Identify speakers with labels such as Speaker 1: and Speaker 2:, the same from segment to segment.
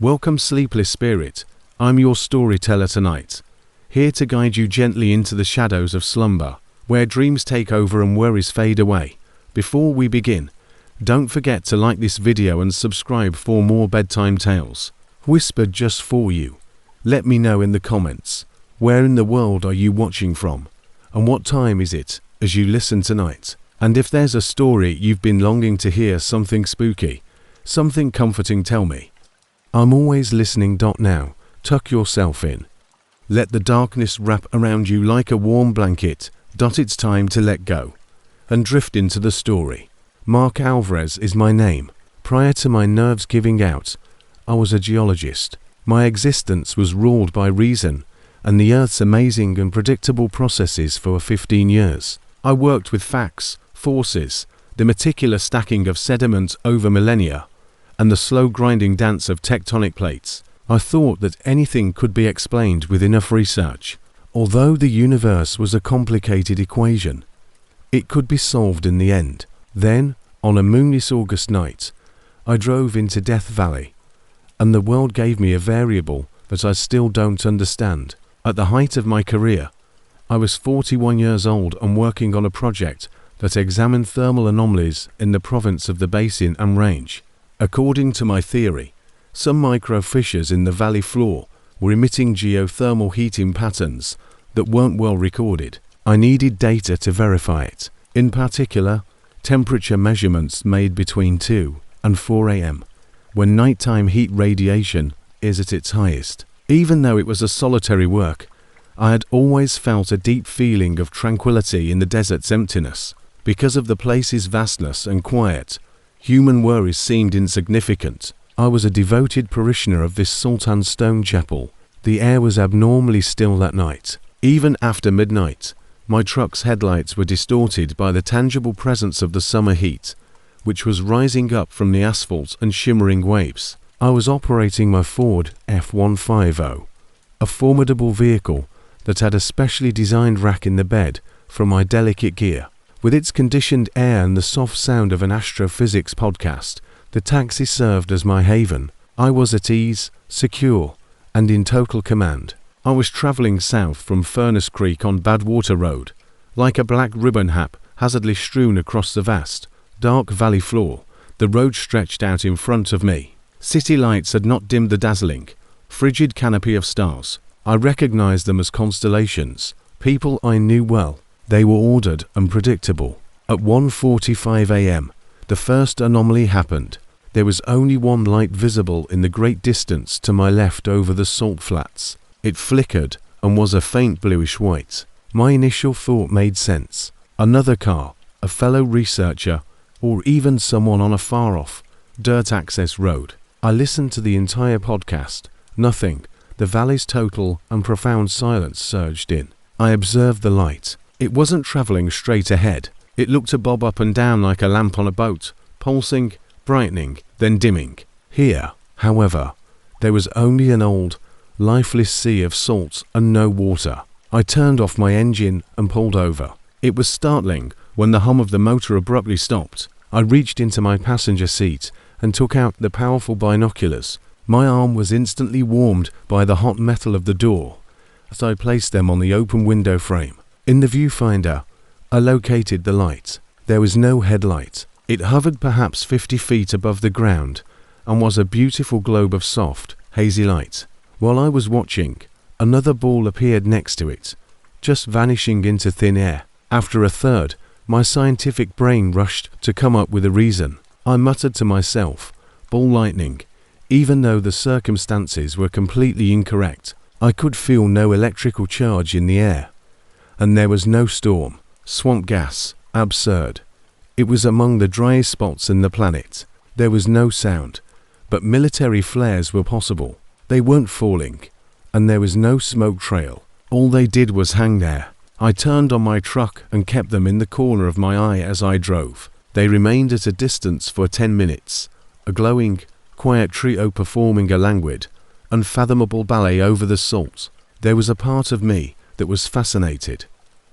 Speaker 1: Welcome, sleepless spirit. I'm your storyteller tonight, here to guide you gently into the shadows of slumber, where dreams take over and worries fade away. Before we begin, don't forget to like this video and subscribe for more bedtime tales, whispered just for you. Let me know in the comments, where in the world are you watching from, and what time is it as you listen tonight? And if there's a story you've been longing to hear, something spooky, something comforting, tell me. I'm always listening. Now, tuck yourself in. Let the darkness wrap around you like a warm blanket. It's time to let go and drift into the story. Mark Alvarez is my name. Prior to my nerves giving out, I was a geologist. My existence was ruled by reason and the Earth's amazing and predictable processes for 15 years. I worked with facts, forces, the meticulous stacking of sediment over millennia, and the slow grinding dance of tectonic plates. I thought that anything could be explained with enough research. Although the universe was a complicated equation, it could be solved in the end. Then, on a moonless August night, I drove into Death Valley, and the world gave me a variable that I still don't understand. At the height of my career, I was 41 years old and working on a project that examined thermal anomalies in the province of the Basin and Range. According to my theory, some micro fissures in the valley floor were emitting geothermal heating patterns that weren't well recorded. I needed data to verify it. In particular, temperature measurements made between 2 and 4 a.m., when nighttime heat radiation is at its highest. Even though it was a solitary work, I had always felt a deep feeling of tranquility in the desert's emptiness. Because of the place's vastness and quiet, human worries seemed insignificant. I was a devoted parishioner of this Sultan stone chapel. The air was abnormally still that night. Even after midnight, my truck's headlights were distorted by the tangible presence of the summer heat, which was rising up from the asphalt and shimmering waves. I was operating my Ford F-150, a formidable vehicle that had a specially designed rack in the bed for my delicate gear. With its conditioned air and the soft sound of an astrophysics podcast, the taxi served as my haven. I was at ease, secure, and in total command. I was traveling south from Furnace Creek on Badwater Road, like a black ribbon haphazardly strewn across the vast, dark valley floor. The road stretched out in front of me. City lights had not dimmed the dazzling, frigid canopy of stars. I recognized them as constellations, people I knew well. They were ordered and predictable. At 1:45 a.m., the first anomaly happened. There was only one light visible in the great distance to my left over the salt flats. It flickered and was a faint bluish white. My initial thought made sense. Another car, a fellow researcher, or even someone on a far-off, dirt-access road. I listened to the entire podcast. Nothing. The valley's total and profound silence surged in. I observed the light. It wasn't traveling straight ahead. It looked to bob up and down like a lamp on a boat, pulsing, brightening, then dimming. Here, however, there was only an old, lifeless sea of salt and no water. I turned off my engine and pulled over. It was startling when the hum of the motor abruptly stopped. I reached into my passenger seat and took out the powerful binoculars. My arm was instantly warmed by the hot metal of the door as I placed them on the open window frame. In the viewfinder, I located the light. There was no headlight. It hovered perhaps 50 feet above the ground and was a beautiful globe of soft, hazy light. While I was watching, another ball appeared next to it, just vanishing into thin air. After a third, my scientific brain rushed to come up with a reason. I muttered to myself, "Ball lightning," even though the circumstances were completely incorrect. I could feel no electrical charge in the air, and there was no storm. Swamp gas. Absurd. It was among the driest spots in the planet. There was no sound, but military flares were possible. They weren't falling, and there was no smoke trail. All they did was hang there. I turned on my truck and kept them in the corner of my eye as I drove. They remained at a distance for 10 minutes, a glowing, quiet trio performing a languid, unfathomable ballet over the salt. There was a part of me that was fascinated,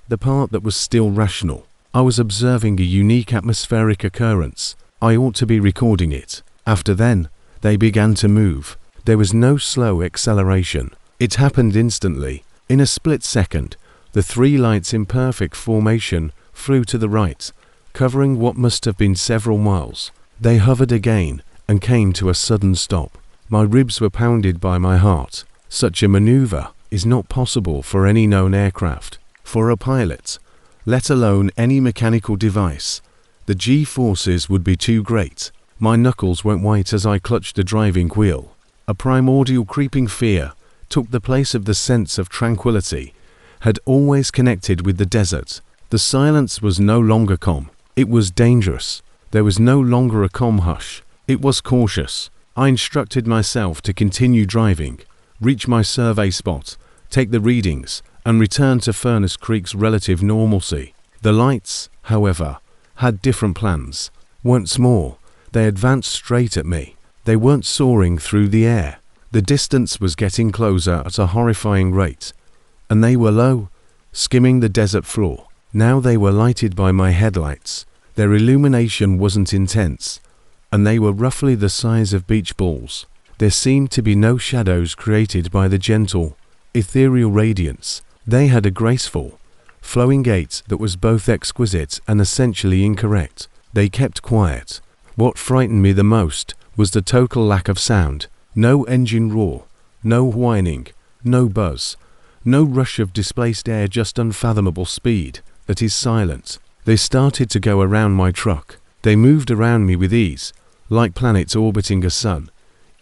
Speaker 1: the part that was still rational. I was observing a unique atmospheric occurrence. I ought to be recording it. After then, they began to move. There was no slow acceleration. It happened instantly. In a split second, the three lights in perfect formation flew to the right, covering what must have been several miles. They hovered again and came to a sudden stop. My ribs were pounded by my heart. Such a maneuver is not possible for any known aircraft, for a pilot, let alone any mechanical device. The G-forces would be too great. My knuckles went white as I clutched the driving wheel. A primordial creeping fear took the place of the sense of tranquility had always connected with the desert. The silence was no longer calm. It was dangerous. There was no longer a calm hush. It was cautious. I instructed myself to continue driving, reach my survey spot, take the readings, and return to Furnace Creek's relative normalcy. The lights, however, had different plans. Once more, they advanced straight at me. They weren't soaring through the air. The distance was getting closer at a horrifying rate, and they were low, skimming the desert floor. Now they were lighted by my headlights. Their illumination wasn't intense, and they were roughly the size of beach balls. There seemed to be no shadows created by the gentle, ethereal radiance. They had a graceful, flowing gait that was both exquisite and essentially incorrect. They kept quiet. What frightened me the most was the total lack of sound. No engine roar, no whining, no buzz, no rush of displaced air, just unfathomable speed that is silent. They started to go around my truck. They moved around me with ease, like planets orbiting a sun,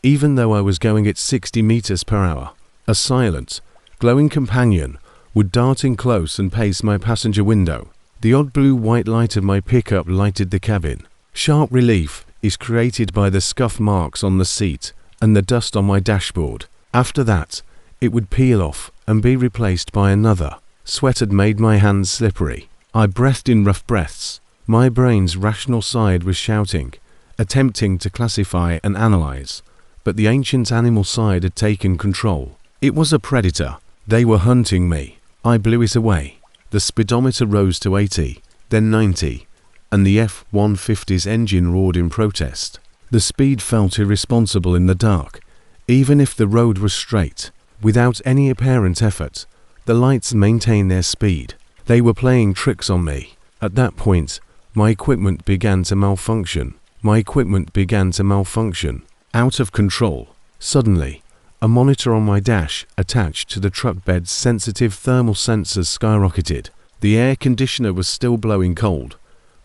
Speaker 1: even though I was going at 60 meters per hour. A silent, glowing companion would dart in close and pace my passenger window. The odd blue-white light of my pickup lighted the cabin. Sharp relief is created by the scuff marks on the seat and the dust on my dashboard. After that, it would peel off and be replaced by another. Sweat had made my hands slippery. I breathed in rough breaths. My brain's rational side was shouting, attempting to classify and analyze, but the ancient animal side had taken control. It was a predator. They were hunting me. I blew it away. The speedometer rose to 80, then 90, and the F-150's engine roared in protest. The speed felt irresponsible in the dark, even if the road was straight. Without any apparent effort, the lights maintained their speed. They were playing tricks on me. At that point, my equipment began to malfunction. Out of control. Suddenly, a monitor on my dash attached to the truck bed's sensitive thermal sensors skyrocketed. The air conditioner was still blowing cold,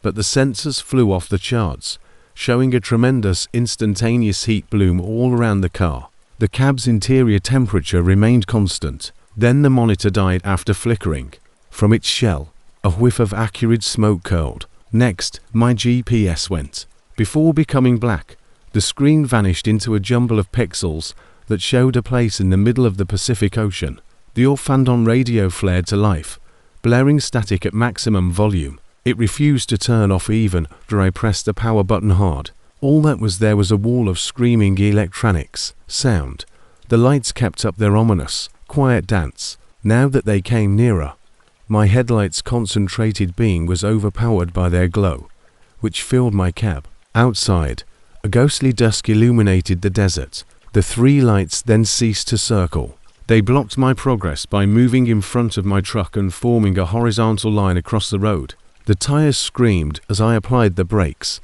Speaker 1: but the sensors flew off the charts, showing a tremendous instantaneous heat bloom all around the car. The cab's interior temperature remained constant. Then the monitor died after flickering. From its shell, a whiff of acrid smoke curled. Next, my GPS went. Before becoming black, the screen vanished into a jumble of pixels that showed a place in the middle of the Pacific Ocean. The off-and-on radio flared to life, blaring static at maximum volume. It refused to turn off even after I pressed the power button hard. All that was there was a wall of screaming electronics sound. The lights kept up their ominous, quiet dance. Now that they came nearer, my headlights' concentrated being was overpowered by their glow, which filled my cab. Outside, a ghostly dusk illuminated the desert. The three lights then ceased to circle. They blocked my progress by moving in front of my truck and forming a horizontal line across the road. The tires screamed as I applied the brakes,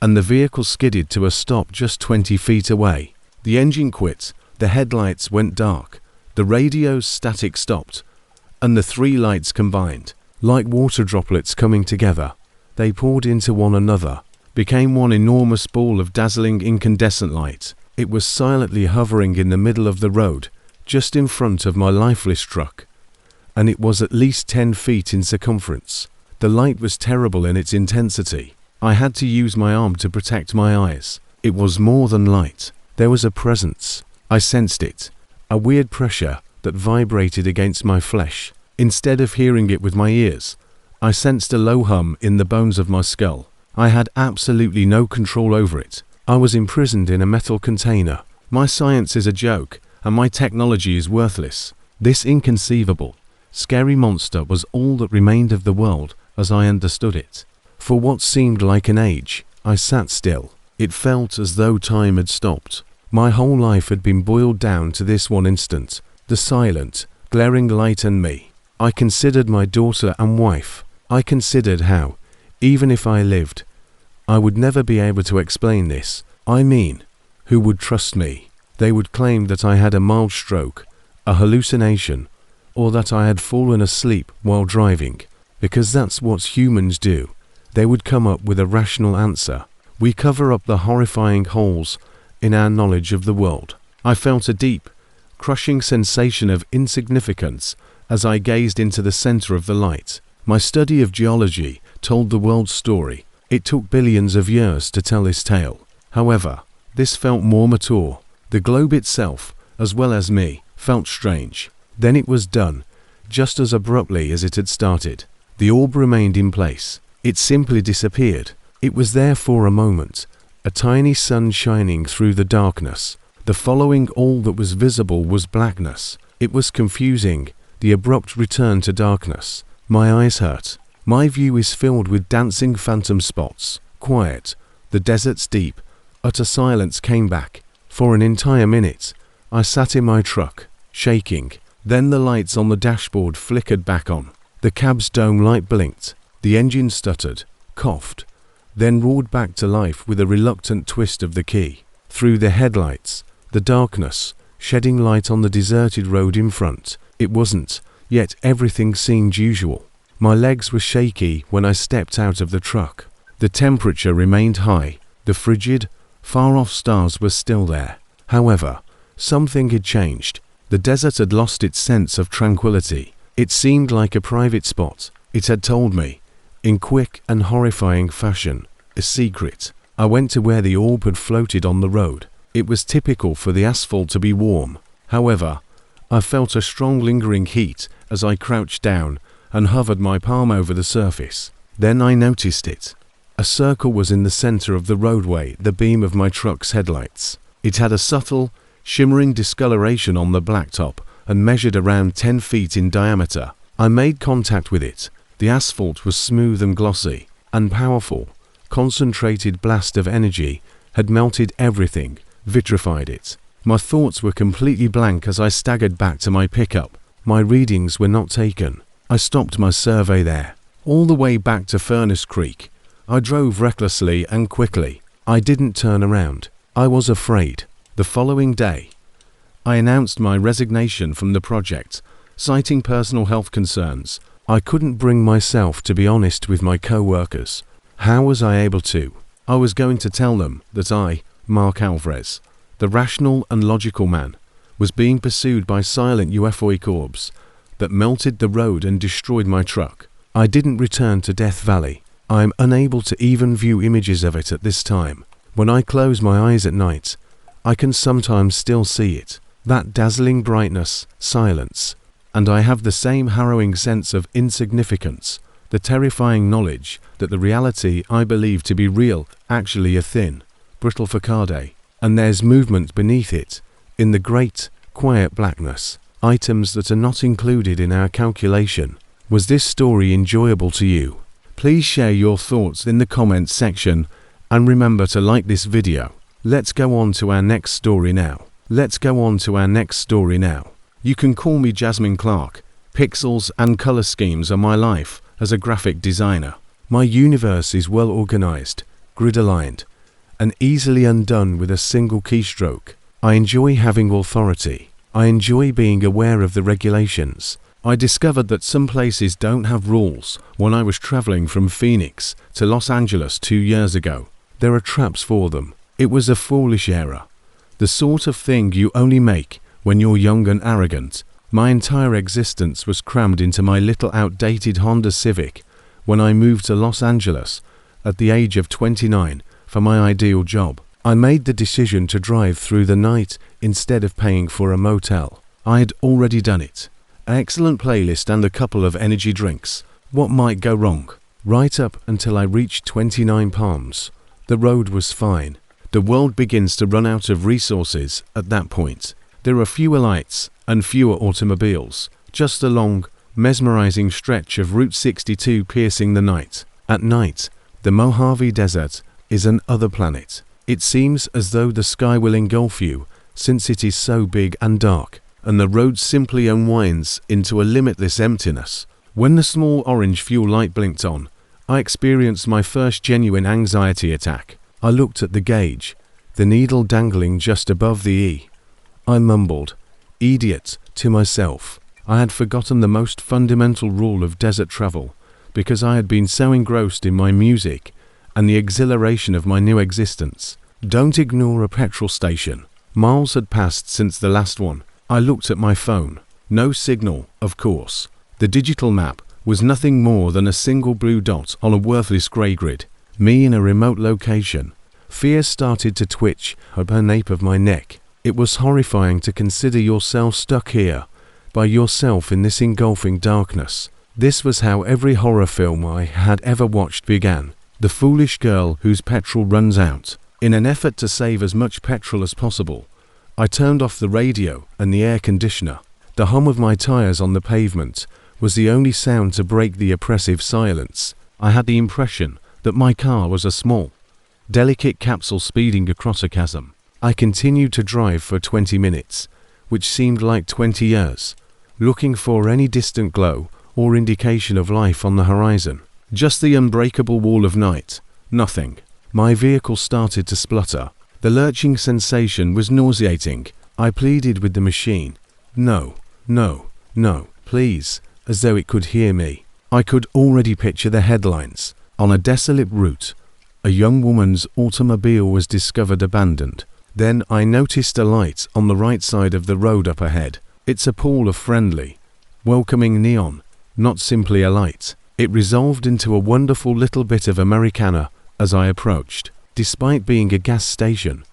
Speaker 1: and the vehicle skidded to a stop just 20 feet away. The engine quit, the headlights went dark, the radio's static stopped, and the three lights combined. Like water droplets coming together, they poured into one another, became one enormous ball of dazzling incandescent light. It was silently hovering in the middle of the road, just in front of my lifeless truck, and it was at least 10 feet in circumference. The light was terrible in its intensity. I had to use my arm to protect my eyes. It was more than light. There was a presence. I sensed it, a weird pressure that vibrated against my flesh. Instead of hearing it with my ears, I sensed a low hum in the bones of my skull. I had absolutely no control over it. I was imprisoned in a metal container. My science is a joke, and my technology is worthless. This inconceivable, scary monster was all that remained of the world as I understood it. For what seemed like an age, I sat still. It felt as though time had stopped. My whole life had been boiled down to this one instant, the silent, glaring light and me. I considered my daughter and wife. I considered how, even if I lived, I would never be able to explain this. I mean, who would trust me? They would claim that I had a mild stroke, a hallucination, or that I had fallen asleep while driving, because that's what humans do. They would come up with a rational answer. We cover up the horrifying holes in our knowledge of the world. I felt a deep, crushing sensation of insignificance as I gazed into the center of the light. My study of geology told the world's story. It took billions of years to tell this tale. However, this felt more mature. The globe itself, as well as me, felt strange. Then it was done, just as abruptly as it had started. The orb remained in place. It simply disappeared. It was there for a moment, a tiny sun shining through the darkness. The following, all that was visible was blackness. It was confusing, the abrupt return to darkness. My eyes hurt. My view is filled with dancing phantom spots. Quiet. The desert's deep. Utter silence came back. For an entire minute, I sat in my truck, shaking. Then the lights on the dashboard flickered back on. The cab's dome light blinked. The engine stuttered, coughed, then roared back to life with a reluctant twist of the key. Through the headlights, the darkness, shedding light on the deserted road in front. It wasn't, yet everything seemed usual. My legs were shaky when I stepped out of the truck. The temperature remained high. The frigid, far-off stars were still there. However, something had changed. The desert had lost its sense of tranquility. It seemed like a private spot. It had told me, in quick and horrifying fashion, a secret. I went to where the orb had floated on the road. It was typical for the asphalt to be warm. However, I felt a strong lingering heat as I crouched down and hovered my palm over the surface. Then I noticed it. A circle was in the center of the roadway, the beam of my truck's headlights. It had a subtle, shimmering discoloration on the blacktop and measured around 10 feet in diameter. I made contact with it. The asphalt was smooth and glossy, and powerful, concentrated blast of energy had melted everything, vitrified it. My thoughts were completely blank as I staggered back to my pickup. My readings were not taken. I stopped my survey there. All the way back to Furnace Creek, I drove recklessly and quickly. I didn't turn around. I was afraid. The following day, I announced my resignation from the project, citing personal health concerns. I couldn't bring myself to be honest with my co-workers. How was I able to? I was going to tell them that I, Mark Alvarez, the rational and logical man, was being pursued by silent UFO orbs that melted the road and destroyed my truck. I didn't return to Death Valley. I am unable to even view images of it at this time. When I close my eyes at night, I can sometimes still see it. That dazzling brightness, silence, and I have the same harrowing sense of insignificance, the terrifying knowledge that the reality I believe to be real actually a thin, brittle facade, and there's movement beneath it, in the great, quiet blackness, items that are not included in our calculation. Was this story enjoyable to you? Please share your thoughts in the comments section, and remember to like this video. Let's go on to our next story now. You can call me Jasmine Clark. Pixels and color schemes are my life as a graphic designer. My universe is well organized, grid-aligned, and easily undone with a single keystroke. I enjoy having authority. I enjoy being aware of the regulations. I discovered that some places don't have rules when I was traveling from Phoenix to Los Angeles 2 years ago. There are traps for them. It was a foolish error. The sort of thing you only make when you're young and arrogant. My entire existence was crammed into my little outdated Honda Civic when I moved to Los Angeles at the age of 29 for my ideal job. I made the decision to drive through the night instead of paying for a motel. I had already done it. An excellent playlist and a couple of energy drinks. What might go wrong? Right up until I reached 29 Palms. The road was fine. The world begins to run out of resources at that point. There are fewer lights and fewer automobiles. Just a long, mesmerizing stretch of Route 62 piercing the night. At night, the Mojave Desert is an other planet. It seems as though the sky will engulf you, since it is so big and dark, and the road simply unwinds into a limitless emptiness. When the small orange fuel light blinked on, I experienced my first genuine anxiety attack. I looked at the gauge, the needle dangling just above the E. I mumbled, "Idiot," to myself. I had forgotten the most fundamental rule of desert travel, because I had been so engrossed in my music and the exhilaration of my new existence. Don't ignore a petrol station. Miles had passed since the last one. I looked at my phone. No signal, of course. The digital map was nothing more than a single blue dot on a worthless grey grid. Me in a remote location. Fear started to twitch up the nape of my neck. It was horrifying to consider yourself stuck here, by yourself in this engulfing darkness. This was how every horror film I had ever watched began. The foolish girl whose petrol runs out. In an effort to save as much petrol as possible, I turned off the radio and the air conditioner. The hum of my tires on the pavement was the only sound to break the oppressive silence. I had the impression that my car was a small, delicate capsule speeding across a chasm. I continued to drive for 20 minutes, which seemed like 20 years, looking for any distant glow or indication of life on the horizon. Just the unbreakable wall of night. Nothing. My vehicle started to splutter. The lurching sensation was nauseating. I pleaded with the machine. No, no, no, please, as though it could hear me. I could already picture the headlines. On a desolate route, a young woman's automobile was discovered abandoned. Then I noticed a light on the right side of the road up ahead. It's a pool of friendly, welcoming neon, not simply a light. It resolved into a wonderful little bit of Americana as I approached. Despite being a gas station,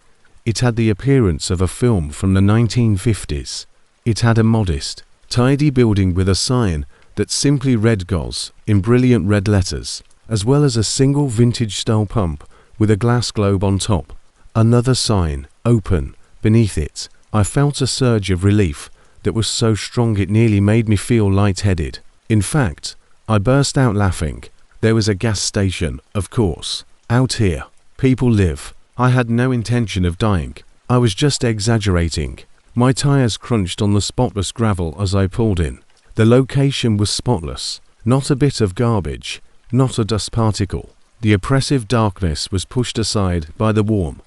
Speaker 1: it had the appearance of a film from the 1950s. It had a modest, tidy building with a sign that simply read GOZ in brilliant red letters, as well as a single vintage-style pump with a glass globe on top. Another sign, open, beneath it. I felt a surge of relief that was so strong it nearly made me feel lightheaded. In fact, I burst out laughing. There was a gas station, of course. Out here, people live. I had no intention of dying. I was just exaggerating. My tires crunched on the spotless gravel as I pulled in. The location was spotless. Not a bit of garbage, not a dust particle. The oppressive darkness was pushed aside by the warm,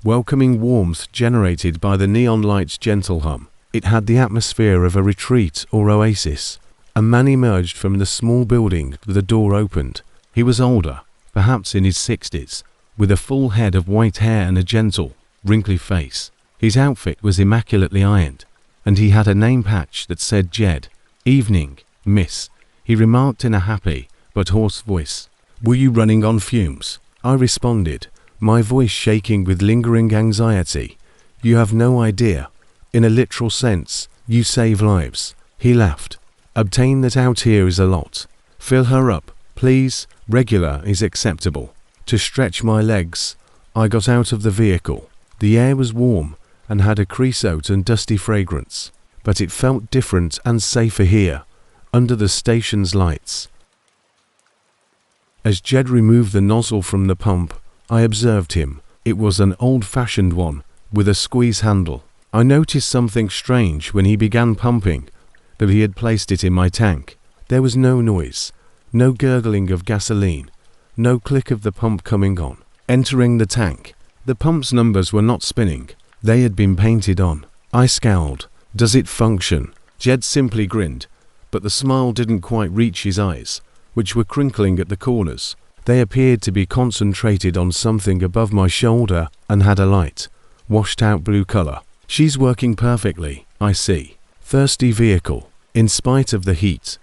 Speaker 1: welcoming warmth generated by the neon light's gentle hum. It had the atmosphere of a retreat or oasis. A man emerged from the small building. The door opened. He was older, perhaps in his 60s, with a full head of white hair and a gentle, wrinkly face. His outfit was immaculately ironed, and he had a name patch that said Jed. "Evening, miss," he remarked in a happy but hoarse voice. "Were you running on fumes?" I responded, my voice shaking with lingering anxiety. "You have no idea. In a literal sense, you save lives." He laughed. "Obtain that out here is a lot. Fill her up, please. Regular is acceptable." To stretch my legs, I got out of the vehicle. The air was warm and had a creosote and dusty fragrance, but it felt different and safer here, under the station's lights. As Jed removed the nozzle from the pump, I observed him. It was an old-fashioned one, with a squeeze handle. I noticed something strange when he began pumping, that he had placed it in my tank. There was no noise, no gurgling of gasoline, no click of the pump coming on. Entering the tank, the pump's numbers were not spinning. They had been painted on. I scowled. "Does it function?" Jed simply grinned, but the smile didn't quite reach his eyes, which were crinkling at the corners. They appeared to be concentrated on something above my shoulder and had a light, washed-out blue color. "She's working perfectly, I see." Thirsty vehicle. In spite of the heat,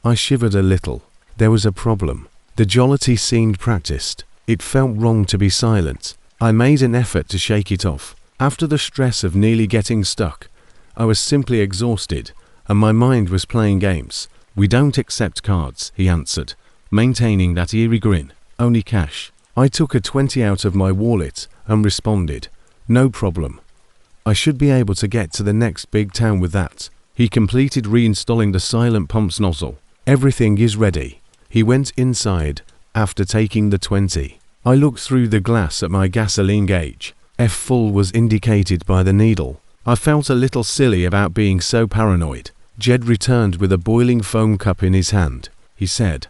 Speaker 1: I shivered a little. There was a problem. The jollity seemed practiced. It felt wrong to be silent. I made an effort to shake it off. After the stress of nearly getting stuck, I was simply exhausted, and my mind was playing games. "We don't accept cards," he answered, maintaining that eerie grin. "Only cash." I took a 20 out of my wallet and responded, "No problem. I should be able to get to the next big town with that." He completed reinstalling the silent pump's nozzle. "Everything is ready." He went inside after taking the 20. I looked through the glass at my gasoline gauge. F full was indicated by the needle. I felt a little silly about being so paranoid. Jed returned with a boiling foam cup in his hand. He said,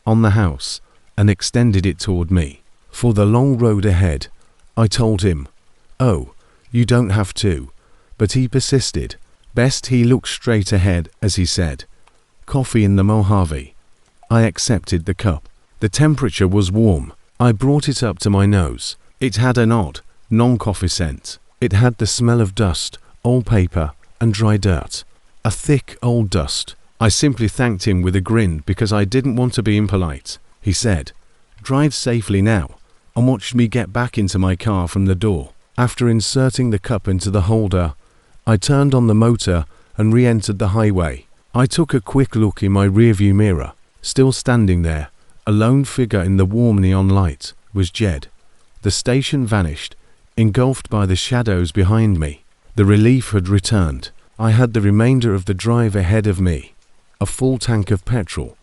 Speaker 1: "On the house," and extended it toward me. "For the long road ahead," I told him. "Oh, you don't have to." But he persisted. Best he looked straight ahead as he said, "Coffee in the Mojave." I accepted the cup. The temperature was warm. I brought it up to my nose. It had an odd, non-coffee scent. It had the smell of dust, old paper, and dry dirt. A thick, old dust. I simply thanked him with a grin because I didn't want to be impolite. He said, "Drive safely now," and watched me get back into my car from the door. After inserting the cup into the holder, I turned on the motor and re-entered the highway. I took a quick look in my rearview mirror. Still standing there, a lone figure in the warm neon light, was Jed. The station vanished, engulfed by the shadows behind me. The relief had returned. I had the remainder of the drive ahead of me. A full tank of petrol,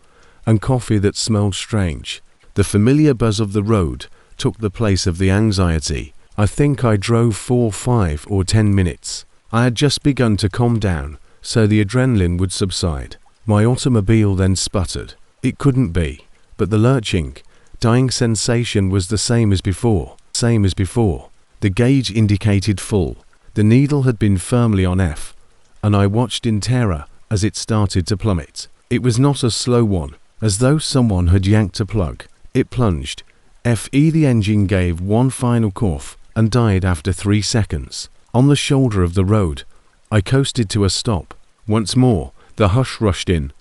Speaker 1: and coffee that smelled strange. The familiar buzz of the road took the place of the anxiety. I think I drove 4, 5, or 10 minutes. I had just begun to calm down, so the adrenaline would subside. My automobile then sputtered. It couldn't be, but the lurching, dying sensation was the same as before. The gauge indicated full. The needle had been firmly on F, and I watched in terror as it started to plummet. It was not a slow one, as though someone had yanked a plug. It plunged. FE the engine gave one final cough and died after 3 seconds. On the shoulder of the road, I coasted to a stop. Once more, the hush rushed in,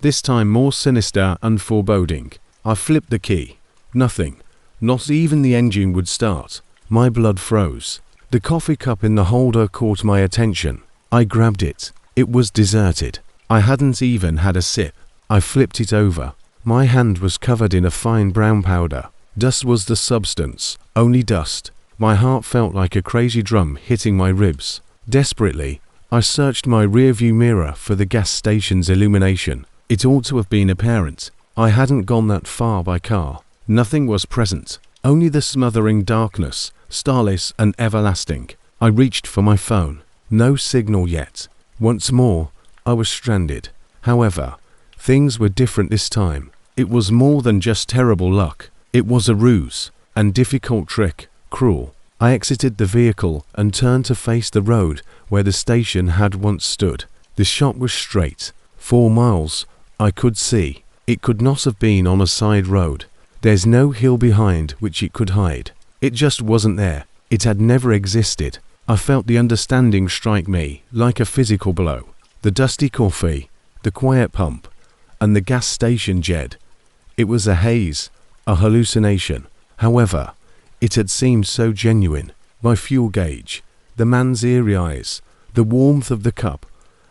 Speaker 1: this time more sinister and foreboding. I flipped the key. Nothing. Not even the engine would start. My blood froze. The coffee cup in the holder caught my attention. I grabbed it. It was deserted. I hadn't even had a sip. I flipped it over. My hand was covered in a fine brown powder. Dust was the substance, only dust. My heart felt like a crazy drum hitting my ribs. Desperately, I searched my rearview mirror for the gas station's illumination. It ought to have been apparent. I hadn't gone that far by car. Nothing was present, only the smothering darkness, starless and everlasting. I reached for my phone. No signal yet. Once more, I was stranded. However, things were different this time. It was more than just terrible luck. It was a ruse, and difficult trick, cruel. I exited the vehicle and turned to face the road where the station had once stood. The shot was straight. 4 miles, I could see. It could not have been on a side road. There's no hill behind which it could hide. It just wasn't there. It had never existed. I felt the understanding strike me like a physical blow. The dusty coffee, the quiet pump, and the gas station Jed. It was a haze, a hallucination. However, it had seemed so genuine. My fuel gauge, the man's eerie eyes, the warmth of the cup,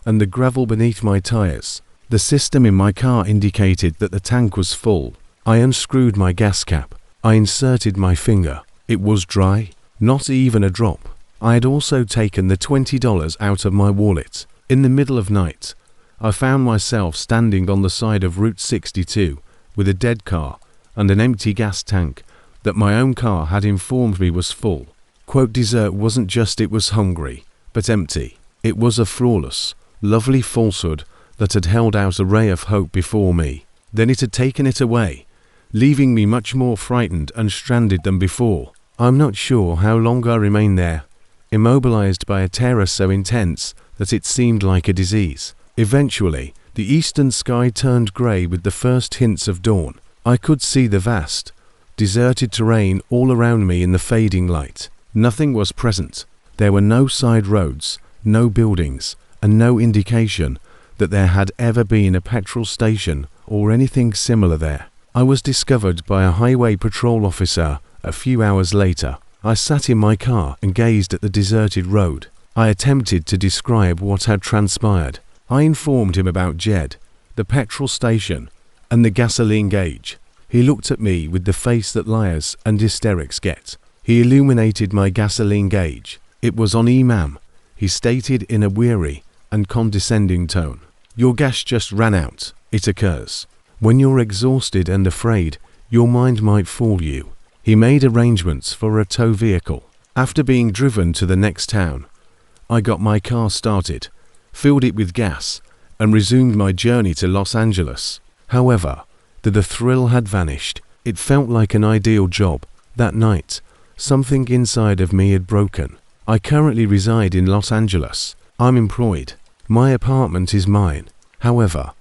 Speaker 1: and the gravel beneath my tires. The system in my car indicated that the tank was full. I unscrewed my gas cap. I inserted my finger. It was dry, not even a drop. I had also taken the $20 out of my wallet. In the middle of night, I found myself standing on the side of Route 62 with a dead car and an empty gas tank that my own car had informed me was full. Quote, dessert wasn't just it was hungry, but empty. It was a flawless, lovely falsehood that had held out a ray of hope before me. Then it had taken it away, leaving me much more frightened and stranded than before. I'm not sure how long I remained there, immobilized by a terror so intense that it seemed like a disease. Eventually, the eastern sky turned grey with the first hints of dawn. I could see the vast, deserted terrain all around me in the fading light. Nothing was present. There were no side roads, no buildings, and no indication that there had ever been a petrol station or anything similar there. I was discovered by a highway patrol officer a few hours later. I sat in my car and gazed at the deserted road. I attempted to describe what had transpired. I informed him about Jed, the petrol station, and the gasoline gauge. He looked at me with the face that liars and hysterics get. He illuminated my gasoline gauge. It was on E-mam, he stated in a weary and condescending tone. Your gas just ran out. It occurs. When you're exhausted and afraid, your mind might fool you. He made arrangements for a tow vehicle. After being driven to the next town, I got my car started, filled it with gas, and resumed my journey to Los Angeles. However, the thrill had vanished. It felt like an ideal job. That night, something inside of me had broken. I currently reside in Los Angeles. I'm employed. My apartment is mine. However,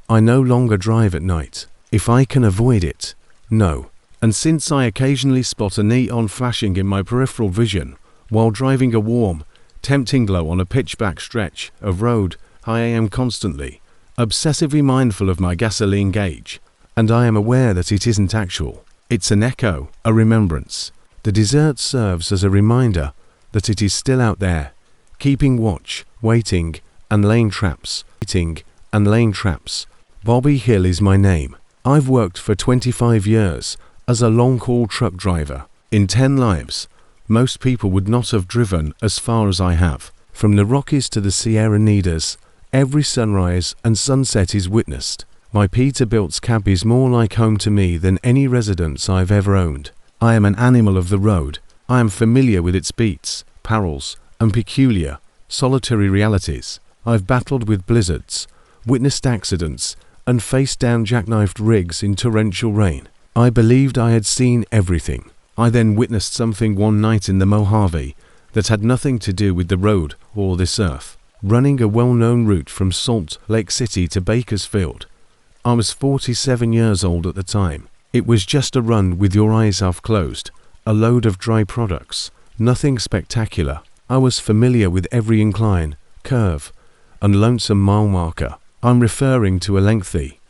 Speaker 1: I no longer drive at night. If I can avoid it, no. And since I occasionally spot a neon flashing in my peripheral vision while driving a warm, tempting glow on a pitch-black stretch of road, I am constantly, obsessively mindful of my gasoline gauge, and I am aware that it isn't actual. It's an echo, a remembrance. The desert serves as a reminder that it is still out there, keeping watch, waiting, and laying traps. Bobby Hill is my name. I've worked for 25 years as a long-haul truck driver. In 10 lives, most people would not have driven as far as I have. From the Rockies to the Sierra Nevadas, every sunrise and sunset is witnessed. My Peterbilt's cab is more like home to me than any residence I've ever owned. I am an animal of the road. I am familiar with its beats, perils, and peculiar, solitary realities. I've battled with blizzards, witnessed accidents, and faced down jackknifed rigs in torrential rain. I believed I had seen everything. I then witnessed something one night in the Mojave that had nothing to do with the road or this earth. Running a well-known route from Salt Lake City to Bakersfield. I was 47 years old at the time. It was just a run with your eyes half closed, a load of dry products, nothing spectacular. I was familiar with every incline, curve, and lonesome mile marker. I'm referring to a lengthy,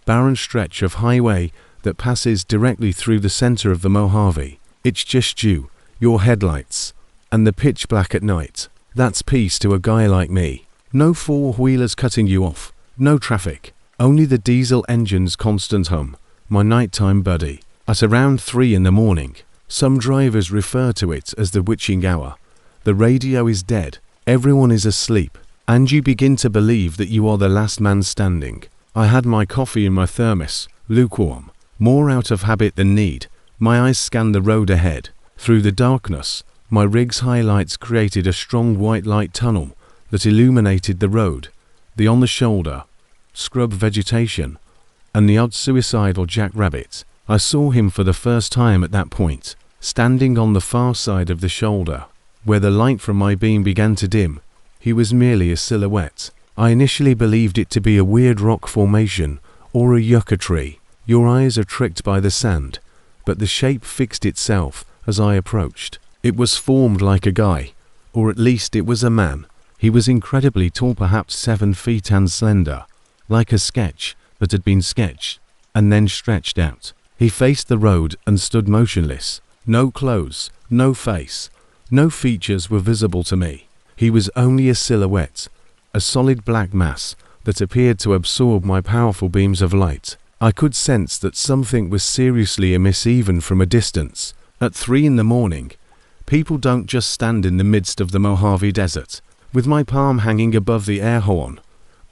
Speaker 1: barren stretch of highway that passes directly through the center of the Mojave. It's just you, your headlights, and the pitch black at night. That's peace to a guy like me. No four-wheelers cutting you off, no traffic, only the diesel engine's constant hum, my nighttime buddy. At around 3 in the morning, some drivers refer to it as the witching hour. The radio is dead, everyone is asleep, and you begin to believe that you are the last man standing. I had my coffee in my thermos, lukewarm, more out of habit than need. My eyes scanned the road ahead. Through the darkness, my rig's highlights created a strong white light tunnel that illuminated the road, the on-the-shoulder, scrub vegetation, and the odd suicidal jackrabbit. I saw him for the first time at that point, standing on the far side of the shoulder, where the light from my beam began to dim. He was merely a silhouette. I initially believed it to be a weird rock formation or a yucca tree. Your eyes are tricked by the sand, but the shape fixed itself as I approached. It was formed like a guy, or at least it was a man. He was incredibly tall, perhaps 7 feet, and slender, like a sketch that had been sketched and then stretched out. He faced the road and stood motionless. No clothes, no face, no features were visible to me. He was only a silhouette, a solid black mass that appeared to absorb my powerful beams of light. I could sense that something was seriously amiss even from a distance. At 3 in the morning, people don't just stand in the midst of the Mojave Desert. With my palm hanging above the air horn,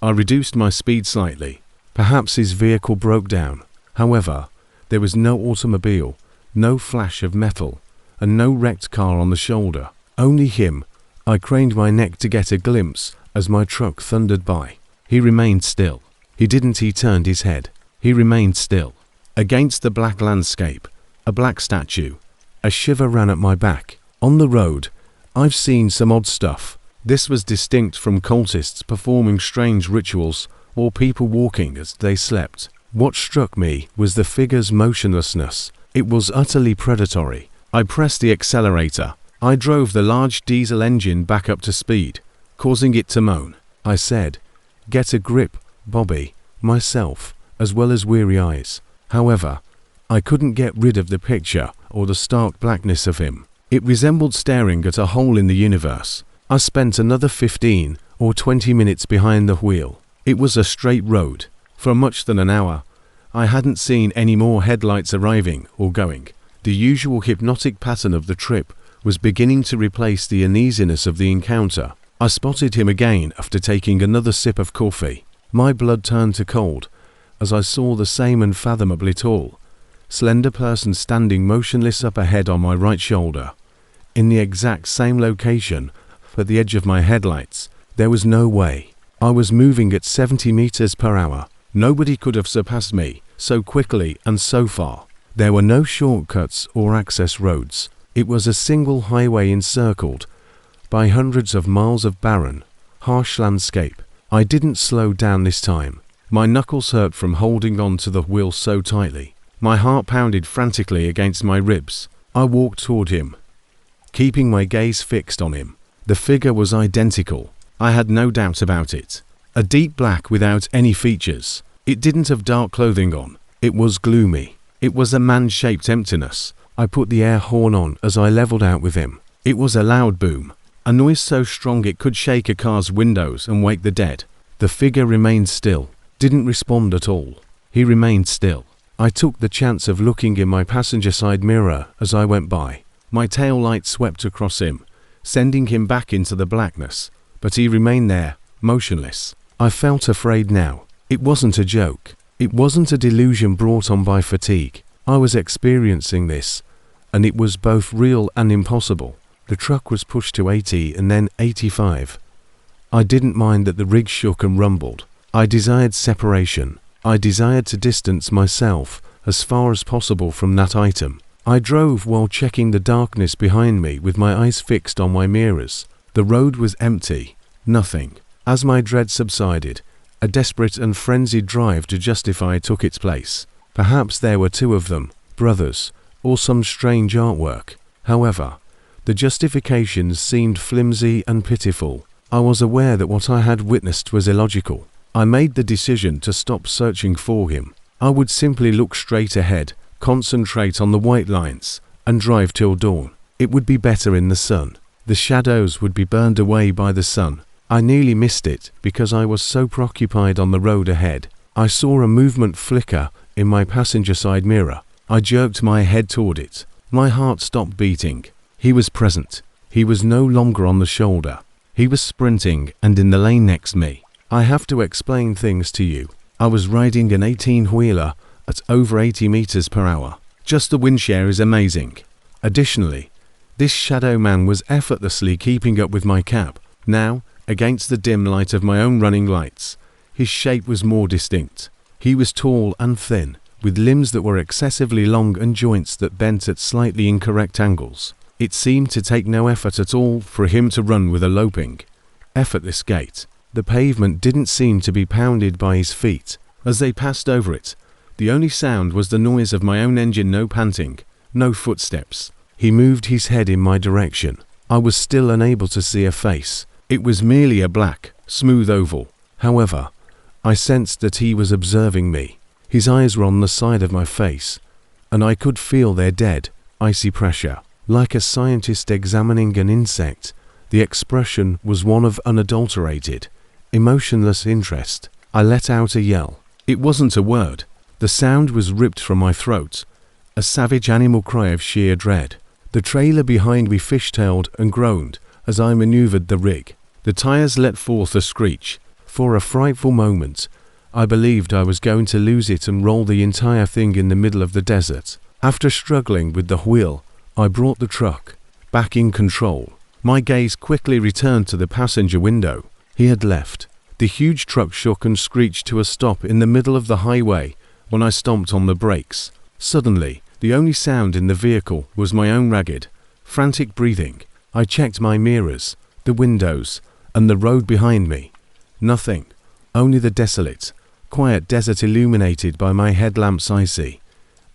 Speaker 1: I reduced my speed slightly. Perhaps his vehicle broke down. However, there was no automobile, no flash of metal, and no wrecked car on the shoulder. Only him. I craned my neck to get a glimpse as my truck thundered by. He remained still. He turned his head. He remained still. Against the black landscape, a black statue. A shiver ran up my back. On the road, I've seen some odd stuff. This was distinct from cultists performing strange rituals or people walking as they slept. What struck me was the figure's motionlessness. It was utterly predatory. I pressed the accelerator. I drove the large diesel engine back up to speed, causing it to moan. I said, "Get a grip, Bobby," myself, as well as weary eyes. However, I couldn't get rid of the picture or the stark blackness of him. It resembled staring at a hole in the universe. I spent another 15 or 20 minutes behind the wheel. It was a straight road. For much than an hour, I hadn't seen any more headlights arriving or going. The usual hypnotic pattern of the trip was beginning to replace the uneasiness of the encounter. I spotted him again after taking another sip of coffee. My blood turned to cold as I saw the same unfathomably tall, slender person standing motionless up ahead on my right shoulder. In the exact same location, at the edge of my headlights. There was no way. I was moving at 70 meters per hour. Nobody could have surpassed me so quickly and so far. There were no shortcuts or access roads. It was a single highway encircled by hundreds of miles of barren, harsh landscape. I didn't slow down this time. My knuckles hurt from holding on to the wheel so tightly. My heart pounded frantically against my ribs. I walked toward him, keeping my gaze fixed on him. The figure was identical. I had no doubt about it. A deep black without any features. It didn't have dark clothing on. It was gloomy. It was a man-shaped emptiness. I put the air horn on as I leveled out with him. It was a loud boom. A noise so strong it could shake a car's windows and wake the dead. The figure remained still. Didn't respond at all. He remained still. I took the chance of looking in my passenger side mirror as I went by. My tail light swept across him, sending him back into the blackness. But he remained there, motionless. I felt afraid now. It wasn't a joke. It wasn't a delusion brought on by fatigue. I was experiencing this, and it was both real and impossible. The truck was pushed to 80 and then 85. I didn't mind that the rig shook and rumbled. I desired separation. I desired to distance myself as far as possible from that item. I drove while checking the darkness behind me with my eyes fixed on my mirrors. The road was empty. Nothing. As my dread subsided, a desperate and frenzied drive to justify took its place. Perhaps there were two of them, brothers, or some strange artwork. However, the justifications seemed flimsy and pitiful. I was aware that what I had witnessed was illogical. I made the decision to stop searching for him. I would simply look straight ahead, concentrate on the white lines, and drive till dawn. It would be better in the sun. The shadows would be burned away by the sun. I nearly missed it because I was so preoccupied on the road ahead. I saw a movement flicker in my passenger side mirror. I jerked my head toward it. My heart stopped beating. He was present. He was no longer on the shoulder. He was sprinting and in the lane next to me. I have to explain things to you. I was riding an 18-wheeler at over 80 meters per hour. Just the wind shear is amazing. Additionally, this shadow man was effortlessly keeping up with my cab. Now, against the dim light of my own running lights, his shape was more distinct. He was tall and thin, with limbs that were excessively long and joints that bent at slightly incorrect angles. It seemed to take no effort at all for him to run with a loping, effortless gait. The pavement didn't seem to be pounded by his feet. As they passed over it, the only sound was the noise of my own engine, no panting, no footsteps. He moved his head in my direction. I was still unable to see a face. It was merely a black, smooth oval. However, I sensed that he was observing me. His eyes were on the side of my face, and I could feel their dead, icy pressure. Like a scientist examining an insect, the expression was one of unadulterated, emotionless interest. I let out a yell. It wasn't a word. The sound was ripped from my throat, a savage animal cry of sheer dread. The trailer behind me fishtailed and groaned as I maneuvered the rig. The tires let forth a screech. For a frightful moment, I believed I was going to lose it and roll the entire thing in the middle of the desert. After struggling with the wheel, I brought the truck back in control. My gaze quickly returned to the passenger window. He had left. The huge truck shook and screeched to a stop in the middle of the highway when I stomped on the brakes. Suddenly, the only sound in the vehicle was my own ragged, frantic breathing. I checked my mirrors, the windows, and the road behind me. Nothing. Only the desolate, quiet desert illuminated by my headlamp's icy,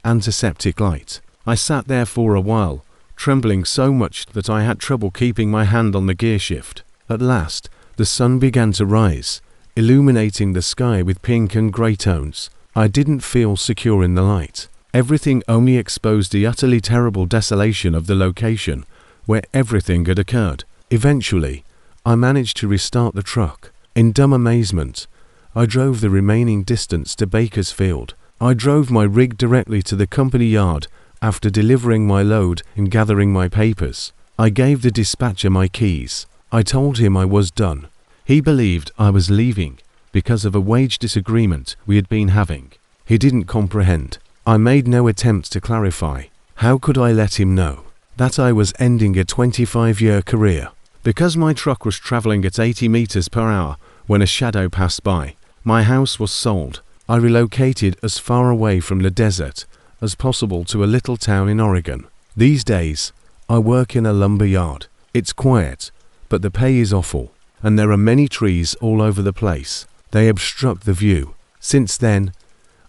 Speaker 1: antiseptic light. I sat there for a while, trembling so much that I had trouble keeping my hand on the gear shift. At last, the sun began to rise, illuminating the sky with pink and grey tones. I didn't feel secure in the light. Everything only exposed the utterly terrible desolation of the location where everything had occurred. Eventually, I managed to restart the truck. In dumb amazement, I drove the remaining distance to Bakersfield. I drove my rig directly to the company yard after delivering my load and gathering my papers. I gave the dispatcher my keys. I told him I was done. He believed I was leaving because of a wage disagreement we had been having. He didn't comprehend. I made no attempt to clarify. How could I let him know that I was ending a 25-year career? Because my truck was traveling at 80 meters per hour when a shadow passed by. My house was sold. I relocated as far away from the desert as possible to a little town in Oregon. These days, I work in a lumber yard. It's quiet, but the pay is awful, and there are many trees all over the place. They obstruct the view. Since then,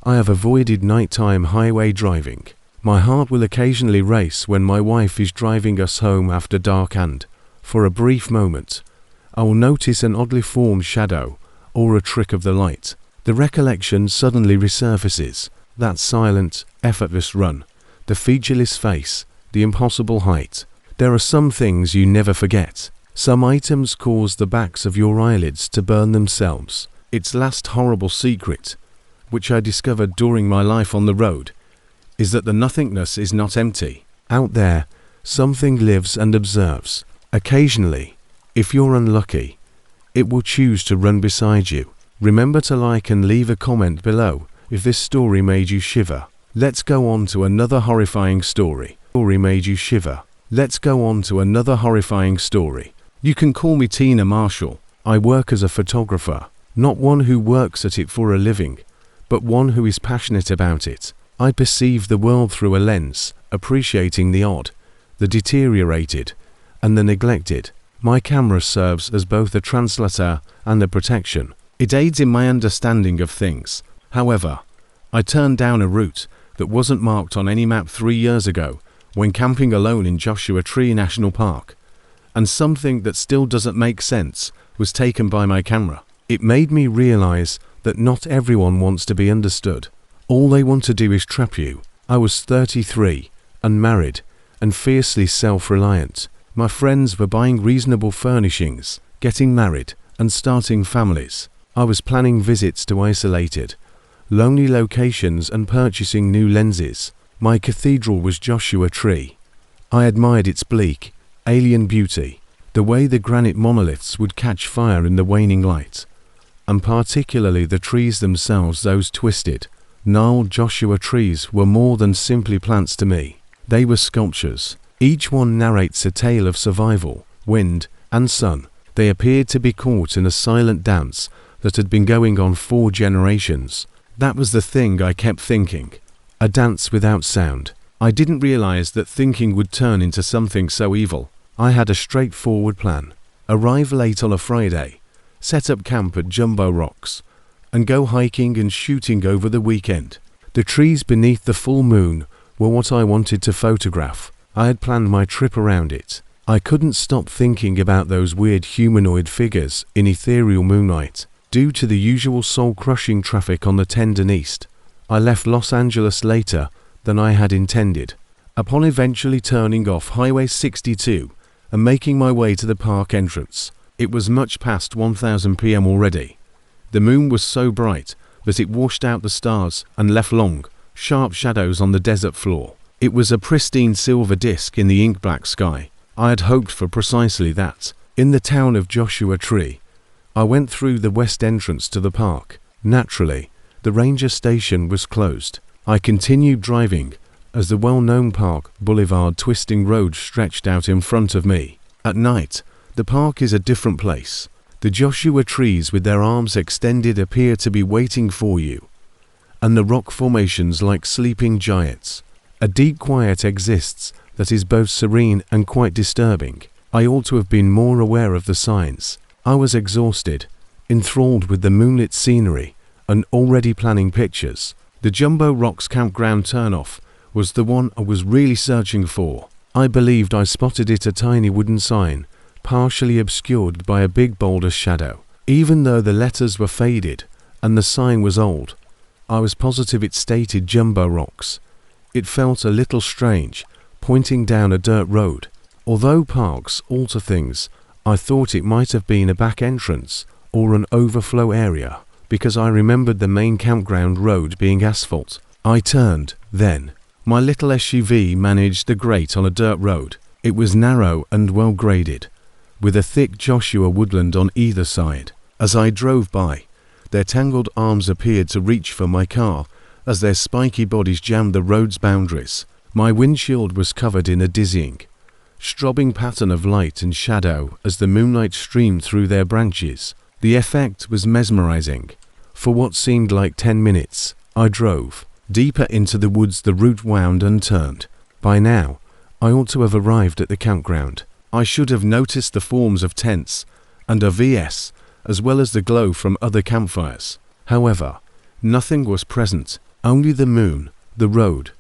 Speaker 1: I have avoided nighttime highway driving. My heart will occasionally race when my wife is driving us home after dark and, for a brief moment, I will notice an oddly formed shadow or a trick of the light. The recollection suddenly resurfaces. That silent, effortless run, the featureless face, the impossible height. There are some things you never forget. Some items cause the backs of your eyelids to burn themselves. Its last horrible secret, which I discovered during my life on the road, is that the nothingness is not empty. Out there, something lives and observes. Occasionally, if you're unlucky, it will choose to run beside you. Remember to like and leave a comment below if this story made you shiver. Let's go on to another horrifying story. Let's go on to another horrifying story. You can call me Tina Marshall. I work as a photographer, not one who works at it for a living, but one who is passionate about it. I perceive the world through a lens, appreciating the odd, the deteriorated, and the neglected. My camera serves as both a translator and a protection. It aids in my understanding of things. However, I turned down a route that wasn't marked on any map 3 years ago when camping alone in Joshua Tree National Park, and something that still doesn't make sense was taken by my camera. It made me realize that not everyone wants to be understood. All they want to do is trap you. I was 33, unmarried, and fiercely self-reliant. My friends were buying reasonable furnishings, getting married, and starting families. I was planning visits to isolated, lonely locations and purchasing new lenses. My cathedral was Joshua Tree. I admired its bleak, alien beauty, the way the granite monoliths would catch fire in the waning light, and particularly the trees themselves. Those twisted, gnarled Joshua trees were more than simply plants to me. They were sculptures. Each one narrates a tale of survival, wind, and sun. They appeared to be caught in a silent dance that had been going on 4 generations. That was the thing I kept thinking. A dance without sound. I didn't realize that thinking would turn into something so evil. I had a straightforward plan. Arrive late on a Friday, set up camp at Jumbo Rocks, and go hiking and shooting over the weekend. The trees beneath the full moon were what I wanted to photograph. I had planned my trip around it. I couldn't stop thinking about those weird humanoid figures in ethereal moonlight. Due to the usual soul-crushing traffic on the Tendon East, I left Los Angeles later than I had intended. Upon eventually turning off Highway 62 and making my way to the park entrance, it was much past 1000 p.m. already. The moon was so bright that it washed out the stars and left long, sharp shadows on the desert floor. It was a pristine silver disk in the ink-black sky. I had hoped for precisely that. In the town of Joshua Tree, I went through the west entrance to the park. Naturally, the ranger station was closed. I continued driving as the well-known Park Boulevard twisting road stretched out in front of me. At night, the park is a different place. The Joshua trees with their arms extended appear to be waiting for you, and the rock formations like sleeping giants. A deep quiet exists that is both serene and quite disturbing. I ought to have been more aware of the signs. I was exhausted, enthralled with the moonlit scenery, and already planning pictures. The Jumbo Rocks campground turnoff was the one I was really searching for. I believed I spotted it, a tiny wooden sign, partially obscured by a big boulder shadow. Even though the letters were faded and the sign was old, I was positive it stated Jumbo Rocks. It felt a little strange, pointing down a dirt road. Although parks alter things, I thought it might have been a back entrance or an overflow area, because I remembered the main campground road being asphalt. I turned, then. My little SUV managed the grate on a dirt road. It was narrow and well graded, with a thick Joshua woodland on either side. As I drove by, their tangled arms appeared to reach for my car as their spiky bodies jammed the road's boundaries. My windshield was covered in a dizzying, strobing pattern of light and shadow as the moonlight streamed through their branches. The effect was mesmerizing. For what seemed like 10 minutes, I drove. Deeper into the woods the route wound unturned. By now, I ought to have arrived at the campground. I should have noticed the forms of tents and a VS, as well as the glow from other campfires. However, nothing was present, only the moon, the road,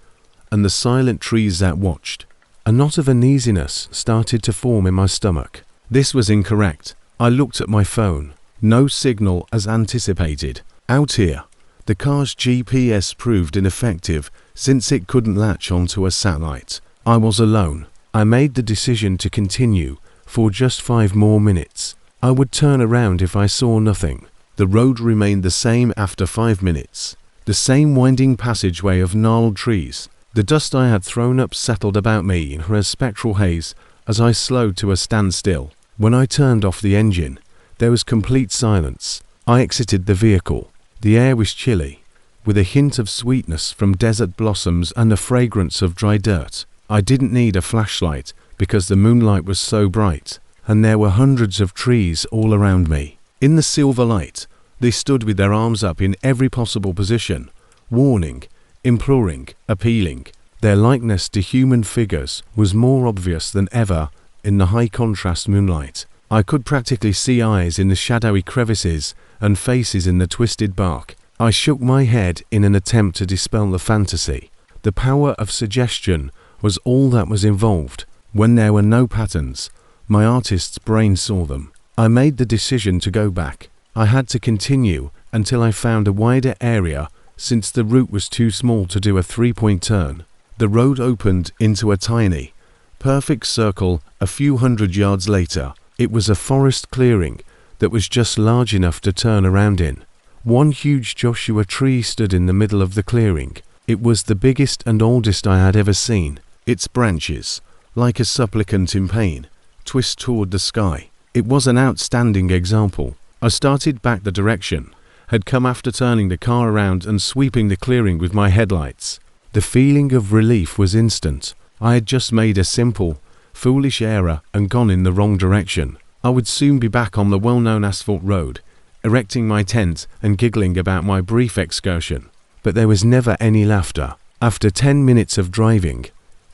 Speaker 1: and the silent trees that watched. A knot of uneasiness started to form in my stomach. This was incorrect. I looked at my phone. No signal as anticipated. Out here, the car's GPS proved ineffective since it couldn't latch onto a satellite. I was alone. I made the decision to continue for just 5 more minutes. I would turn around if I saw nothing. The road remained the same after 5 minutes. The same winding passageway of gnarled trees. The dust I had thrown up settled about me in a spectral haze as I slowed to a standstill. When I turned off the engine, there was complete silence. I exited the vehicle. The air was chilly, with a hint of sweetness from desert blossoms and a fragrance of dry dirt. I didn't need a flashlight because the moonlight was so bright, and there were hundreds of trees all around me. In the silver light, they stood with their arms up in every possible position, warning, imploring, appealing. Their likeness to human figures was more obvious than ever in the high-contrast moonlight. I could practically see eyes in the shadowy crevices and faces in the twisted bark. I shook my head in an attempt to dispel the fantasy. The power of suggestion was all that was involved. When there were no patterns, my artist's brain saw them. I made the decision to go back. I had to continue until I found a wider area since the route was too small to do a 3-point turn. The road opened into a tiny, perfect circle a few hundred yards later. It was a forest clearing that was just large enough to turn around in. One huge Joshua tree stood in the middle of the clearing. It was the biggest and oldest I had ever seen. Its branches, like a supplicant in pain, twist toward the sky. It was an outstanding example. I started back the direction, had come after turning the car around and sweeping the clearing with my headlights. The feeling of relief was instant. I had just made a simple, foolish error and gone in the wrong direction. I would soon be back on the well-known asphalt road, erecting my tent and giggling about my brief excursion. But there was never any laughter. After 10 minutes of driving,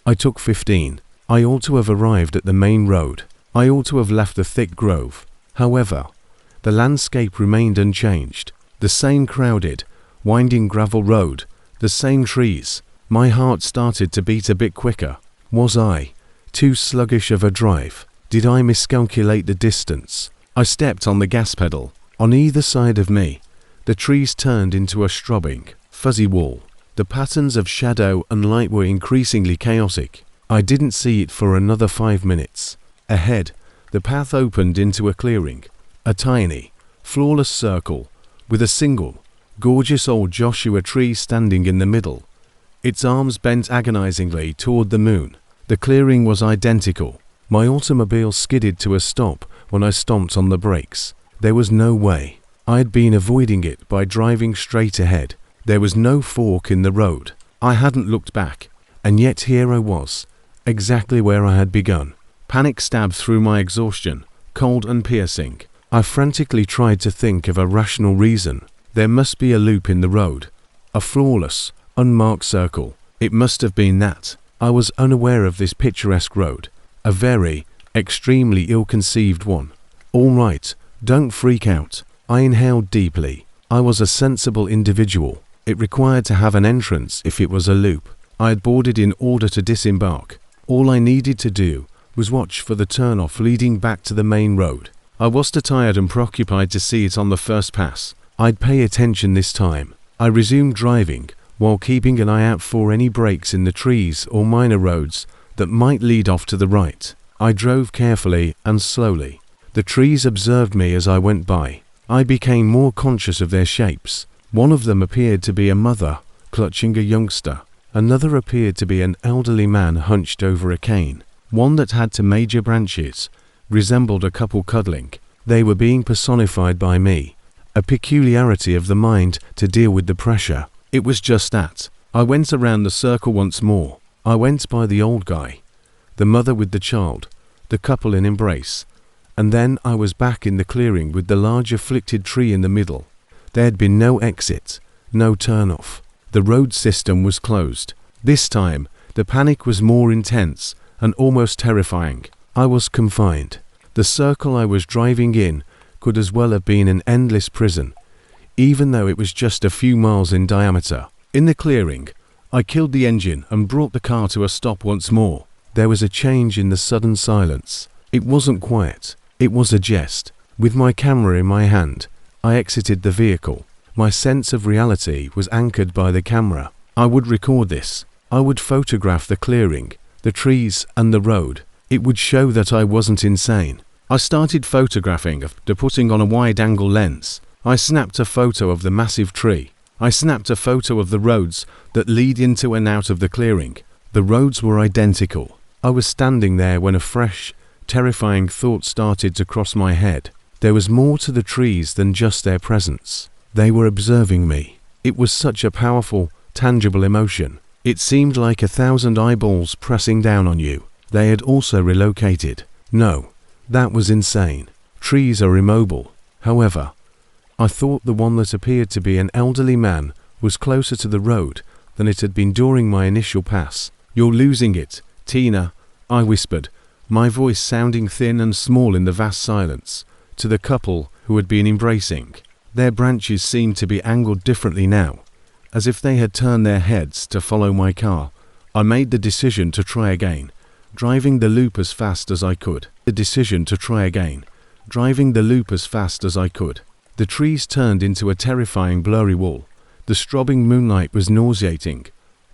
Speaker 1: I took 15. I ought to have arrived at the main road. I ought to have left the thick grove. However, the landscape remained unchanged. The same crowded, winding gravel road, the same trees. My heart started to beat a bit quicker. Was I too sluggish of a drive? Did I miscalculate the distance? I stepped on the gas pedal. On either side of me, the trees turned into a strobing, fuzzy wall. The patterns of shadow and light were increasingly chaotic. I didn't see it for another 5 minutes. Ahead, the path opened into a clearing, a tiny, flawless circle, with a single, gorgeous old Joshua tree standing in the middle, its arms bent agonizingly toward the moon. The clearing was identical. My automobile skidded to a stop when I stomped on the brakes. There was no way. I had been avoiding it by driving straight ahead. There was no fork in the road. I hadn't looked back, and yet here I was, exactly where I had begun. Panic stabbed through my exhaustion, cold and piercing. I frantically tried to think of a rational reason. There must be a loop in the road, a flawless, unmarked circle. It must have been that. I was unaware of this picturesque road, a very, extremely ill-conceived one. All right, don't freak out. I inhaled deeply. I was a sensible individual. It required to have an entrance if it was a loop. I had boarded in order to disembark. All I needed to do was watch for the turnoff leading back to the main road. I was too tired and preoccupied to see it on the first pass. I'd pay attention this time. I resumed driving, while keeping an eye out for any breaks in the trees or minor roads that might lead off to the right. I drove carefully and slowly. The trees observed me as I went by. I became more conscious of their shapes. One of them appeared to be a mother, clutching a youngster. Another appeared to be an elderly man hunched over a cane. One that had two major branches resembled a couple cuddling. They were being personified by me, a peculiarity of the mind to deal with the pressure. It was just that. I went around the circle once more. I went by the old guy, the mother with the child, the couple in embrace, and then I was back in the clearing with the large afflicted tree in the middle. There had been no exit, no turn-off. The road system was closed. This time, the panic was more intense and almost terrifying. I was confined. The circle I was driving in could as well have been an endless prison, even though it was just a few miles in diameter. In the clearing, I killed the engine and brought the car to a stop once more. There was a change in the sudden silence. It wasn't quiet. It was a jest. With my camera in my hand, I exited the vehicle. My sense of reality was anchored by the camera. I would record this. I would photograph the clearing, the trees and the road. It would show that I wasn't insane. I started photographing after putting on a wide-angle lens. I snapped a photo of the massive tree. I snapped a photo of the roads that lead into and out of the clearing. The roads were identical. I was standing there when a fresh, terrifying thought started to cross my head. There was more to the trees than just their presence. They were observing me. It was such a powerful, tangible emotion. It seemed like 1,000 eyeballs pressing down on you. They had also relocated. No, that was insane. Trees are immobile. However, I thought the one that appeared to be an elderly man was closer to the road than it had been during my initial pass. "You're losing it, Tina," I whispered, my voice sounding thin and small in the vast silence, to the couple who had been embracing. Their branches seemed to be angled differently now, as if they had turned their heads to follow my car. I made the decision to try again, driving the loop as fast as I could. The trees turned into a terrifying blurry wall. The strobing moonlight was nauseating.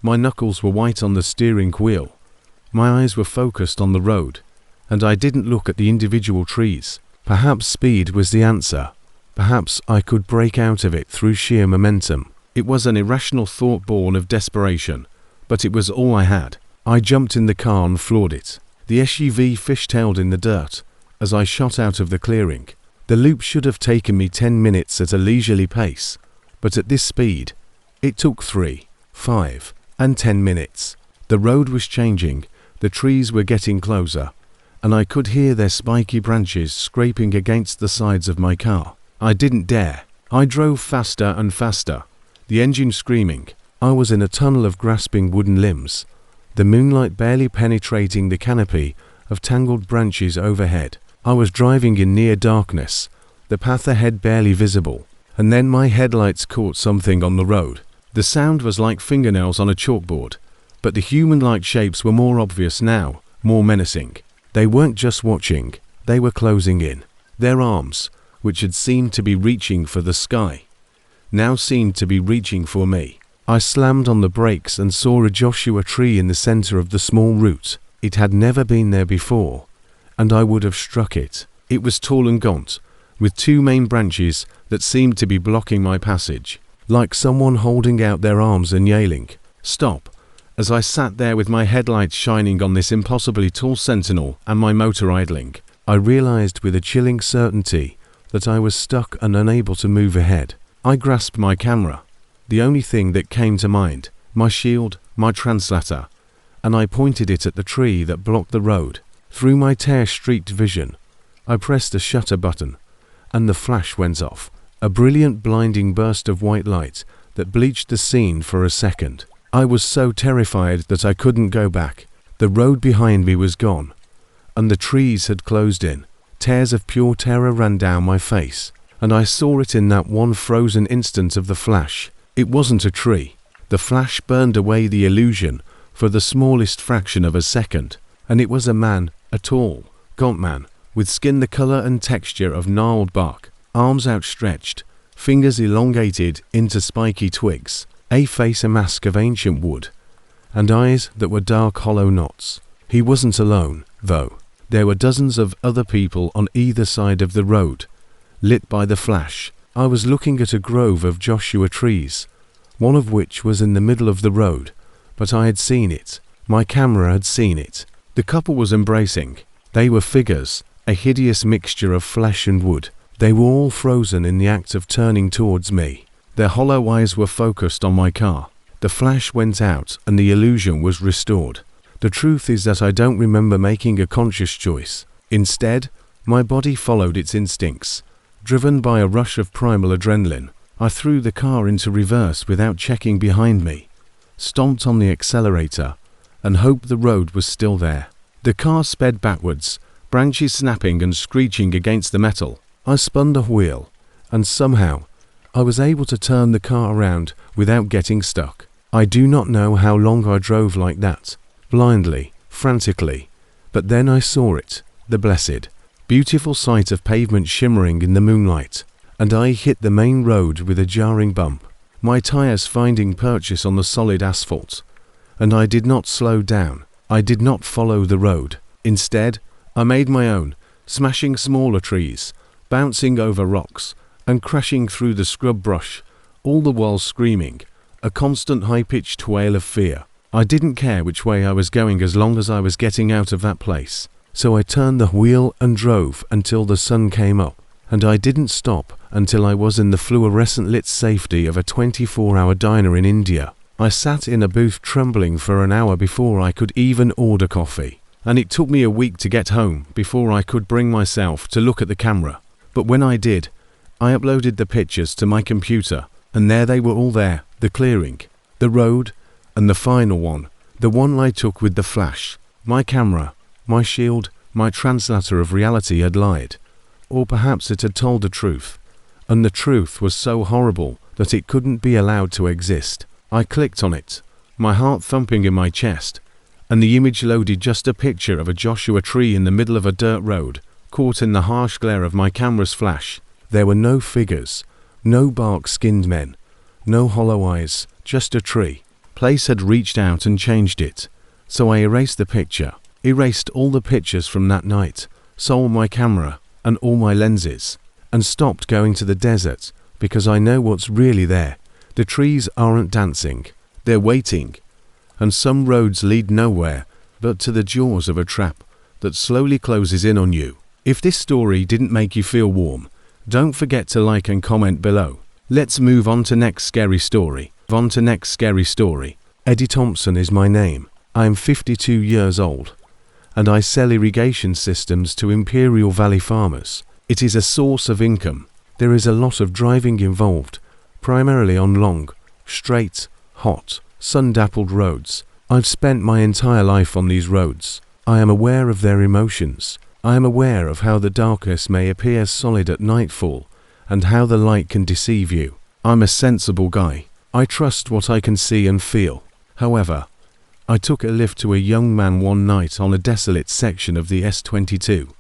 Speaker 1: My knuckles were white on the steering wheel. My eyes were focused on the road, and I didn't look at the individual trees. Perhaps speed was the answer. Perhaps I could break out of it through sheer momentum. It was an irrational thought born of desperation, but it was all I had. I jumped in the car and floored it. The SUV fishtailed in the dirt as I shot out of the clearing. The loop should have taken me 10 minutes at a leisurely pace, but at this speed, it took 3, 5, and 10 minutes. The road was changing, the trees were getting closer, and I could hear their spiky branches scraping against the sides of my car. I didn't dare. I drove faster and faster, the engine screaming. I was in a tunnel of grasping wooden limbs, the moonlight barely penetrating the canopy of tangled branches overhead. I was driving in near darkness, the path ahead barely visible, and then my headlights caught something on the road. The sound was like fingernails on a chalkboard, but the human-like shapes were more obvious now, more menacing. They weren't just watching, they were closing in. Their arms, which had seemed to be reaching for the sky, now seemed to be reaching for me. I slammed on the brakes and saw a Joshua tree in the center of the small route. It had never been there before, and I would have struck it. It was tall and gaunt, with 2 main branches that seemed to be blocking my passage, like someone holding out their arms and yelling, "Stop!" As I sat there with my headlights shining on this impossibly tall sentinel and my motor idling, I realized with a chilling certainty that I was stuck and unable to move ahead. I grasped my camera, the only thing that came to mind, my shield, my translator, and I pointed it at the tree that blocked the road. Through my tear-streaked vision, I pressed a shutter button, and the flash went off, a brilliant blinding burst of white light that bleached the scene for a second. I was so terrified that I couldn't go back. The road behind me was gone, and the trees had closed in. Tears of pure terror ran down my face, and I saw it in that one frozen instant of the flash. It wasn't a tree. The flash burned away the illusion for the smallest fraction of a second, and it was a man, a tall, gaunt man, with skin the color and texture of gnarled bark, arms outstretched, fingers elongated into spiky twigs, a face a mask of ancient wood, and eyes that were dark hollow knots. He wasn't alone, though. There were dozens of other people on either side of the road, lit by the flash. I was looking at a grove of Joshua trees, one of which was in the middle of the road, but I had seen it. My camera had seen it. The couple was embracing. They were figures, a hideous mixture of flesh and wood. They were all frozen in the act of turning towards me. Their hollow eyes were focused on my car. The flash went out and the illusion was restored. The truth is that I don't remember making a conscious choice. Instead, my body followed its instincts. Driven by a rush of primal adrenaline, I threw the car into reverse without checking behind me, stomped on the accelerator, and hoped the road was still there. The car sped backwards, branches snapping and screeching against the metal. I spun the wheel, and somehow, I was able to turn the car around without getting stuck. I do not know how long I drove like that, blindly, frantically, but then I saw it, the blessed, beautiful sight of pavement shimmering in the moonlight, and I hit the main road with a jarring bump, my tires finding purchase on the solid asphalt. And I did not slow down. I did not follow the road. Instead, I made my own, smashing smaller trees, bouncing over rocks, and crashing through the scrub brush, all the while screaming, a constant high-pitched wail of fear. I didn't care which way I was going as long as I was getting out of that place. So I turned the wheel and drove until the sun came up, and I didn't stop until I was in the fluorescent-lit safety of a 24-hour diner in India. I sat in a booth trembling for an hour before I could even order coffee, and it took me a week to get home before I could bring myself to look at the camera. But when I did, I uploaded the pictures to my computer, and there they were all there, the clearing, the road, and the final one, the one I took with the flash. My camera, my shield, my translator of reality had lied. Or perhaps it had told the truth, and the truth was so horrible that it couldn't be allowed to exist. I clicked on it, my heart thumping in my chest, and the image loaded just a picture of a Joshua tree in the middle of a dirt road, caught in the harsh glare of my camera's flash. There were no figures, no bark-skinned men, no hollow eyes, just a tree. Place had reached out and changed it, so I erased the picture, erased all the pictures from that night, sold my camera and all my lenses, and stopped going to the desert because I know what's really there. The trees aren't dancing, they're waiting, and some roads lead nowhere but to the jaws of a trap that slowly closes in on you. If this story didn't make you feel warm, don't forget to like and comment below. Let's move on to next scary story. Eddie Thompson is my name. I am 52 years old, and I sell irrigation systems to Imperial Valley farmers. It is a source of income. There is a lot of driving involved, primarily on long, straight, hot, sun-dappled roads. I've spent my entire life on these roads. I am aware of their emotions. I am aware of how the darkness may appear solid at nightfall, and how the light can deceive you. I'm a sensible guy. I trust what I can see and feel. However, I took a lift to a young man one night on a desolate section of the S22,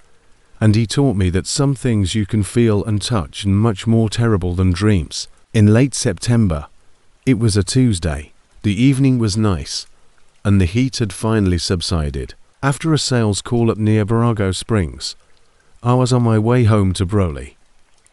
Speaker 1: and he taught me that some things you can feel and touch are much more terrible than dreams. In late September, it was a Tuesday. The evening was nice, and the heat had finally subsided. After a sales call up near Virago Springs, I was on my way home to Broly.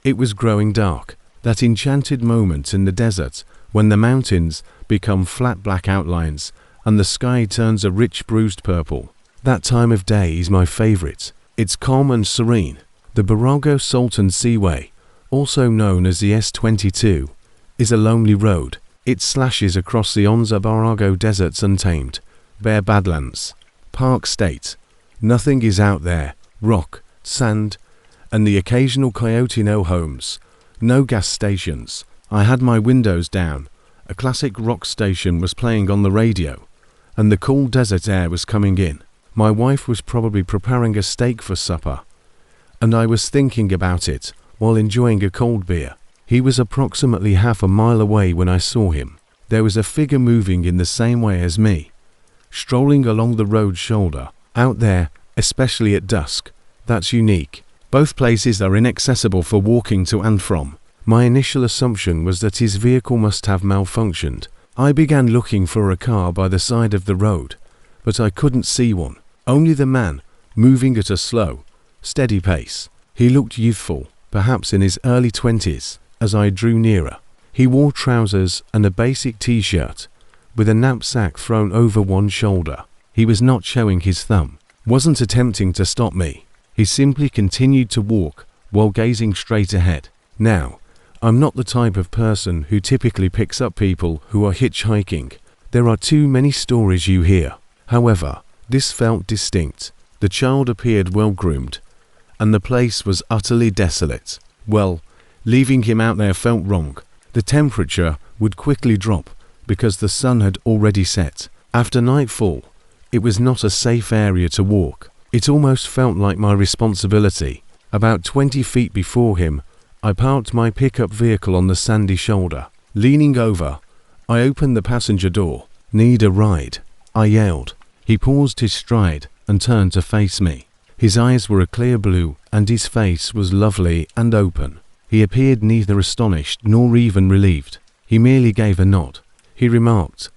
Speaker 1: It was growing dark, that enchanted moment in the desert when the mountains become flat black outlines and the sky turns a rich bruised purple. That time of day is my favorite. It's calm and serene. The Virago Sultan Seaway, also known as the S22, is a lonely road. It slashes across the Onza Virago deserts untamed, bare badlands. Park State. Nothing is out there. Rock, sand, and the occasional coyote. No homes, no gas stations. I had my windows down. A classic rock station was playing on the radio, and the cool desert air was coming in. My wife was probably preparing a steak for supper, and I was thinking about it while enjoying a cold beer. He was approximately half a mile away when I saw him. There was a figure moving in the same way as me, strolling along the road shoulder. Out there, especially at dusk, that's unique. Both places are inaccessible for walking to and from. My initial assumption was that his vehicle must have malfunctioned. I began looking for a car by the side of the road, but I couldn't see one. Only the man, moving at a slow, steady pace. He looked youthful, perhaps in his early 20s, as I drew nearer. He wore trousers and a basic t-shirt, with a knapsack thrown over one shoulder. He was not showing his thumb, wasn't attempting to stop me. He simply continued to walk while gazing straight ahead. Now, I'm not the type of person who typically picks up people who are hitchhiking. There are too many stories you hear. However, this felt distinct. The child appeared well-groomed, and the place was utterly desolate. Well, leaving him out there felt wrong. The temperature would quickly drop because the sun had already set. After nightfall, it was not a safe area to walk. It almost felt like my responsibility. About 20 feet before him, I parked my pickup vehicle on the sandy shoulder. Leaning over, I opened the passenger door. "Need a ride?" I yelled. He paused his stride and turned to face me. His eyes were a clear blue and his face was lovely and open. He appeared neither astonished nor even relieved. He merely gave a nod. He remarked,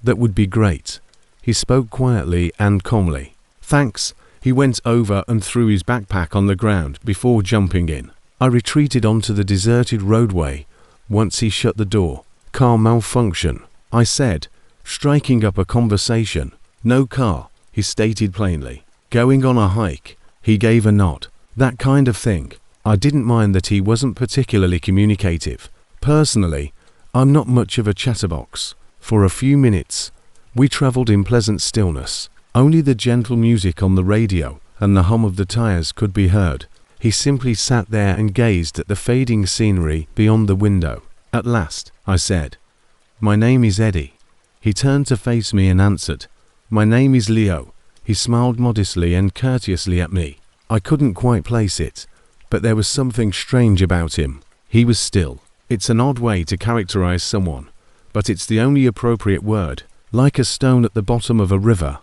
Speaker 1: "That would be great." He spoke quietly and calmly. "Thanks." He went over and threw his backpack on the ground before jumping in. I retreated onto the deserted roadway once he shut the door. "Car malfunction," I said, striking up a conversation. "No car," he stated plainly. "Going on a hike." He gave a nod. That kind of thing. I didn't mind that he wasn't particularly communicative. Personally, I'm not much of a chatterbox. For a few minutes, we traveled in pleasant stillness. Only the gentle music on the radio and the hum of the tires could be heard. He simply sat there and gazed at the fading scenery beyond the window. At last, I said, "My name is Eddie." He turned to face me and answered, "My name is Leo." He smiled modestly and courteously at me. I couldn't quite place it, but there was something strange about him. He was still. It's an odd way to characterize someone, but it's the only appropriate word. Like a stone at the bottom of a river,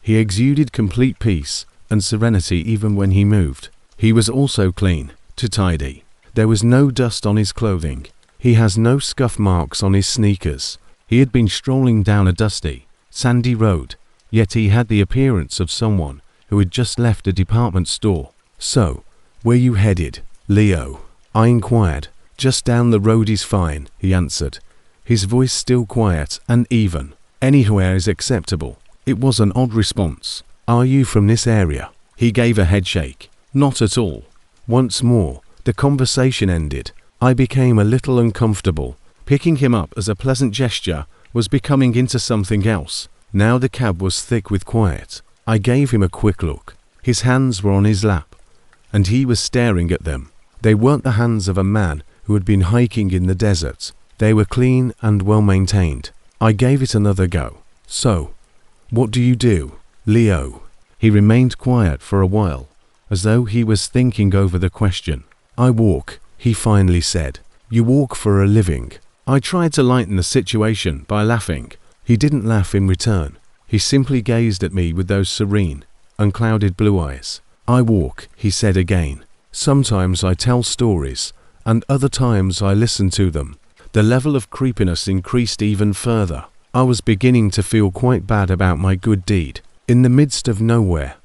Speaker 1: he exuded complete peace and serenity even when he moved. He was also clean, to tidy. There was no dust on his clothing. He has no scuff marks on his sneakers. He had been strolling down a dusty, sandy road, yet he had the appearance of someone who had just left a department store. "So, where you headed, Leo?" I inquired. "Just down the road is fine," he answered, his voice still quiet and even. "Anywhere is acceptable." It was an odd response. "Are you from this area?" He gave a headshake. "Not at all." Once more, the conversation ended. I became a little uncomfortable. Picking him up as a pleasant gesture was becoming into something else. Now the cab was thick with quiet. I gave him a quick look. His hands were on his lap, and he was staring at them. They weren't the hands of a man who had been hiking in the desert. They were clean and well maintained. I gave it another go. "So, what do you do, Leo?" He remained quiet for a while, as though he was thinking over the question. "I walk," he finally said. "You walk for a living." I tried to lighten the situation by laughing. He didn't laugh in return. He simply gazed at me with those serene, unclouded blue eyes. "I walk," he said again. "Sometimes I tell stories, and other times I listen to them." The level of creepiness increased even further. I was beginning to feel quite bad about my good deed. In the midst of nowhere,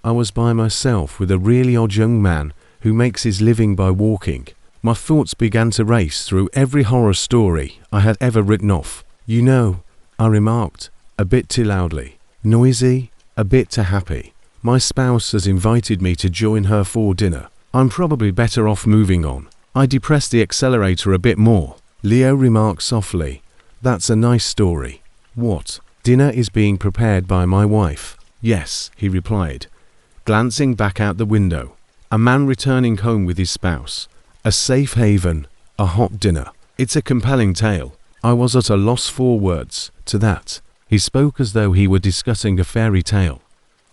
Speaker 1: I was by myself with a really odd young man who makes his living by walking. My thoughts began to race through every horror story I had ever written off. "You know," I remarked, a bit too loudly, "noisy, a bit too happy. My spouse has invited me to join her for dinner. I'm probably better off moving on." I depressed the accelerator a bit more. Leo remarked softly, "That's a nice story." "What?" "Dinner is being prepared by my wife." "Yes," he replied, glancing back out the window. A man returning home with his spouse. A safe haven, a hot dinner. It's a compelling tale. I was at a loss for words to that. He spoke as though he were discussing a fairy tale,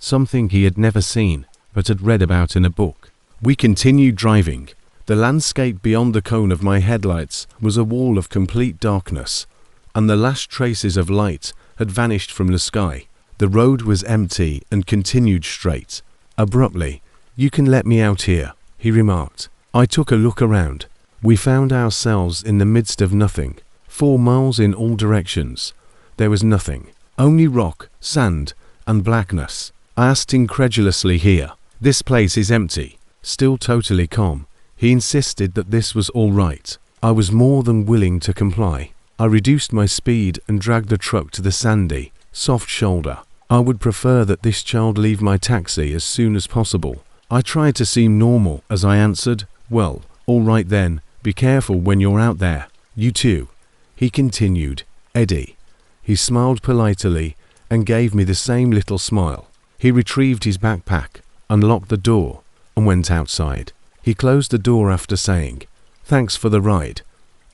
Speaker 1: something he had never seen but had read about in a book. We continued driving. The landscape beyond the cone of my headlights was a wall of complete darkness, and the last traces of light had vanished from the sky. The road was empty and continued straight. Abruptly, "You can let me out here," he remarked. I took a look around. We found ourselves in the midst of nothing. 4 miles in all directions. There was nothing. Only rock, sand, and blackness. I asked incredulously here. "This place is empty." Still totally calm, he insisted that this was all right. I was more than willing to comply. I reduced my speed and dragged the truck to the sandy, soft shoulder. I would prefer that this child leave my taxi as soon as possible. I tried to seem normal as I answered, "Well, all right then, Be careful when you're out there. You too," he continued. "Eddie." He smiled politely and gave me the same little smile. He retrieved his backpack, unlocked the door, and went outside. He closed the door after saying, "Thanks for the ride."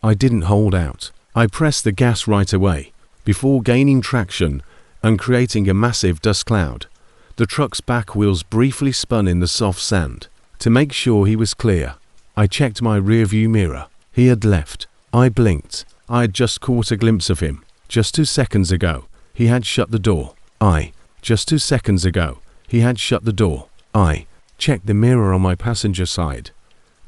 Speaker 1: I didn't hold out. I pressed the gas right away, before gaining traction and creating a massive dust cloud. The truck's back wheels briefly spun in the soft sand. To make sure he was clear, I checked my rearview mirror. He had left. I blinked. I had just caught a glimpse of him. Just 2 seconds ago, he had shut the door. Just 2 seconds ago, he had shut the door. I checked the mirror on my passenger side.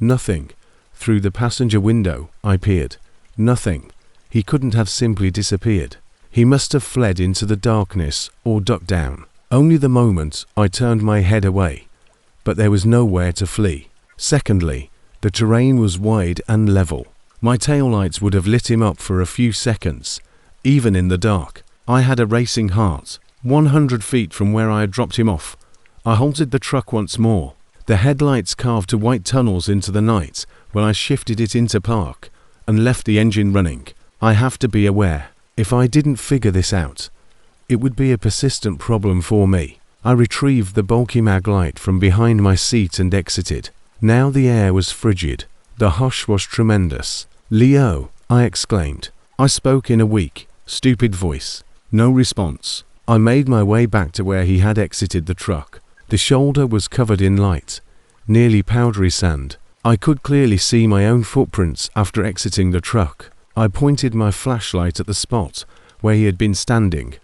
Speaker 1: Nothing. Through the passenger window, I peered. Nothing. He couldn't have simply disappeared. He must have fled into the darkness or ducked down. Only the moment I turned my head away. But there was nowhere to flee. Secondly, the terrain was wide and level. My taillights would have lit him up for a few seconds, even in the dark. I had a racing heart. 100 feet from where I had dropped him off, I halted the truck once more. The headlights carved to white tunnels into the night when I shifted it into park and left the engine running. I have to be aware. If I didn't figure this out, it would be a persistent problem for me. I retrieved the bulky mag light from behind my seat and exited. Now the air was frigid. The hush was tremendous. "Leo," I exclaimed. I spoke in a weak, stupid voice. No response. I made my way back to where he had exited the truck. The shoulder was covered in light, nearly powdery sand. I could clearly see my own footprints after exiting the truck. I pointed my flashlight at the spot where he had been standing.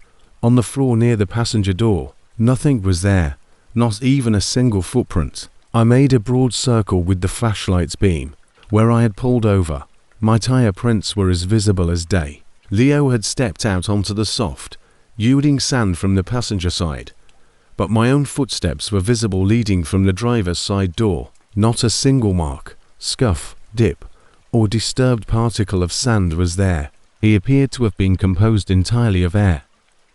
Speaker 1: On the floor near the passenger door, nothing was there, not even a single footprint. I made a broad circle with the flashlight's beam. Where I had pulled over, my tire prints were as visible as day. Leo had stepped out onto the soft, yielding sand from the passenger side, but my own footsteps were visible leading from the driver's side door. Not a single mark, scuff, dip, or disturbed particle of sand was there. He appeared to have been composed entirely of air,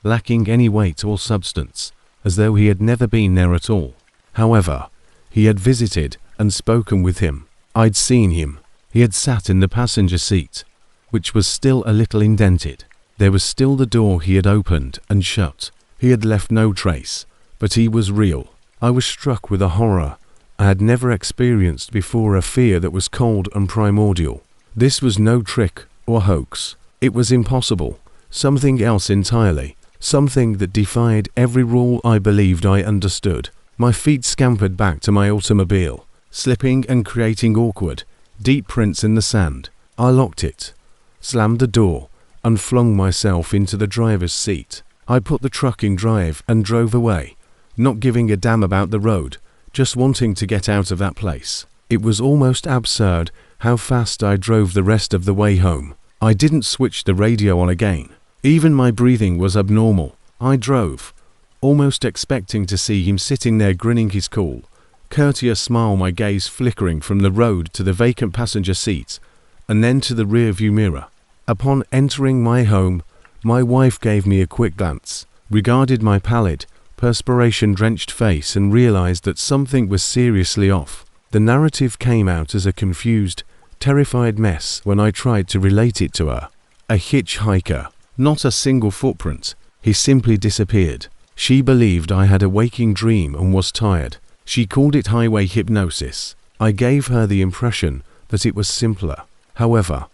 Speaker 1: lacking any weight or substance, as though he had never been there at all. However, he had visited and spoken with him. I'd seen him. He had sat in the passenger seat, which was still a little indented. There was still the door he had opened and shut. He had left no trace, but he was real. I was struck with a horror I had never experienced before, a fear that was cold and primordial. This was no trick or hoax. It was impossible. Something else entirely. Something that defied every rule I believed I understood. My feet scampered back to my automobile, slipping and creating awkward, deep prints in the sand. I locked it, slammed the door, and flung myself into the driver's seat. I put the truck in drive and drove away, not giving a damn about the road, just wanting to get out of that place. It was almost absurd how fast I drove the rest of the way home. I didn't switch the radio on again. Even my breathing was abnormal. I drove, almost expecting to see him sitting there grinning his cool, courteous smile, my gaze flickering from the road to the vacant passenger seat, and then to the rearview mirror. Upon entering my home, my wife gave me a quick glance, regarded my pallid, perspiration-drenched face, and realized that something was seriously off. The narrative came out as a confused, terrified mess when I tried to relate it to her. A hitchhiker. Not a single footprint. He simply disappeared. She believed I had a waking dream and was tired. She called it highway hypnosis. I gave her the impression that it was simpler. However,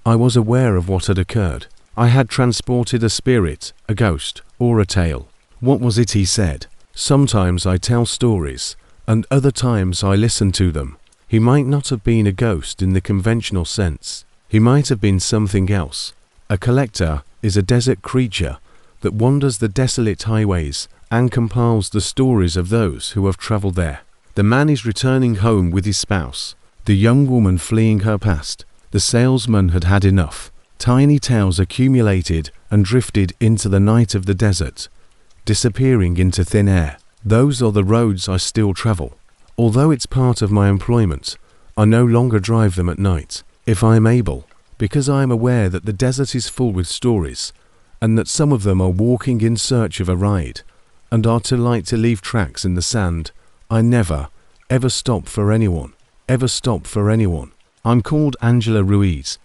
Speaker 1: I was aware of what had occurred. I had transported a spirit, a ghost, or a tale. What was it he said? Sometimes I tell stories, and other times I listen to them. He might not have been a ghost in the conventional sense. He might have been something else. A collector is a desert creature that wanders the desolate highways and compiles the stories of those who have traveled there. The man is returning home with his spouse, the young woman fleeing her past. The salesman had had enough. Tiny tales accumulated and drifted into the night of the desert, disappearing into thin air. Those are the roads I still travel. Although it's part of my employment, I no longer drive them at night, if I am able, because I am aware that the desert is full with stories, and that some of them are walking in search of a ride, and are too light to leave tracks in the sand. I never, ever stop for anyone. Ever stop for anyone. I'm called Angela Ruiz.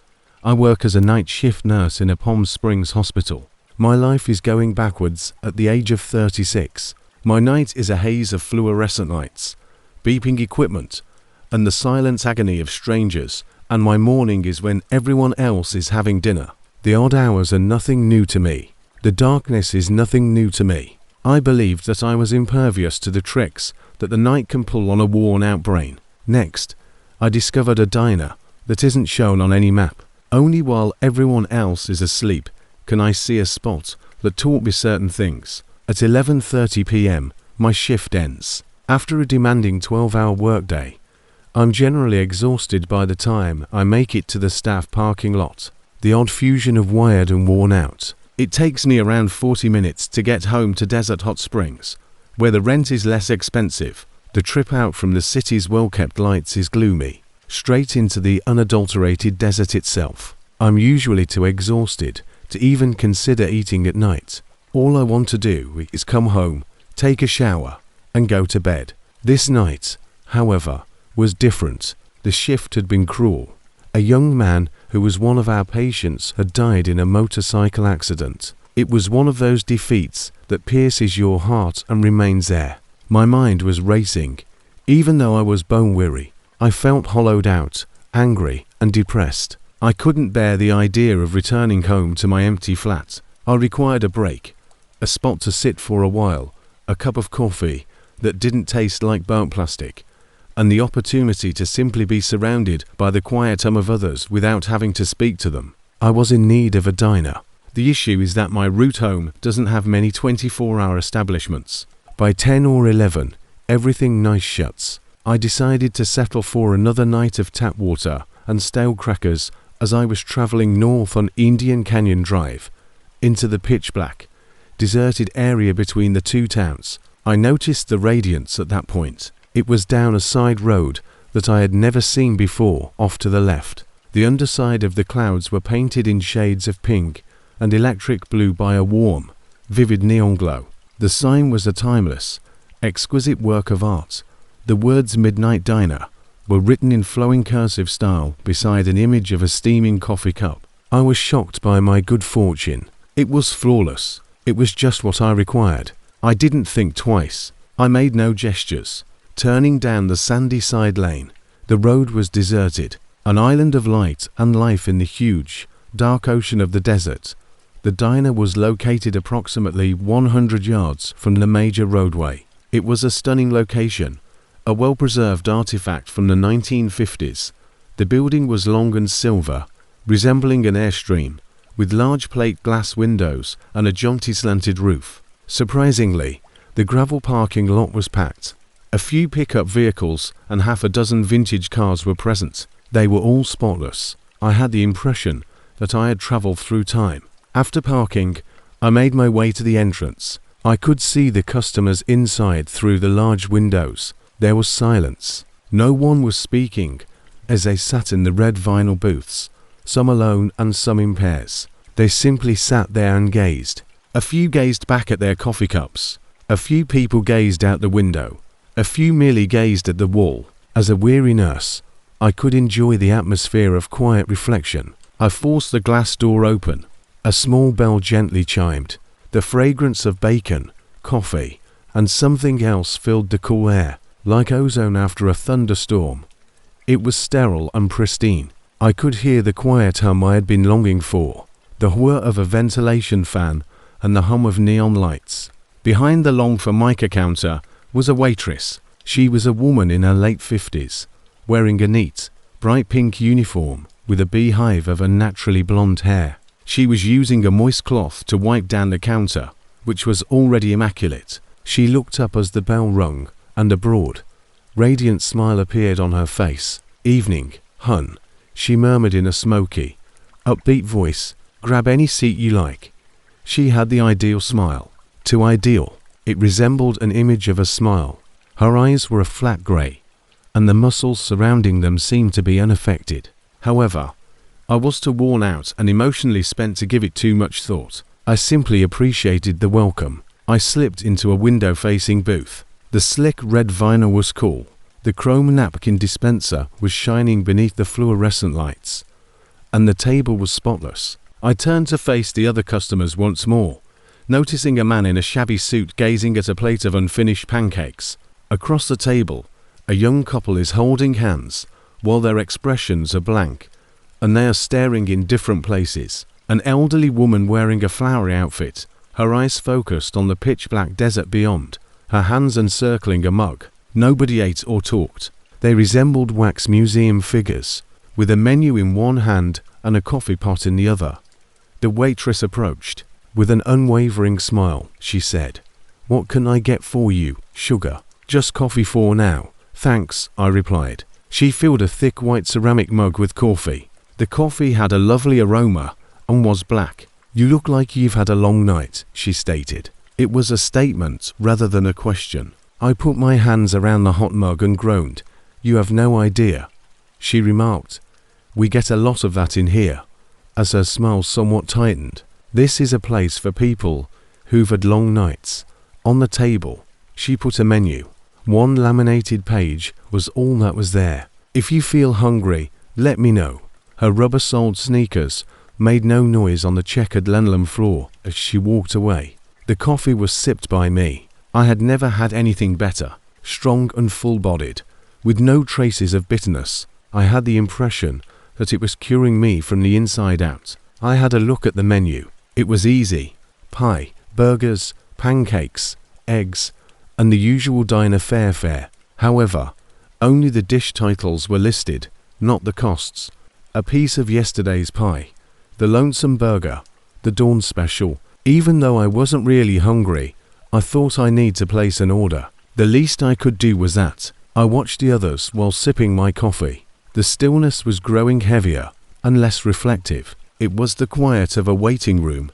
Speaker 1: I work as a night shift nurse in a Palm Springs hospital. My life is going backwards at the age of 36. My night is a haze of fluorescent lights, beeping equipment, and the silent agony of strangers, and my morning is when everyone else is having dinner. The odd hours are nothing new to me. The darkness is nothing new to me. I believed that I was impervious to the tricks that the night can pull on a worn-out brain. Next, I discovered a diner that isn't shown on any map. Only while everyone else is asleep can I see a spot that taught me certain things. At 11:30 p.m., my shift ends. After a demanding 12-hour workday, I'm generally exhausted by the time I make it to the staff parking lot. The odd fusion of wired and worn out. It takes me around 40 minutes to get home to Desert Hot Springs, where the rent is less expensive. The trip out from the city's well-kept lights is gloomy, straight into the unadulterated desert itself. I'm usually too exhausted to even consider eating at night. All I want to do is come home, take a shower, and go to bed. This night, however, was different. The shift had been cruel. A young man who was one of our patients had died in a motorcycle accident. It was one of those defeats that pierces your heart and remains there. My mind was racing. Even though I was bone-weary, I felt hollowed out, angry, and depressed. I couldn't bear the idea of returning home to my empty flat. I required a break, a spot to sit for a while, a cup of coffee that didn't taste like burnt plastic, and the opportunity to simply be surrounded by the quiet hum of others without having to speak to them. I was in need of a diner. The issue is that my route home doesn't have many 24-hour establishments. By 10 or 11, everything nice shuts. I decided to settle for another night of tap water and stale crackers as I was traveling north on Indian Canyon Drive, into the pitch-black, deserted area between the two towns. I noticed the radiance at that point. It was down a side road that I had never seen before, off to the left. The underside of the clouds were painted in shades of pink and electric blue by a warm, vivid neon glow. The sign was a timeless, exquisite work of art. The words Midnight Diner were written in flowing cursive style beside an image of a steaming coffee cup. I was shocked by my good fortune. It was flawless. It was just what I required. I didn't think twice. I made no gestures. Turning down the sandy side lane, the road was deserted, an island of light and life in the huge, dark ocean of the desert. The diner was located approximately 100 yards from the major roadway. It was a stunning location, a well-preserved artifact from the 1950s. The building was long and silver, resembling an airstream, with large plate glass windows and a jaunty slanted roof. Surprisingly, the gravel parking lot was packed. A few pickup vehicles and half a dozen vintage cars were present. They were all spotless. I had the impression that I had traveled through time. After parking, I made my way to the entrance. I could see the customers inside through the large windows. There was silence. No one was speaking as they sat in the red vinyl booths, some alone and some in pairs. They simply sat there and gazed. A few gazed back at their coffee cups. A few people gazed out the window. A few merely gazed at the wall. As a weary nurse, I could enjoy the atmosphere of quiet reflection. I forced the glass door open. A small bell gently chimed. The fragrance of bacon, coffee, and something else filled the cool air, like ozone after a thunderstorm. It was sterile and pristine. I could hear the quiet hum I had been longing for, the whir of a ventilation fan and the hum of neon lights. Behind the long Formica counter was a waitress. She was a woman in her late 50s, wearing a neat, bright pink uniform with a beehive of unnaturally blonde hair. She was using a moist cloth to wipe down the counter, which was already immaculate. She looked up as the bell rung, and a broad, radiant smile appeared on her face. "Evening, hun," she murmured in a smoky, upbeat voice. "Grab any seat you like." She had the ideal smile. Too ideal. It resembled an image of a smile. Her eyes were a flat grey, and the muscles surrounding them seemed to be unaffected. However, I was too worn out and emotionally spent to give it too much thought. I simply appreciated the welcome. I slipped into a window-facing booth. The slick red vinyl was cool, The chrome napkin dispenser was shining beneath the fluorescent lights, and the table was spotless. I turned to face the other customers once more, noticing a man in a shabby suit gazing at a plate of unfinished pancakes. Across the table, a young couple is holding hands, while their expressions are blank, and they are staring in different places. An elderly woman wearing a flowery outfit, her eyes focused on the pitch-black desert beyond, her hands encircling a mug. Nobody ate or talked. They resembled wax museum figures, with a menu in one hand and a coffee pot in the other. The waitress approached. With an unwavering smile, she said, "What can I get for you, sugar?" "Just coffee for now, thanks," I replied. She filled a thick white ceramic mug with coffee. The coffee had a lovely aroma and was black. "You look like you've had a long night," she stated. It was a statement rather than a question. I put my hands around the hot mug and groaned. "You have no idea," she remarked. "We get a lot of that in here," as her smile somewhat tightened. "This is a place for people who've had long nights." On the table, she put a menu. One laminated page was all that was there. "If you feel hungry, let me know." Her rubber-soled sneakers made no noise on the checkered linoleum floor as she walked away. The coffee was sipped by me. I had never had anything better. Strong and full-bodied, with no traces of bitterness. I had the impression that it was curing me from the inside out. I had a look at the menu. It was easy. Pie, burgers, pancakes, eggs, and the usual diner fare. However, only the dish titles were listed, not the costs. A piece of yesterday's pie, the lonesome burger, the dawn special. Even though I wasn't really hungry, I thought I need to place an order. The least I could do was that. I watched the others while sipping my coffee. The stillness was growing heavier and less reflective. It was the quiet of a waiting room,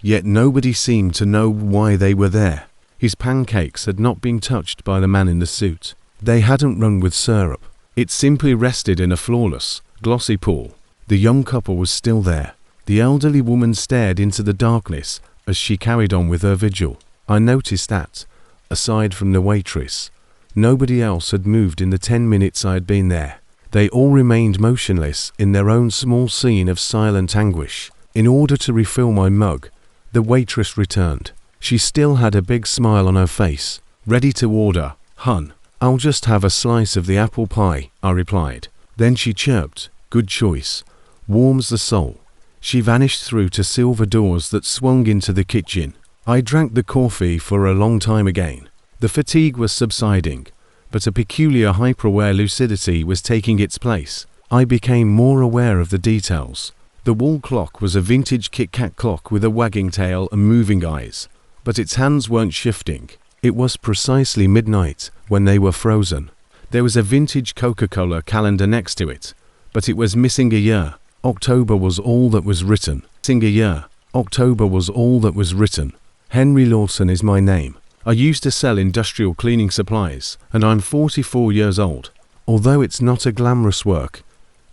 Speaker 1: yet nobody seemed to know why they were there. His pancakes had not been touched by the man in the suit. They hadn't run with syrup. It simply rested in a flawless, glossy pool. The young couple was still there. The elderly woman stared into the darkness as she carried on with her vigil. I noticed that, aside from the waitress, nobody else had moved in the 10 minutes I had been there. They all remained motionless in their own small scene of silent anguish. In order to refill my mug, the waitress returned. She still had a big smile on her face. "Ready to order, hun?" "I'll just have a slice of the apple pie," I replied. Then she chirped, "Good choice. Warms the soul." She vanished through to silver doors that swung into the kitchen. I drank the coffee for a long time again. The fatigue was subsiding, but a peculiar hyper-aware lucidity was taking its place. I became more aware of the details. The wall clock was a vintage Kit Kat clock with a wagging tail and moving eyes, but its hands weren't shifting. It was precisely midnight when they were frozen. There was a vintage Coca-Cola calendar next to it, but it was missing a year. October was all that was written. Missing a year. October was all that was written. Henry Lawson is my name. I used to sell industrial cleaning supplies, and I'm 44 years old. Although it's not a glamorous work,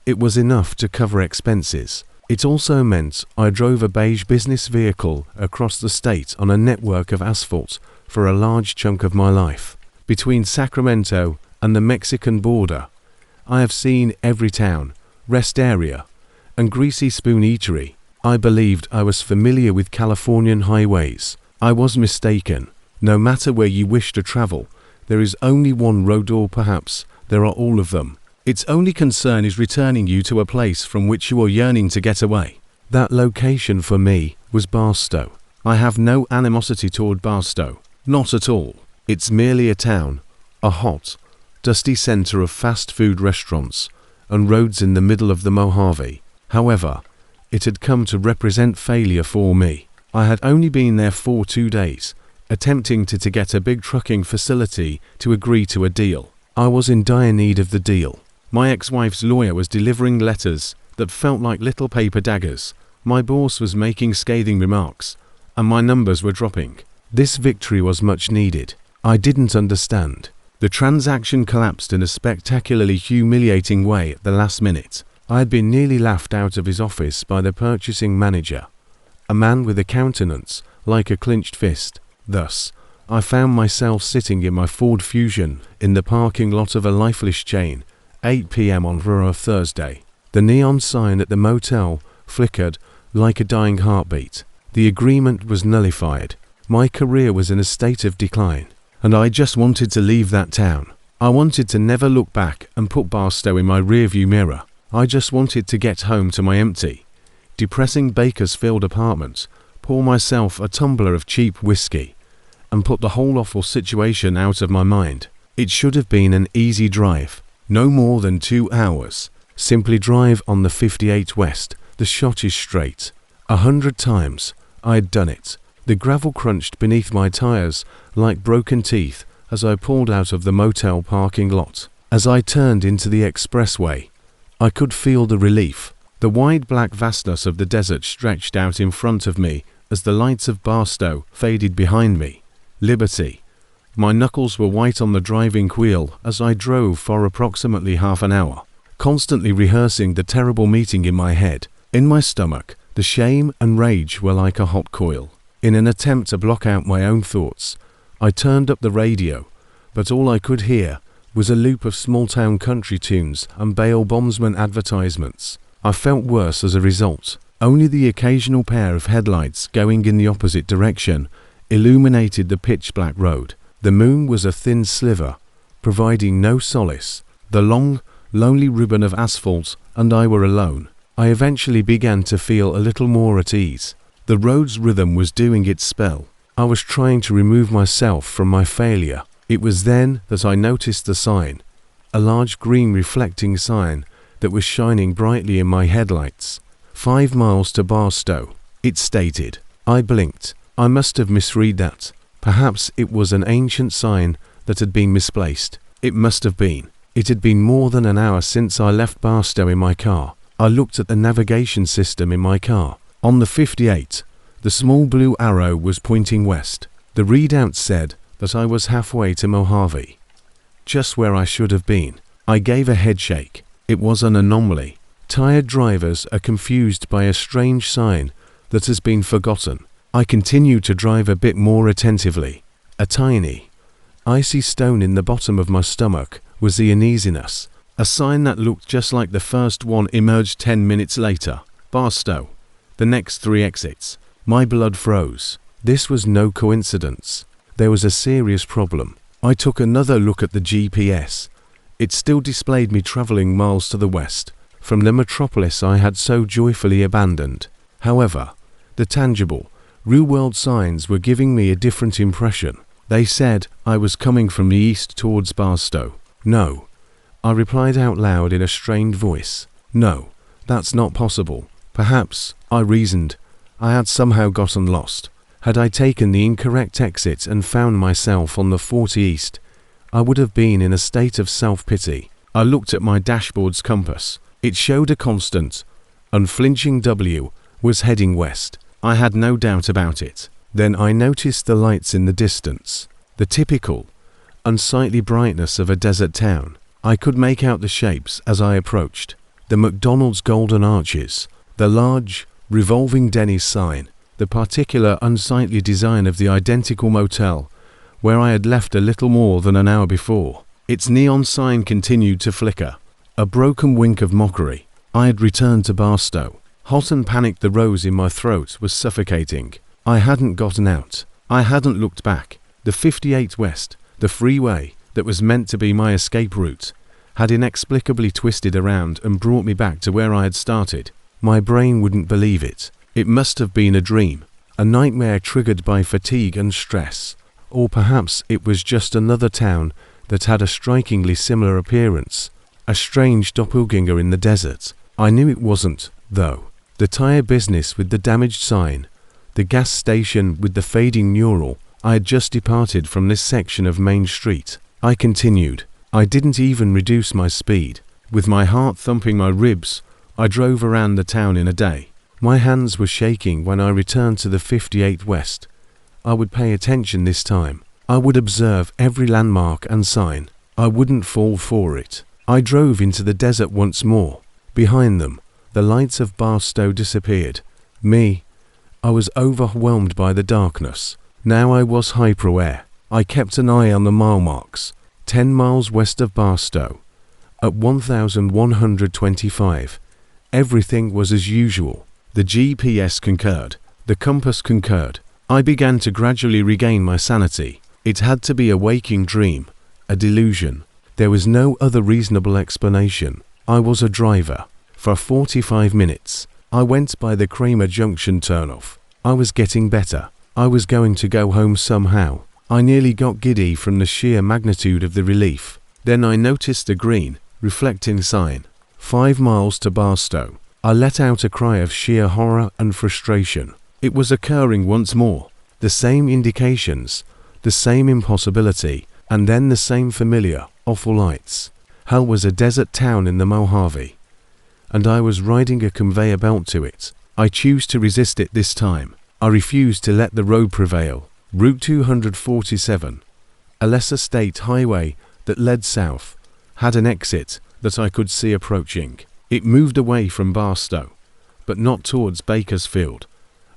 Speaker 1: it was enough to cover expenses. It also meant I drove a beige business vehicle across the state on a network of asphalt for a large chunk of my life. Between Sacramento and the Mexican border, I have seen every town, rest area, and greasy spoon eatery. I believed I was familiar with Californian highways. I was mistaken. No matter where you wish to travel, there is only one road, or perhaps there are all of them. Its only concern is returning you to a place from which you are yearning to get away. That location for me was Barstow. I have no animosity toward Barstow. Not at all. It's merely a town, a hot, dusty center of fast food restaurants and roads in the middle of the Mojave. However, it had come to represent failure for me. I had only been there for 2 days, attempting to get a big trucking facility to agree to a deal. I was in dire need of the deal. My ex-wife's lawyer was delivering letters that felt like little paper daggers. My boss was making scathing remarks, and my numbers were dropping. This victory was much needed. I didn't understand. The transaction collapsed in a spectacularly humiliating way at the last minute. I had been nearly laughed out of his office by the purchasing manager, a man with a countenance like a clenched fist. Thus, I found myself sitting in my Ford Fusion in the parking lot of a lifeless chain, 8 p.m. on a Thursday. The neon sign at the motel flickered like a dying heartbeat. The agreement was nullified. My career was in a state of decline, and I just wanted to leave that town. I wanted to never look back and put Barstow in my rearview mirror. I just wanted to get home to my empty, depressing Bakersfield apartment, pour myself a tumbler of cheap whiskey, and put the whole awful situation out of my mind. It should have been an easy drive, no more than 2 hours. Simply drive on the 58 West, the shot is straight. 100 times I had done it. The gravel crunched beneath my tires like broken teeth as I pulled out of the motel parking lot. As I turned into the expressway, I could feel the relief. The wide black vastness of the desert stretched out in front of me as the lights of Barstow faded behind me. Liberty. My knuckles were white on the driving wheel as I drove for approximately half an hour, constantly rehearsing the terrible meeting in my head. In my stomach, the shame and rage were like a hot coil. In an attempt to block out my own thoughts, I turned up the radio, but all I could hear was a loop of small-town country tunes and bail bondsman advertisements. I felt worse as a result. Only the occasional pair of headlights going in the opposite direction illuminated the pitch-black road. The moon was a thin sliver, providing no solace. The long, lonely ribbon of asphalt and I were alone. I eventually began to feel a little more at ease. The road's rhythm was doing its spell. I was trying to remove myself from my failure. It was then that I noticed the sign, a large green reflecting sign that was shining brightly in my headlights. 5 miles to Barstow, it stated. I blinked. I must have misread that. Perhaps it was an ancient sign that had been misplaced. It must have been. It had been more than an hour since I left Barstow in my car. I looked at the navigation system in my car. On the 58, the small blue arrow was pointing west. The readout said that I was halfway to Mojave, just where I should have been. I gave a head shake. It was an anomaly. Tired drivers are confused by a strange sign that has been forgotten. I continued to drive a bit more attentively. A tiny, icy stone in the bottom of my stomach was the uneasiness. A sign that looked just like the first one emerged 10 minutes later. Barstow. The next 3 exits. My blood froze. This was no coincidence. There was a serious problem. I took another look at the GPS. It still displayed me traveling miles to the west, from the metropolis I had so joyfully abandoned. However, the tangible, real-world signs were giving me a different impression. They said I was coming from the east towards Barstow. No. I replied out loud in a strained voice. No, that's not possible. Perhaps, I reasoned, I had somehow gotten lost. Had I taken the incorrect exit and found myself on the 40 East, I would have been in a state of self-pity. I looked at my dashboard's compass. It showed a constant, unflinching W was heading west. I had no doubt about it. Then I noticed the lights in the distance. The typical, unsightly brightness of a desert town. I could make out the shapes as I approached. The McDonald's golden arches, the large, revolving Denny's sign, the particular unsightly design of the identical motel where I had left a little more than an hour before. Its neon sign continued to flicker. A broken wink of mockery. I had returned to Barstow. Hot and panicked, the rose in my throat was suffocating. I hadn't gotten out. I hadn't looked back. The 58 West, the freeway that was meant to be my escape route, had inexplicably twisted around and brought me back to where I had started. My brain wouldn't believe it. It must have been a dream, a nightmare triggered by fatigue and stress. Or perhaps it was just another town that had a strikingly similar appearance, a strange doppelganger in the desert. I knew it wasn't, though. The tire business with the damaged sign, the gas station with the fading mural. I had just departed from this section of Main Street. I continued. I didn't even reduce my speed. With my heart thumping my ribs, I drove around the town in a day. My hands were shaking when I returned to the 58 West. I would pay attention this time. I would observe every landmark and sign. I wouldn't fall for it. I drove into the desert once more. Behind them, the lights of Barstow disappeared. I was overwhelmed by the darkness. Now I was hyper-aware. I kept an eye on the mile marks. 10 miles west of Barstow. At 1125. Everything was as usual. The GPS concurred. The compass concurred. I began to gradually regain my sanity. It had to be a waking dream, a delusion. There was no other reasonable explanation. I was a driver. For 45 minutes, I went by the Kramer Junction turnoff. I was getting better. I was going to go home somehow. I nearly got giddy from the sheer magnitude of the relief. Then I noticed a green, reflecting sign. 5 miles to Barstow. I let out a cry of sheer horror and frustration. It was occurring once more. The same indications, the same impossibility, and then the same familiar, awful lights. Hell was a desert town in the Mojave, and I was riding a conveyor belt to it. I choose to resist it this time. I refuse to let the road prevail. Route 247, a lesser state highway that led south, had an exit that I could see approaching. It moved away from Barstow, but not towards Bakersfield,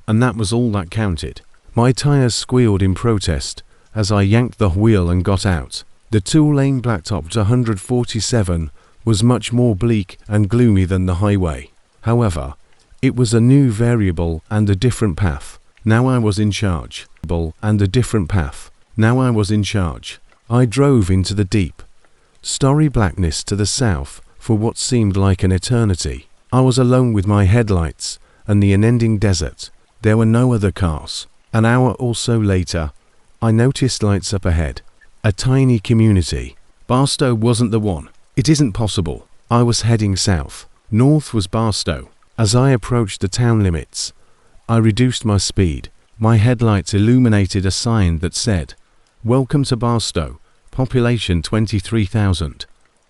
Speaker 1: and that was all that counted. My tires squealed in protest as I yanked the wheel and got out. The two-lane blacktop to 147 was much more bleak and gloomy than the highway. However, it was a new variable and a different path. Now I was in charge. And a different path. Now I was in charge. I drove into the deep, starry blackness to the south for what seemed like an eternity. I was alone with my headlights and the unending desert. There were no other cars. An hour or so later, I noticed lights up ahead. A tiny community. Barstow wasn't the one. It isn't possible. I was heading south. North was Barstow. As I approached the town limits, I reduced my speed. My headlights illuminated a sign that said, "Welcome to Barstow, population 23,000.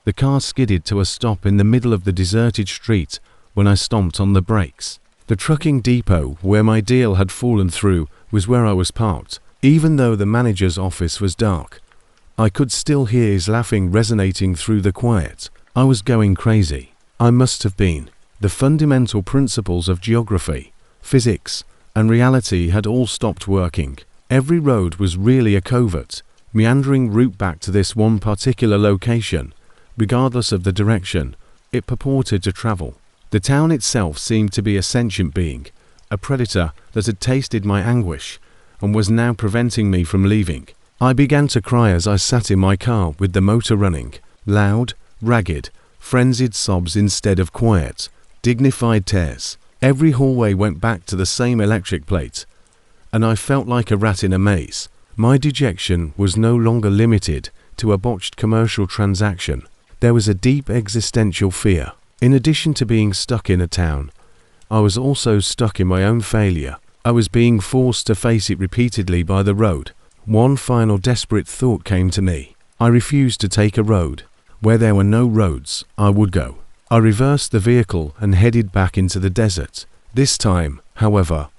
Speaker 1: The car skidded to a stop in the middle of the deserted street when I stomped on the brakes. The trucking depot where my deal had fallen through was where I was parked. Even though the manager's office was dark, I could still hear his laughing resonating through the quiet. I was going crazy. I must have been. The fundamental principles of geography, physics, and reality had all stopped working. Every road was really a covert, meandering route back to this one particular location, regardless of the direction it purported to travel. The town itself seemed to be a sentient being, a predator that had tasted my anguish and was now preventing me from leaving. I began to cry as I sat in my car with the motor running. Loud, ragged, frenzied sobs instead of quiet, dignified tears. Every hallway went back to the same electric plate, and I felt like a rat in a maze. My dejection was no longer limited to a botched commercial transaction. There was a deep existential fear. In addition to being stuck in a town, I was also stuck in my own failure. I was being forced to face it repeatedly by the road. One final desperate thought came to me. I refused to take a road. Where there were no roads, I would go. I reversed the vehicle and headed back into the desert. This time, however,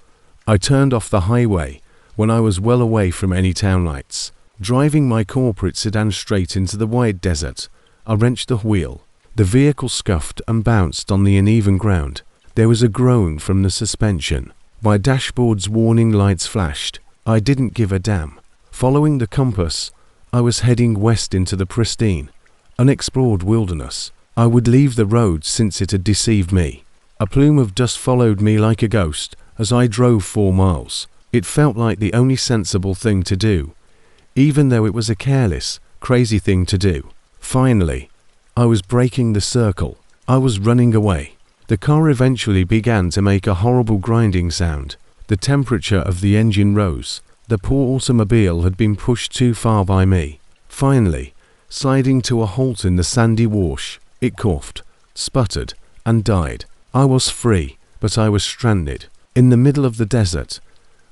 Speaker 1: I turned off the highway when I was well away from any town lights. Driving my corporate sedan straight into the wide desert, I wrenched the wheel. The vehicle scuffed and bounced on the uneven ground. There was a groan from the suspension. My dashboard's warning lights flashed. I didn't give a damn. Following the compass, I was heading west into the pristine, unexplored wilderness. I would leave the road since it had deceived me. A plume of dust followed me like a ghost as I drove 4 miles. It felt like the only sensible thing to do, even though it was a careless, crazy thing to do. Finally, I was breaking the circle. I was running away. The car eventually began to make a horrible grinding sound. The temperature of the engine rose. The poor automobile had been pushed too far by me. Finally, sliding to a halt in the sandy wash, it coughed, sputtered, and died. I was free, but I was stranded. In the middle of the desert,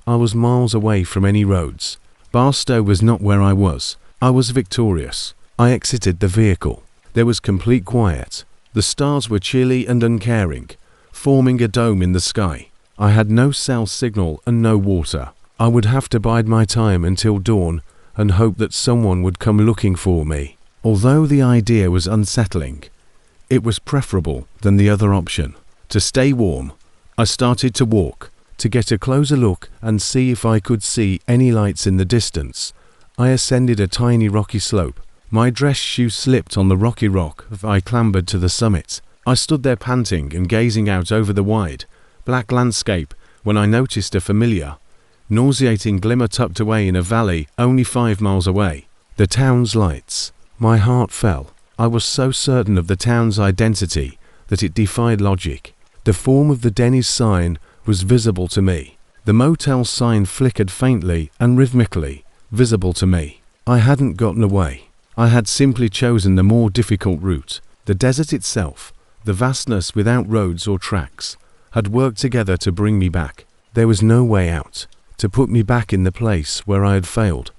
Speaker 1: I was miles away from any roads. Barstow was not where I was. I was victorious. I exited the vehicle. There was complete quiet. The stars were chilly and uncaring, forming a dome in the sky. I had no cell signal and no water. I would have to bide my time until dawn and hope that someone would come looking for me. Although the idea was unsettling, it was preferable than the other option. To stay warm, I started to walk. To get a closer look and see if I could see any lights in the distance, I ascended a tiny rocky slope. My dress shoe slipped on the rocky rock as I clambered to the summit. I stood there panting and gazing out over the wide, black landscape when I noticed a familiar, nauseating glimmer tucked away in a valley only 5 miles away. The town's lights. My heart fell. I was so certain of the town's identity that it defied logic. The form of the Denny's sign was visible to me. The motel sign flickered faintly and rhythmically, visible to me. I hadn't gotten away. I had simply chosen the more difficult route. The desert itself, the vastness without roads or tracks, had worked together to bring me back. There was no way out, to put me back in the place where I had failed.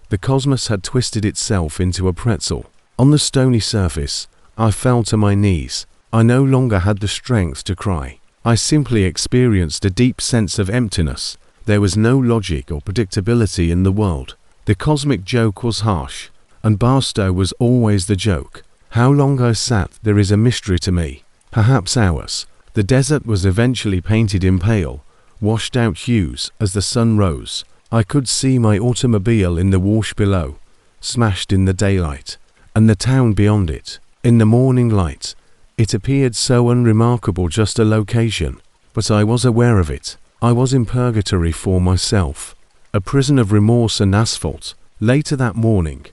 Speaker 1: The cosmos had twisted itself into a pretzel. On the stony surface, I fell to my knees. I no longer had the strength to cry. I simply experienced a deep sense of emptiness. There was no logic or predictability in the world. The cosmic joke was harsh, and Barstow was always the joke. How long I sat there is a mystery to me. Perhaps hours. The desert was eventually painted in pale, washed-out hues as the sun rose. I could see my automobile in the wash below, smashed in the daylight, and the town beyond it. In the morning light, it appeared so unremarkable, just a location, but I was aware of it. I was in purgatory for myself, a prison of remorse and asphalt. Later that morning,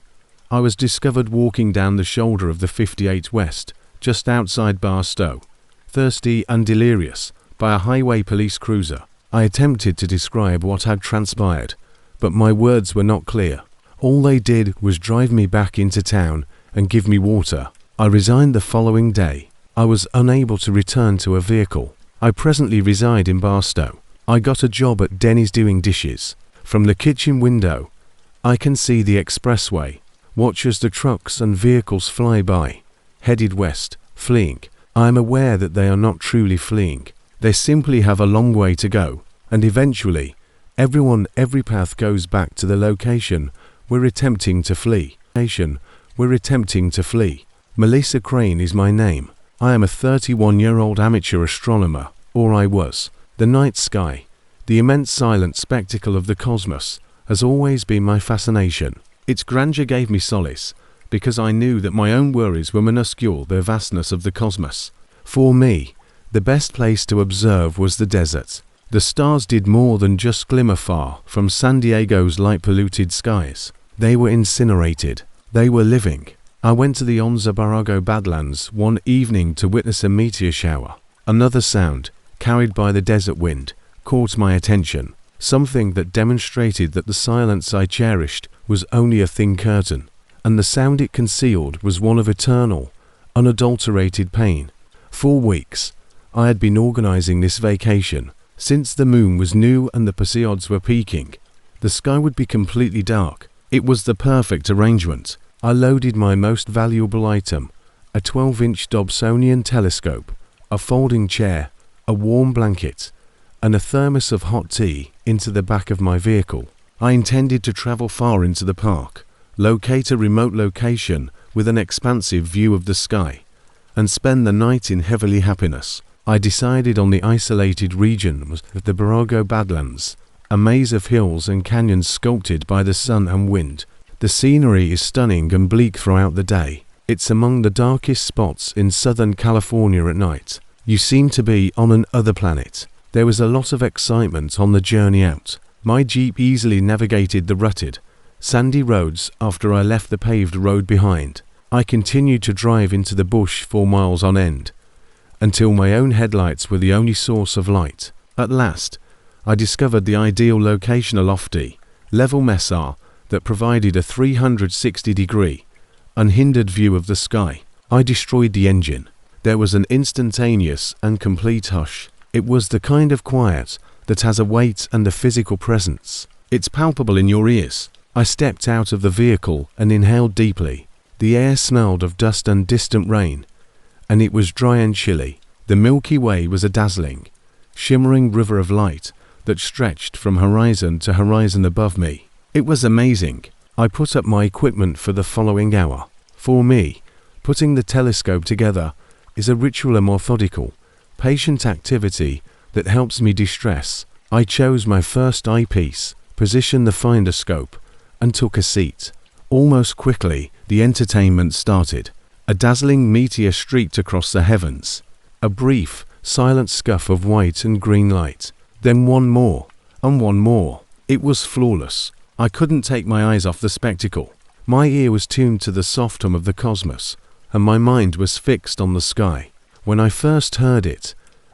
Speaker 1: I was discovered walking down the shoulder of the 58 West, just outside Barstow, thirsty and delirious, by a highway police cruiser. I attempted to describe what had transpired, but my words were not clear. All they did was drive me back into town and give me water. I resigned the following day. I was unable to return to a vehicle. I presently reside in Barstow. I got a job at Denny's doing dishes. From the kitchen window, I can see the expressway. Watch as the trucks and vehicles fly by, headed west, fleeing. I am aware that they are not truly fleeing. They simply have a long way to go, and eventually, every path goes back to the location we're attempting to flee. Melissa Crane is my name. I am a 31-year-old amateur astronomer, or I was. The night sky, the immense silent spectacle of the cosmos, has always been my fascination. Its grandeur gave me solace, because I knew that my own worries were minuscule the vastness of the cosmos. For me, the best place to observe was the desert. The stars did more than just glimmer far from San Diego's light-polluted skies. They were incinerated. They were living. I went to the Onza Badlands one evening to witness a meteor shower. Another sound, carried by the desert wind, caught my attention. Something that demonstrated that the silence I cherished was only a thin curtain, and the sound it concealed was one of eternal, unadulterated pain. For weeks, I had been organizing this vacation. Since the moon was new and the Perseids were peaking, the sky would be completely dark. It was the perfect arrangement. I loaded my most valuable item, a 12-inch Dobsonian telescope, a folding chair, a warm blanket, and a thermos of hot tea into the back of my vehicle. I intended to travel far into the park, locate a remote location with an expansive view of the sky, and spend the night in heavenly happiness. I decided on the isolated region of the Paranormal Badlands, a maze of hills and canyons sculpted by the sun and wind. The scenery is stunning and bleak throughout the day. It's among the darkest spots in Southern California at night. You seem to be on an other planet. There was a lot of excitement on the journey out. My Jeep easily navigated the rutted, sandy roads after I left the paved road behind. I continued to drive into the bush for miles on end, until my own headlights were the only source of light. At last, I discovered the ideal location, a lofty, level mesa that provided a 360-degree, unhindered view of the sky. I destroyed the engine. There was an instantaneous and complete hush. It was the kind of quiet that has a weight and a physical presence. It's palpable in your ears. I stepped out of the vehicle and inhaled deeply. The air smelled of dust and distant rain, and it was dry and chilly. The Milky Way was a dazzling, shimmering river of light that stretched from horizon to horizon above me. It was amazing. I put up my equipment for the following hour. For me, putting the telescope together is a ritual and methodical, patient activity that helps me de-stress. I chose my first eyepiece, positioned the finder scope, and took a seat. Almost quickly, the entertainment started. A dazzling meteor streaked across the heavens. A brief, silent scuff of white and green light. Then one more, and one more. It was flawless. I couldn't take my eyes off the spectacle. My ear was tuned to the soft hum of the cosmos, and my mind was fixed on the sky. When I first heard it,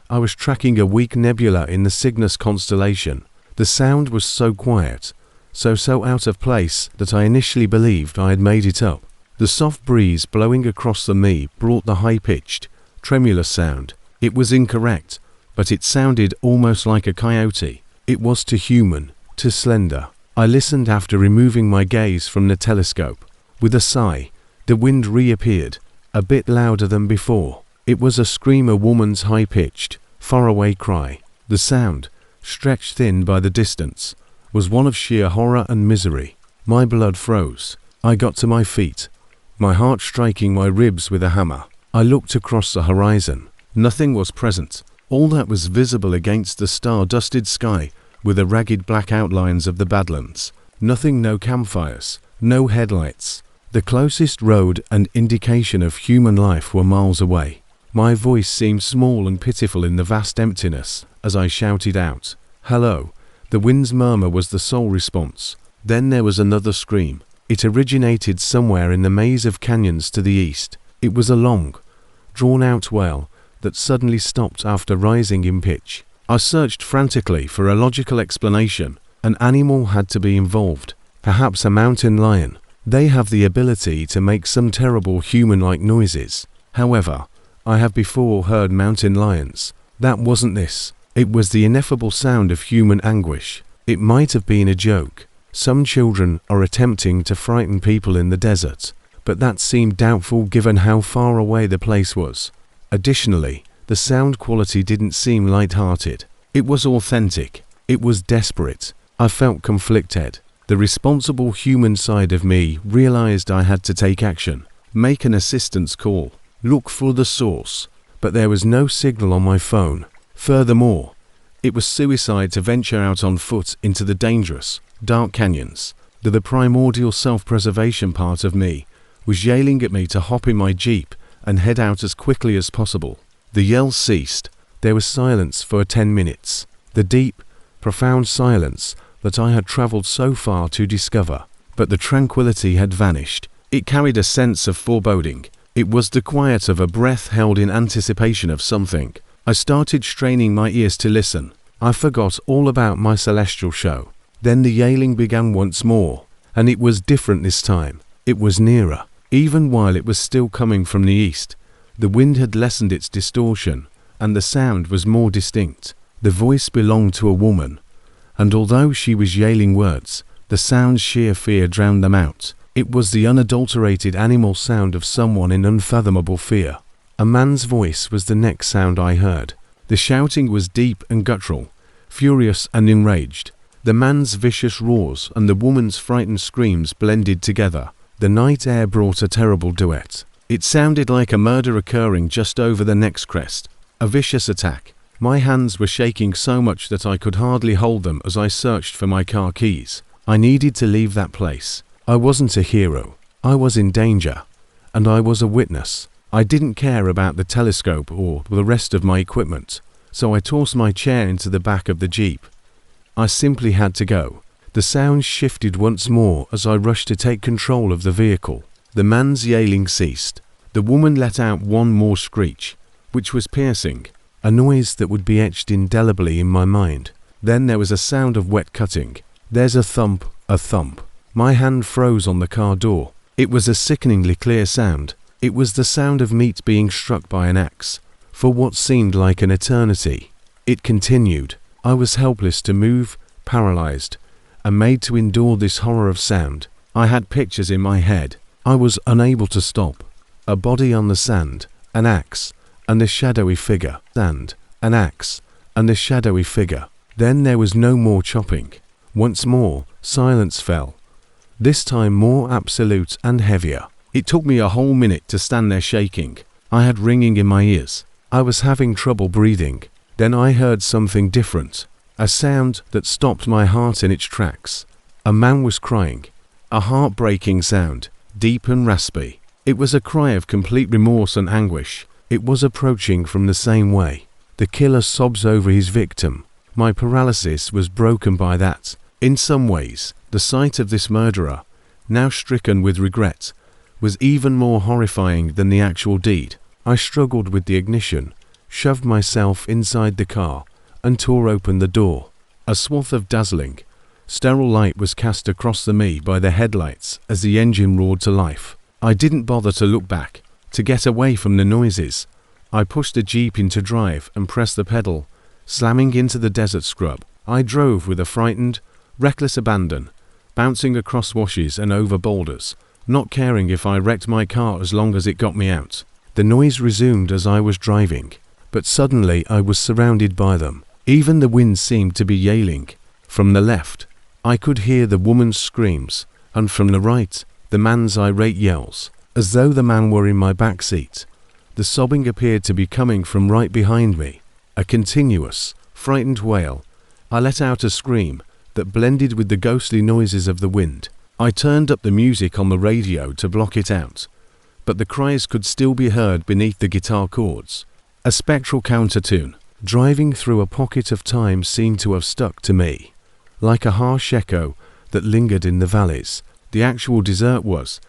Speaker 1: I was tracking a weak nebula in the Cygnus constellation. The sound was so quiet, so out of place that I initially believed I had made it up. The soft breeze blowing across the me brought the high-pitched, tremulous sound. It was incorrect, but it sounded almost like a coyote. It was too human, too slender. I listened after removing my gaze from the telescope. With a sigh, the wind reappeared, a bit louder than before. It was a scream, a woman's high-pitched, faraway cry. The sound, stretched thin by the distance, was one of sheer horror and misery. My blood froze. I got to my feet, my heart striking my ribs with a hammer. I looked across the horizon. Nothing was present. All that was visible against the star-dusted sky were the ragged black outlines of the Badlands. Nothing, no campfires, no headlights. The closest road and indication of human life were miles away. My voice seemed small and pitiful in the vast emptiness as I shouted out, "Hello!" The wind's murmur was the sole response. Then there was another scream. It originated somewhere in the maze of canyons to the east. It was a long, drawn-out wail that suddenly stopped after rising in pitch. I searched frantically for a logical explanation. An animal had to be involved, perhaps a mountain lion. They have the ability to make some terrible human-like noises. However, I have before heard mountain lions. That wasn't this. It was the ineffable sound of human anguish. It might have been a joke. Some children are attempting to frighten people in the desert, but that seemed doubtful given how far away the place was. Additionally, the sound quality didn't seem light-hearted. It was authentic. It was desperate. I felt conflicted. The responsible human side of me realized I had to take action, make an assistance call, look for the source, but there was no signal on my phone. Furthermore, it was suicide to venture out on foot into the dangerous, dark canyons. The primordial self-preservation part of me was yelling at me to hop in my Jeep and head out as quickly as possible. The yells ceased. There was silence for 10 minutes. The deep, profound silence that I had traveled so far to discover. But the tranquility had vanished. It carried a sense of foreboding. It was the quiet of a breath held in anticipation of something. I started straining my ears to listen. I forgot all about my celestial show. Then the yelling began once more, and it was different this time. It was nearer. Even while it was still coming from the east, the wind had lessened its distortion, and the sound was more distinct. The voice belonged to a woman, and although she was yelling words, the sound's sheer fear drowned them out. It was the unadulterated animal sound of someone in unfathomable fear. A man's voice was the next sound I heard. The shouting was deep and guttural, furious and enraged. The man's vicious roars and the woman's frightened screams blended together. The night air brought a terrible duet. It sounded like a murder occurring just over the next crest. A vicious attack. My hands were shaking so much that I could hardly hold them as I searched for my car keys. I needed to leave that place. I wasn't a hero. I was in danger. And I was a witness. I didn't care about the telescope or the rest of my equipment, so I tossed my chair into the back of the Jeep. I simply had to go. The sound shifted once more as I rushed to take control of the vehicle. The man's yelling ceased. The woman let out one more screech, which was piercing, a noise that would be etched indelibly in my mind. Then there was a sound of wet cutting. There's a thump, a thump. My hand froze on the car door. It was a sickeningly clear sound. It was the sound of meat being struck by an axe. For what seemed like an eternity, it continued. I was helpless to move, paralyzed, and made to endure this horror of sound. I had pictures in my head. I was unable to stop. A body on the sand, an axe, and the shadowy figure. Sand, an axe, and the shadowy figure. Then there was no more chopping. Once more, silence fell. This time more absolute and heavier. It took me a whole minute to stand there shaking. I had ringing in my ears. I was having trouble breathing. Then I heard something different. A sound that stopped my heart in its tracks. A man was crying. A heartbreaking sound, deep and raspy. It was a cry of complete remorse and anguish. It was approaching from the same way. The killer sobs over his victim. My paralysis was broken by that. In some ways, the sight of this murderer, now stricken with regret, was even more horrifying than the actual deed. I struggled with the ignition, shoved myself inside the car, and tore open the door. A swath of dazzling, sterile light was cast across me by the headlights as the engine roared to life. I didn't bother to look back, to get away from the noises. I pushed the Jeep into drive and pressed the pedal, slamming into the desert scrub. I drove with a frightened, reckless abandon, bouncing across washes and over boulders, not caring if I wrecked my car as long as it got me out. The noise resumed as I was driving, but suddenly I was surrounded by them. Even the wind seemed to be yelling. From the left, I could hear the woman's screams, and from the right, the man's irate yells, as though the man were in my back seat. The sobbing appeared to be coming from right behind me, a continuous, frightened wail. I let out a scream that blended with the ghostly noises of the wind. I turned up the music on the radio to block it out, but the cries could still be heard beneath the guitar chords. A spectral countertune, driving through a pocket of time, seemed to have stuck to me, like a harsh echo that lingered in the valleys. The actual desert was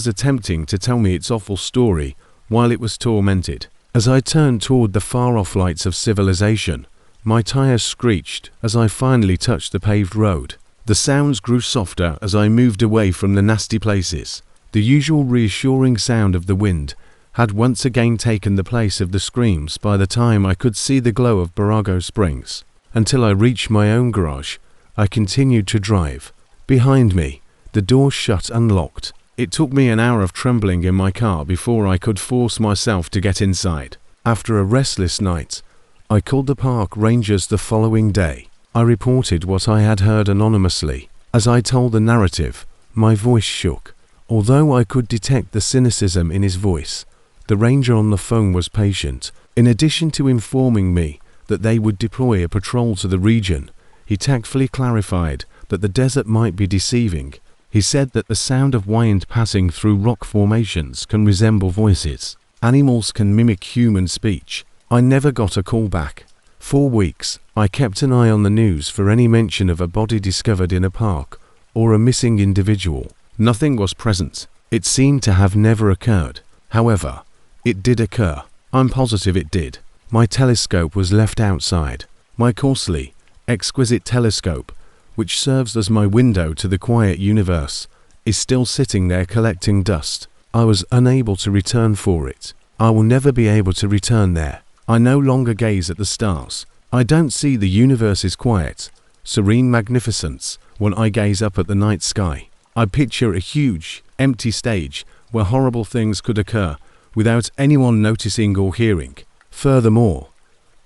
Speaker 1: attempting to tell me its awful story while it was tormented. As I turned toward the far-off lights of civilization, my tires screeched as I finally touched the paved road. The sounds grew softer as I moved away from the nasty places. The usual reassuring sound of the wind had once again taken the place of the screams by the time I could see the glow of Barago Springs. Until I reached my own garage, I continued to drive. Behind me, the door shut unlocked. It took me an hour of trembling in my car before I could force myself to get inside. After a restless night, I called the park rangers the following day. I reported what I had heard anonymously. As I told the narrative, my voice shook. Although I could detect the cynicism in his voice, the ranger on the phone was patient. In addition to informing me that they would deploy a patrol to the region, he tactfully clarified that the desert might be deceiving. He said that the sound of wind passing through rock formations can resemble voices. Animals can mimic human speech. I never got a call back. For weeks, I kept an eye on the news for any mention of a body discovered in a park or a missing individual. Nothing was present. It seemed to have never occurred. However, it did occur. I'm positive it did. My telescope was left outside. My costly, exquisite telescope, which serves as my window to the quiet universe, is still sitting there collecting dust. I was unable to return for it. I will never be able to return there. I no longer gaze at the stars. I don't see the universe's quiet, serene magnificence when I gaze up at the night sky. I picture a huge, empty stage where horrible things could occur without anyone noticing or hearing. Furthermore,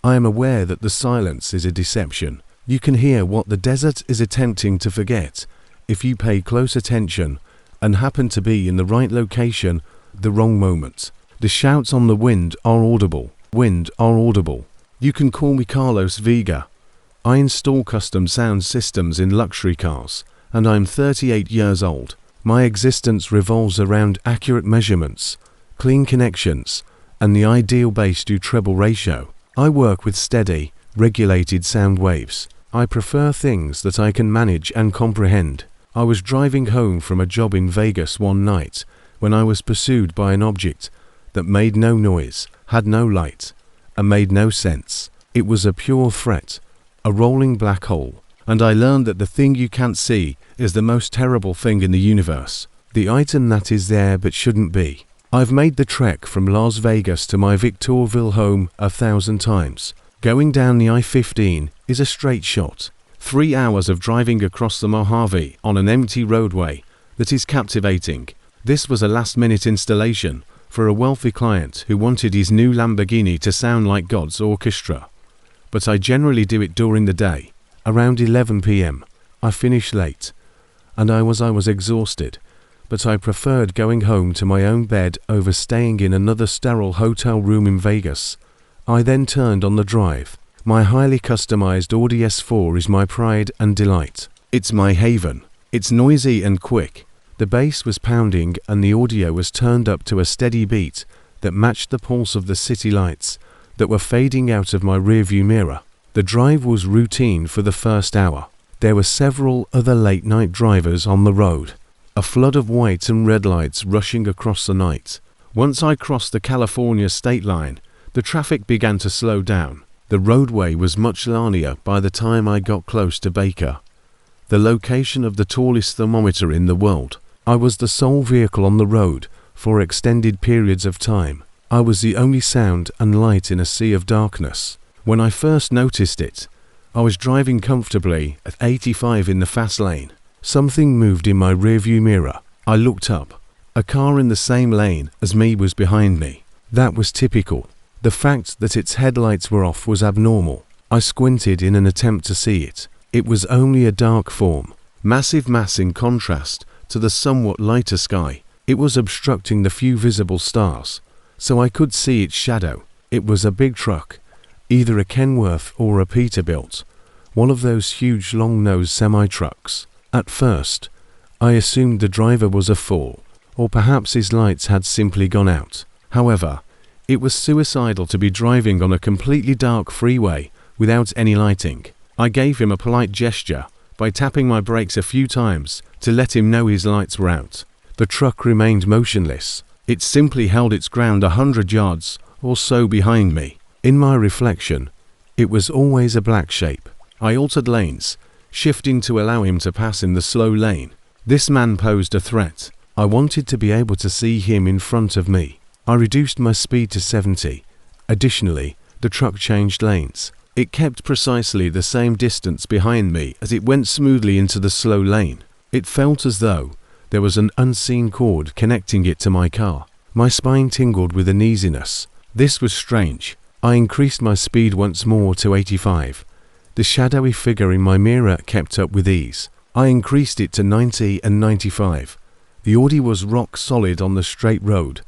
Speaker 1: I am aware that the silence is a deception. You can hear what the desert is attempting to forget if you pay close attention and happen to be in the right location at the wrong moment. The shouts on the wind are audible. You can call me Carlos Vega. I install custom sound systems in luxury cars, and I'm 38 years old. My existence revolves around accurate measurements, clean connections, and the ideal bass-to-treble ratio. I work with steady, regulated sound waves. I prefer things that I can manage and comprehend. I was driving home from a job in Vegas one night when I was pursued by an object that made no noise, had no light, and made no sense. It was a pure threat, a rolling black hole, and I learned that the thing you can't see is the most terrible thing in the universe, the item that is there but shouldn't be. I've made the trek from Las Vegas to my Victorville home 1,000 times. Going down the I-15 is a straight shot. 3 hours of driving across the Mojave on an empty roadway that is captivating. This was a last-minute installation for a wealthy client who wanted his new Lamborghini to sound like God's orchestra. But I generally do it during the day. Around 11 p.m. I finish late, and I was exhausted, but I preferred going home to my own bed over staying in another sterile hotel room in Vegas. I then turned on the drive. My highly customized Audi S4 is my pride and delight. It's my haven. It's noisy and quick. The bass was pounding and the audio was turned up to a steady beat that matched the pulse of the city lights that were fading out of my rearview mirror. The drive was routine for the first hour. There were several other late-night drivers on the road, a flood of white and red lights rushing across the night. Once I crossed the California state line, the traffic began to slow down. The roadway was much linear by the time I got close to Baker, the location of the tallest thermometer in the world. I was the sole vehicle on the road for extended periods of time. I was the only sound and light in a sea of darkness. When I first noticed it, I was driving comfortably at 85 in the fast lane. Something moved in my rearview mirror. I looked up. A car in the same lane as me was behind me. That was typical. The fact that its headlights were off was abnormal. I squinted in an attempt to see it. It was only a dark form, massive mass in contrast to the somewhat lighter sky. It was obstructing the few visible stars, so I could see its shadow. It was a big truck, either a Kenworth or a Peterbilt, one of those huge long-nosed semi-trucks. At first, I assumed the driver was a fool, or perhaps his lights had simply gone out. However, it was suicidal to be driving on a completely dark freeway without any lighting. I gave him a polite gesture by tapping my brakes a few times to let him know his lights were out. The truck remained motionless. It simply held its ground 100 yards or so behind me. In my reflection, it was always a black shape. I altered lanes, shifting to allow him to pass in the slow lane. This man posed a threat. I wanted to be able to see him in front of me. I reduced my speed to 70. Additionally, the truck changed lanes. It kept precisely the same distance behind me as it went smoothly into the slow lane. It felt as though there was an unseen cord connecting it to my car. My spine tingled with uneasiness. This was strange. I increased my speed once more to 85. The shadowy figure in my mirror kept up with ease. I increased it to 90 and 95. The Audi was rock solid on the straight road,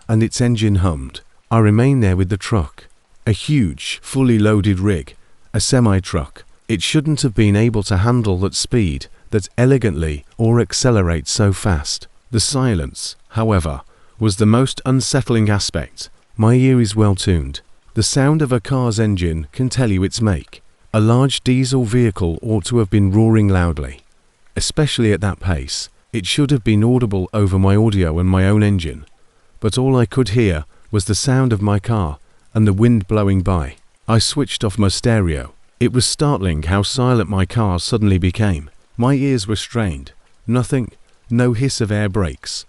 Speaker 1: and its engine hummed. I remained there with the truck. A huge, fully loaded rig, a semi-truck. It shouldn't have been able to handle that speed, that elegantly, or accelerate so fast. The silence, however, was the most unsettling aspect. My ear is well tuned. The sound of a car's engine can tell you its make. A large diesel vehicle ought to have been roaring loudly. Especially at that pace, it should have been audible over my audio and my own engine. But all I could hear was the sound of my car and the wind blowing by. I switched off my stereo. It was startling how silent my car suddenly became. My ears were strained. Nothing, no hiss of air brakes,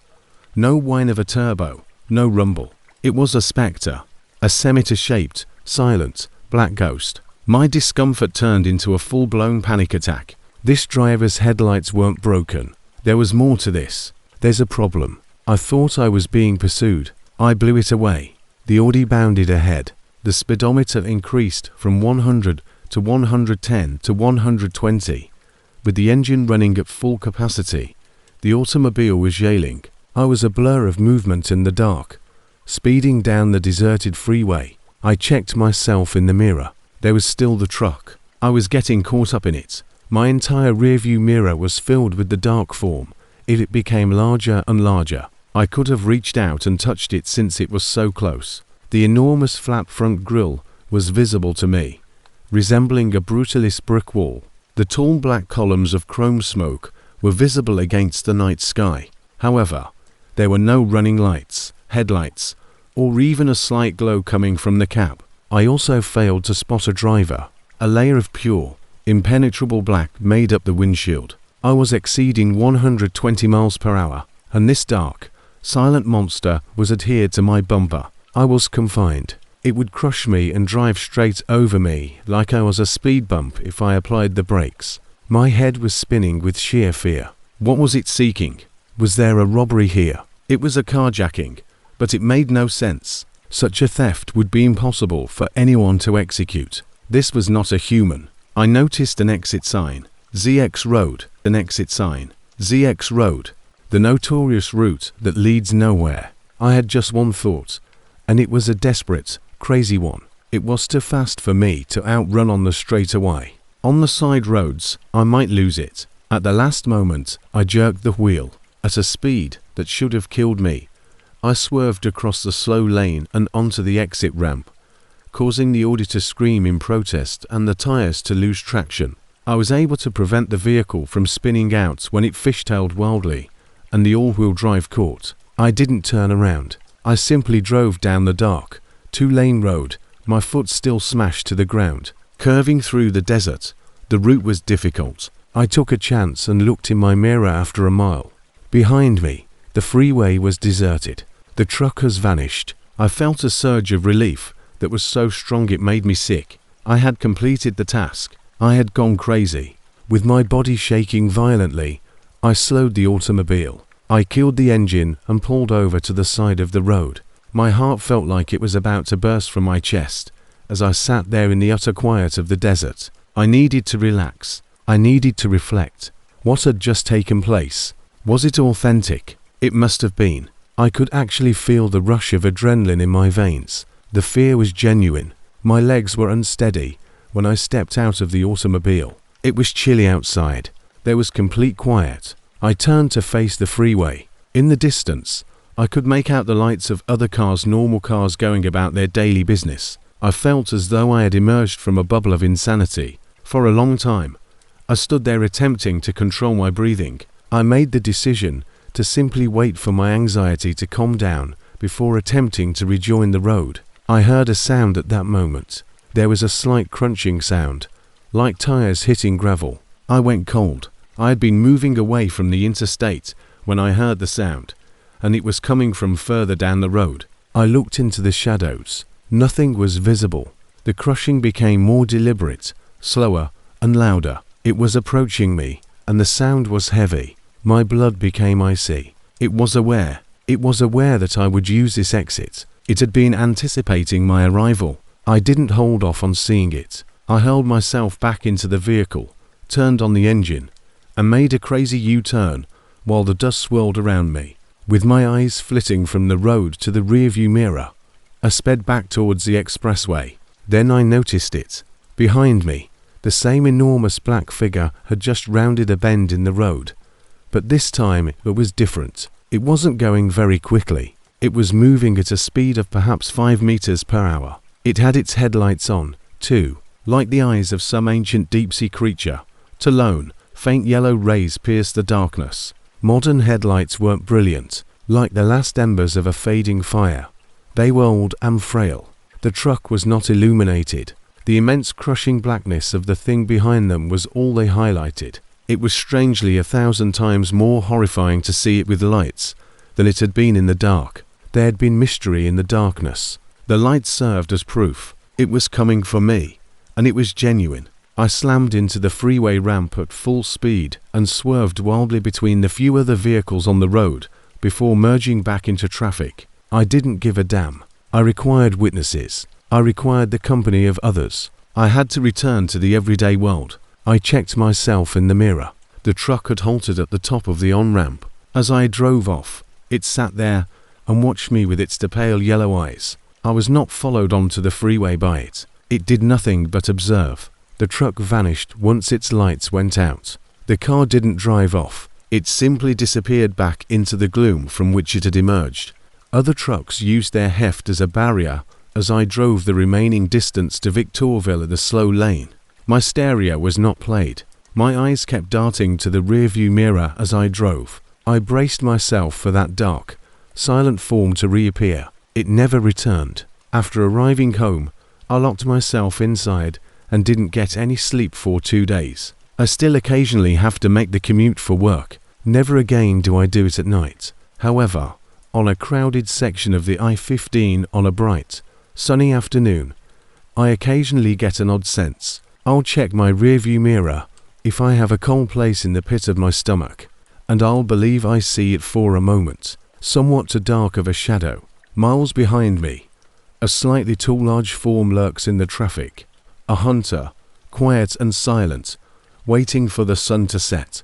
Speaker 1: no whine of a turbo, no rumble. It was a spectre, a scimitar-shaped, silent, black ghost. My discomfort turned into a full-blown panic attack. This driver's headlights weren't broken. There was more to this. There's a problem. I thought I was being pursued. I blew it away. The Audi bounded ahead. The speedometer increased from 100 to 110 to 120. With the engine running at full capacity, the automobile was yelling. I was a blur of movement in the dark, speeding down the deserted freeway. I checked myself in the mirror. There was still the truck. I was getting caught up in it. My entire rearview mirror was filled with the dark form. It became larger and larger. I could have reached out and touched it since it was so close. The enormous flat front grille was visible to me, resembling a brutalist brick wall. The tall black columns of chrome smoke were visible against the night sky. However, there were no running lights, headlights, or even a slight glow coming from the cab. I also failed to spot a driver. A layer of pure, impenetrable black made up the windshield. I was exceeding 120 miles per hour, and this dark, silent monster was adhered to my bumper. I was confined. It would crush me and drive straight over me like I was a speed bump if I applied the brakes. My head was spinning with sheer fear. What was it seeking? Was there a robbery here? It was a carjacking, but it made no sense. Such a theft would be impossible for anyone to execute. This was not a human. I noticed an exit sign. ZX Road. An exit sign. ZX Road. The notorious route that leads nowhere. I had just one thought, and it was a desperate, crazy one. It was too fast for me to outrun on the straightaway. On the side roads, I might lose it. At the last moment, I jerked the wheel. At a speed that should have killed me, I swerved across the slow lane and onto the exit ramp, causing the Audi to scream in protest and the tires to lose traction. I was able to prevent the vehicle from spinning out when it fishtailed wildly, and the all-wheel drive caught. I didn't turn around. I simply drove down the dark, two-lane road, my foot still smashed to the ground. Curving through the desert, the route was difficult. I took a chance and looked in my mirror after a mile. Behind me, the freeway was deserted. The truck has vanished. I felt a surge of relief that was so strong it made me sick. I had completed the task. I had gone crazy. With my body shaking violently, I slowed the automobile. I killed the engine and pulled over to the side of the road. My heart felt like it was about to burst from my chest as I sat there in the utter quiet of the desert. I needed to relax. I needed to reflect. What had just taken place? Was it authentic? It must have been. I could actually feel the rush of adrenaline in my veins. The fear was genuine. My legs were unsteady when I stepped out of the automobile. It was chilly outside. There was complete quiet. I turned to face the freeway. In the distance, I could make out the lights of other cars, normal cars going about their daily business. I felt as though I had emerged from a bubble of insanity. For a long time, I stood there attempting to control my breathing. I made the decision to simply wait for my anxiety to calm down before attempting to rejoin the road. I heard a sound at that moment. There was a slight crunching sound, like tires hitting gravel. I went cold. I had been moving away from the interstate when I heard the sound, and it was coming from further down the road. I looked into the shadows. Nothing was visible. The crushing became more deliberate, slower, and louder. It was approaching me, and the sound was heavy. My blood became icy. It was aware that I would use this exit. It had been anticipating my arrival. I didn't hold off on seeing it. I hurled myself back into the vehicle, turned on the engine, and made a crazy U-turn while the dust swirled around me. With my eyes flitting from the road to the rearview mirror, I sped back towards the expressway. Then I noticed it. Behind me, the same enormous black figure had just rounded a bend in the road. But this time it was different. It wasn't going very quickly. It was moving at a speed of perhaps 5 meters per hour. It had its headlights on, too, like the eyes of some ancient deep-sea creature. Alone, faint yellow rays pierced the darkness. Modern headlights weren't brilliant, like the last embers of a fading fire. They were old and frail. The truck was not illuminated. The immense crushing blackness of the thing behind them was all they highlighted. It was strangely 1,000 times more horrifying to see it with lights than it had been in the dark. There had been mystery in the darkness. The lights served as proof. It was coming for me, and it was genuine. I slammed into the freeway ramp at full speed and swerved wildly between the few other vehicles on the road before merging back into traffic. I didn't give a damn. I required witnesses. I required the company of others. I had to return to the everyday world. I checked myself in the mirror. The truck had halted at the top of the on-ramp. As I drove off, it sat there and watched me with its pale yellow eyes. I was not followed onto the freeway by it. It did nothing but observe. The truck vanished once its lights went out. The car didn't drive off. It simply disappeared back into the gloom from which it had emerged. Other trucks used their heft as a barrier as I drove the remaining distance to Victorville at the slow lane. My stereo was not played. My eyes kept darting to the rearview mirror as I drove. I braced myself for that dark, silent form to reappear. It never returned. After arriving home, I locked myself inside and didn't get any sleep for 2 days. I still occasionally have to make the commute for work. Never again do I do it at night. However, on a crowded section of the I-15 on a bright, sunny afternoon, I occasionally get an odd sense. I'll check my rearview mirror if I have a cold place in the pit of my stomach, and I'll believe I see it for a moment, somewhat too dark of a shadow. Miles behind me, a slightly too large form lurks in the traffic. A hunter, quiet and silent, waiting for the sun to set.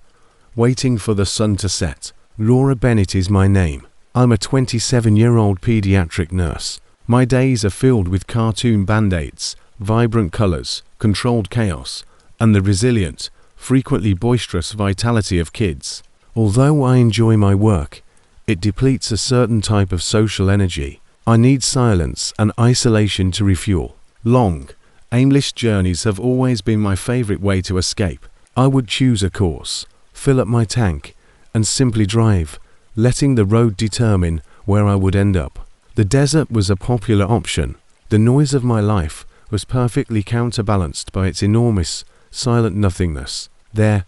Speaker 1: Waiting for the sun to set. Laura Bennett is my name. I'm a 27-year-old pediatric nurse. My days are filled with cartoon band-aids, vibrant colors, controlled chaos, and the resilient, frequently boisterous vitality of kids. Although I enjoy my work, it depletes a certain type of social energy. I need silence and isolation to refuel. Long, aimless journeys have always been my favorite way to escape. I would choose a course, fill up my tank, and simply drive, letting the road determine where I would end up. The desert was a popular option. The noise of my life was perfectly counterbalanced by its enormous, silent nothingness. There,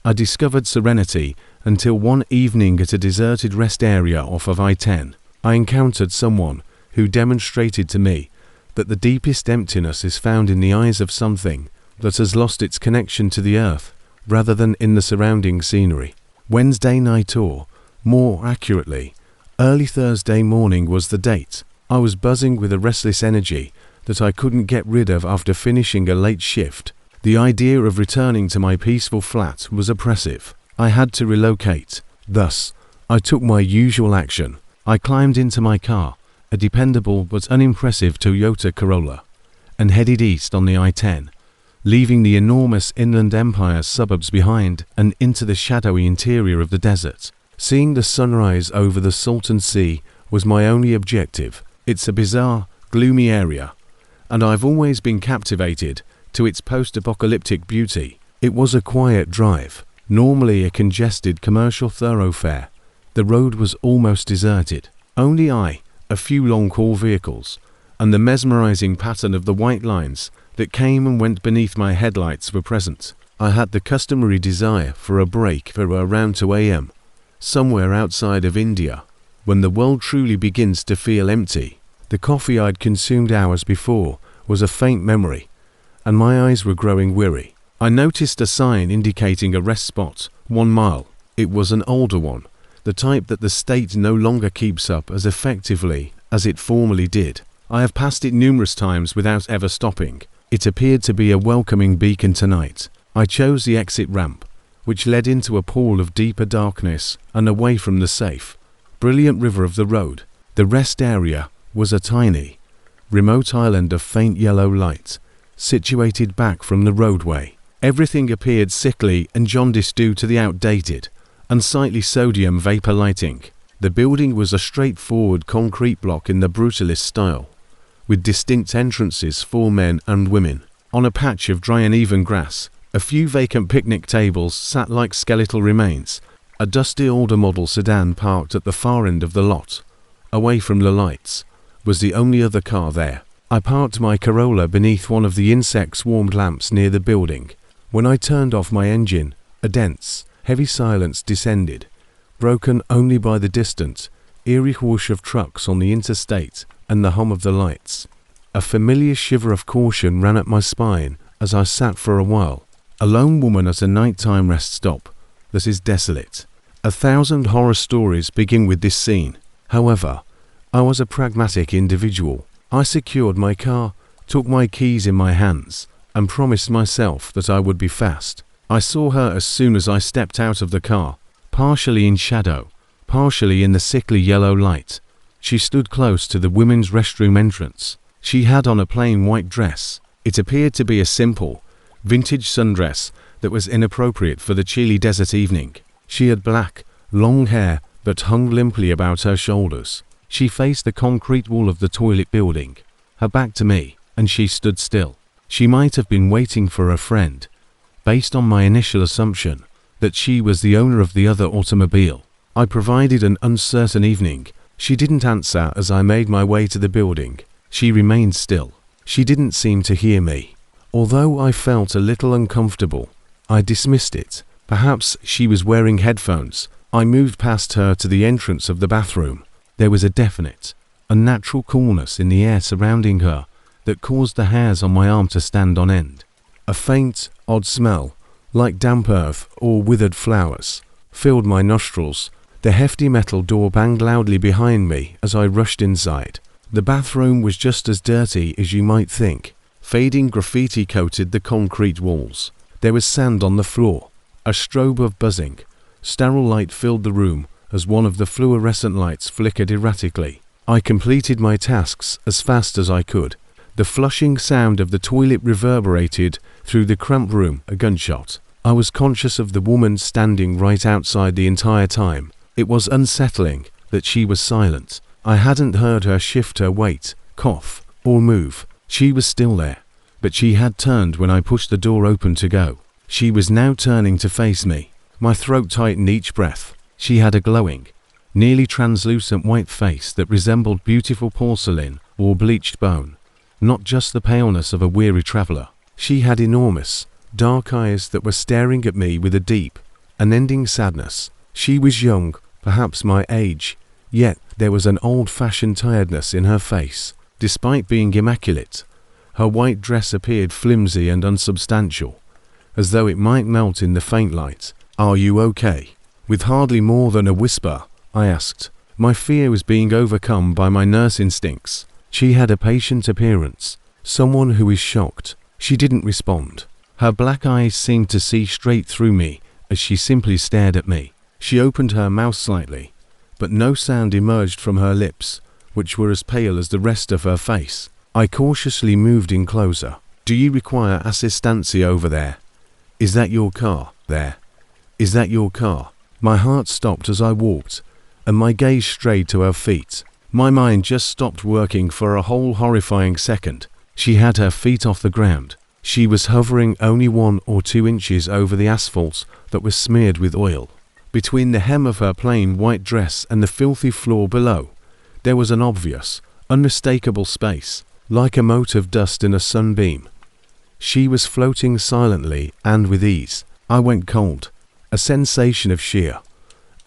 Speaker 1: I discovered serenity until one evening at a deserted rest area off of I-10, I encountered someone who demonstrated to me that the deepest emptiness is found in the eyes of something that has lost its connection to the earth rather than in the surrounding scenery. Wednesday night, or, more accurately, early Thursday morning was the date. I was buzzing with a restless energy that I couldn't get rid of after finishing a late shift. The idea of returning to my peaceful flat was oppressive. I had to relocate. Thus, I took my usual action. I climbed into my car, a dependable but unimpressive Toyota Corolla, and headed east on the I-10, leaving the enormous Inland Empire's suburbs behind and into the shadowy interior of the desert. Seeing the sunrise over the Salton Sea was my only objective. It's a bizarre, gloomy area, and I've always been captivated to its post-apocalyptic beauty. It was a quiet drive, normally a congested commercial thoroughfare. The road was almost deserted. Only I, a few long-haul vehicles, and the mesmerizing pattern of the white lines that came and went beneath my headlights were present. I had the customary desire for a break for around 2 a.m., somewhere outside of India, when the world truly begins to feel empty. The coffee I'd consumed hours before was a faint memory, and my eyes were growing weary. I noticed a sign indicating a rest spot, 1 mile. It was an older one, the type that the state no longer keeps up as effectively as it formerly did. I have passed it numerous times without ever stopping. It appeared to be a welcoming beacon tonight. I chose the exit ramp, which led into a pool of deeper darkness and away from the safe, brilliant river of the road. The rest area was a tiny, remote island of faint yellow light, situated back from the roadway. Everything appeared sickly and jaundiced due to the outdated, unsightly sodium vapor lighting. The building was a straightforward concrete block in the brutalist style, with distinct entrances for men and women. On a patch of dry and even grass, a few vacant picnic tables sat like skeletal remains. A dusty older model sedan parked at the far end of the lot, away from the lights, was the only other car there. I parked my Corolla beneath one of the insect-swarmed lamps near the building. When I turned off my engine, a dense, heavy silence descended, broken only by the distant, eerie whoosh of trucks on the interstate and the hum of the lights. A familiar shiver of caution ran up my spine as I sat for a while. A lone woman at a nighttime rest stop that is desolate. 1,000 horror stories begin with this scene. However, I was a pragmatic individual. I secured my car, took my keys in my hands, and promised myself that I would be fast. I saw her as soon as I stepped out of the car, partially in shadow, partially in the sickly yellow light. She stood close to the women's restroom entrance. She had on a plain white dress. It appeared to be a simple, vintage sundress that was inappropriate for the chilly desert evening. She had black, long hair that hung limply about her shoulders. She faced the concrete wall of the toilet building, her back to me, and she stood still. She might have been waiting for a friend, based on my initial assumption that she was the owner of the other automobile. I provided an uncertain evening. She didn't answer as I made my way to the building. She remained still. She didn't seem to hear me. Although I felt a little uncomfortable, I dismissed it. Perhaps she was wearing headphones. I moved past her to the entrance of the bathroom. There was a definite, unnatural coolness in the air surrounding her that caused the hairs on my arm to stand on end. A faint, odd smell, like damp earth or withered flowers, filled my nostrils. The hefty metal door banged loudly behind me as I rushed inside. The bathroom was just as dirty as you might think. Fading graffiti coated the concrete walls. There was sand on the floor. A strobe of buzzing, sterile light filled the room as one of the fluorescent lights flickered erratically. I completed my tasks as fast as I could. The flushing sound of the toilet reverberated through the cramped room, a gunshot. I was conscious of the woman standing right outside the entire time. It was unsettling that she was silent. I hadn't heard her shift her weight, cough, or move. She was still there, but she had turned when I pushed the door open to go. She was now turning to face me. My throat tightened each breath. She had a glowing, nearly translucent white face that resembled beautiful porcelain or bleached bone, not just the paleness of a weary traveler. She had enormous, dark eyes that were staring at me with a deep, unending sadness. She was young, perhaps my age, yet there was an old-fashioned tiredness in her face. Despite being immaculate, her white dress appeared flimsy and unsubstantial, as though it might melt in the faint light. "Are you okay?" With hardly more than a whisper, I asked. My fear was being overcome by my nurse instincts. She had a patient appearance, someone who is shocked. She didn't respond. Her black eyes seemed to see straight through me as she simply stared at me. She opened her mouth slightly, but no sound emerged from her lips, which were as pale as the rest of her face. I cautiously moved in closer. "Do you require assistance over there? Is that your car? There. Is that your car?" My heart stopped as I walked, and my gaze strayed to her feet. My mind just stopped working for a whole horrifying second. She had her feet off the ground. She was hovering only 1 or 2 inches over the asphalt that was smeared with oil. Between the hem of her plain white dress and the filthy floor below, there was an obvious, unmistakable space, like a mote of dust in a sunbeam. She was floating silently and with ease. I went cold. A sensation of sheer,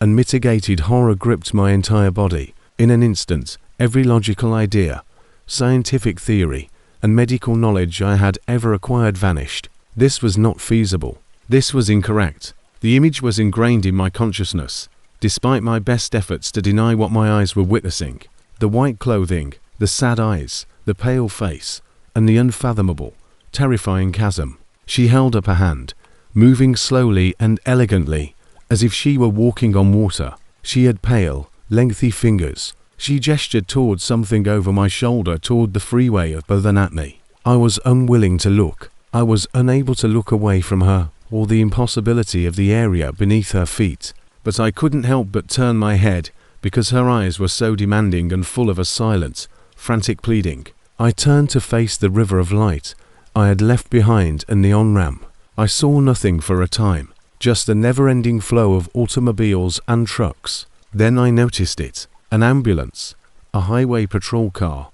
Speaker 1: unmitigated horror gripped my entire body. In an instant, every logical idea, scientific theory, and medical knowledge I had ever acquired vanished. This was not feasible. This was incorrect. The image was ingrained in my consciousness, despite my best efforts to deny what my eyes were witnessing. The white clothing, the sad eyes, the pale face, and the unfathomable, terrifying chasm. She held up a hand, moving slowly and elegantly, as if she were walking on water. She had pale, lengthy fingers. She gestured towards something over my shoulder toward the freeway other than at me. I was unwilling to look. I was unable to look away from her or the impossibility of the area beneath her feet. But I couldn't help but turn my head because her eyes were so demanding and full of a silent, frantic pleading. I turned to face the river of light I had left behind and the on-ramp. I saw nothing for a time, just a never-ending flow of automobiles and trucks. Then I noticed it. An ambulance, a highway patrol car,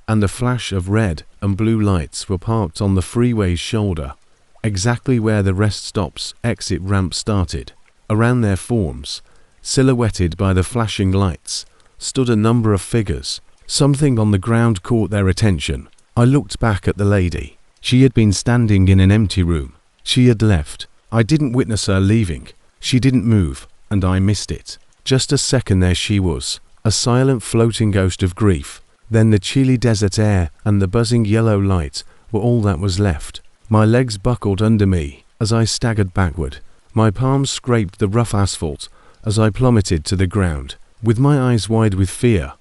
Speaker 1: and the flash of red and blue lights were parked on the freeway's shoulder, exactly where the rest stops exit ramp started. Around their forms, silhouetted by the flashing lights, stood a number of figures. Something on the ground caught their attention. I looked back at the lady. She had been standing in an empty room. She had left. I didn't witness her leaving. She didn't move, and I missed it. Just a second there she was, a silent floating ghost of grief. Then the chilly desert air and the buzzing yellow light were all that was left. My legs buckled under me as I staggered backward. My palms scraped the rough asphalt as I plummeted to the ground. With my eyes wide with fear,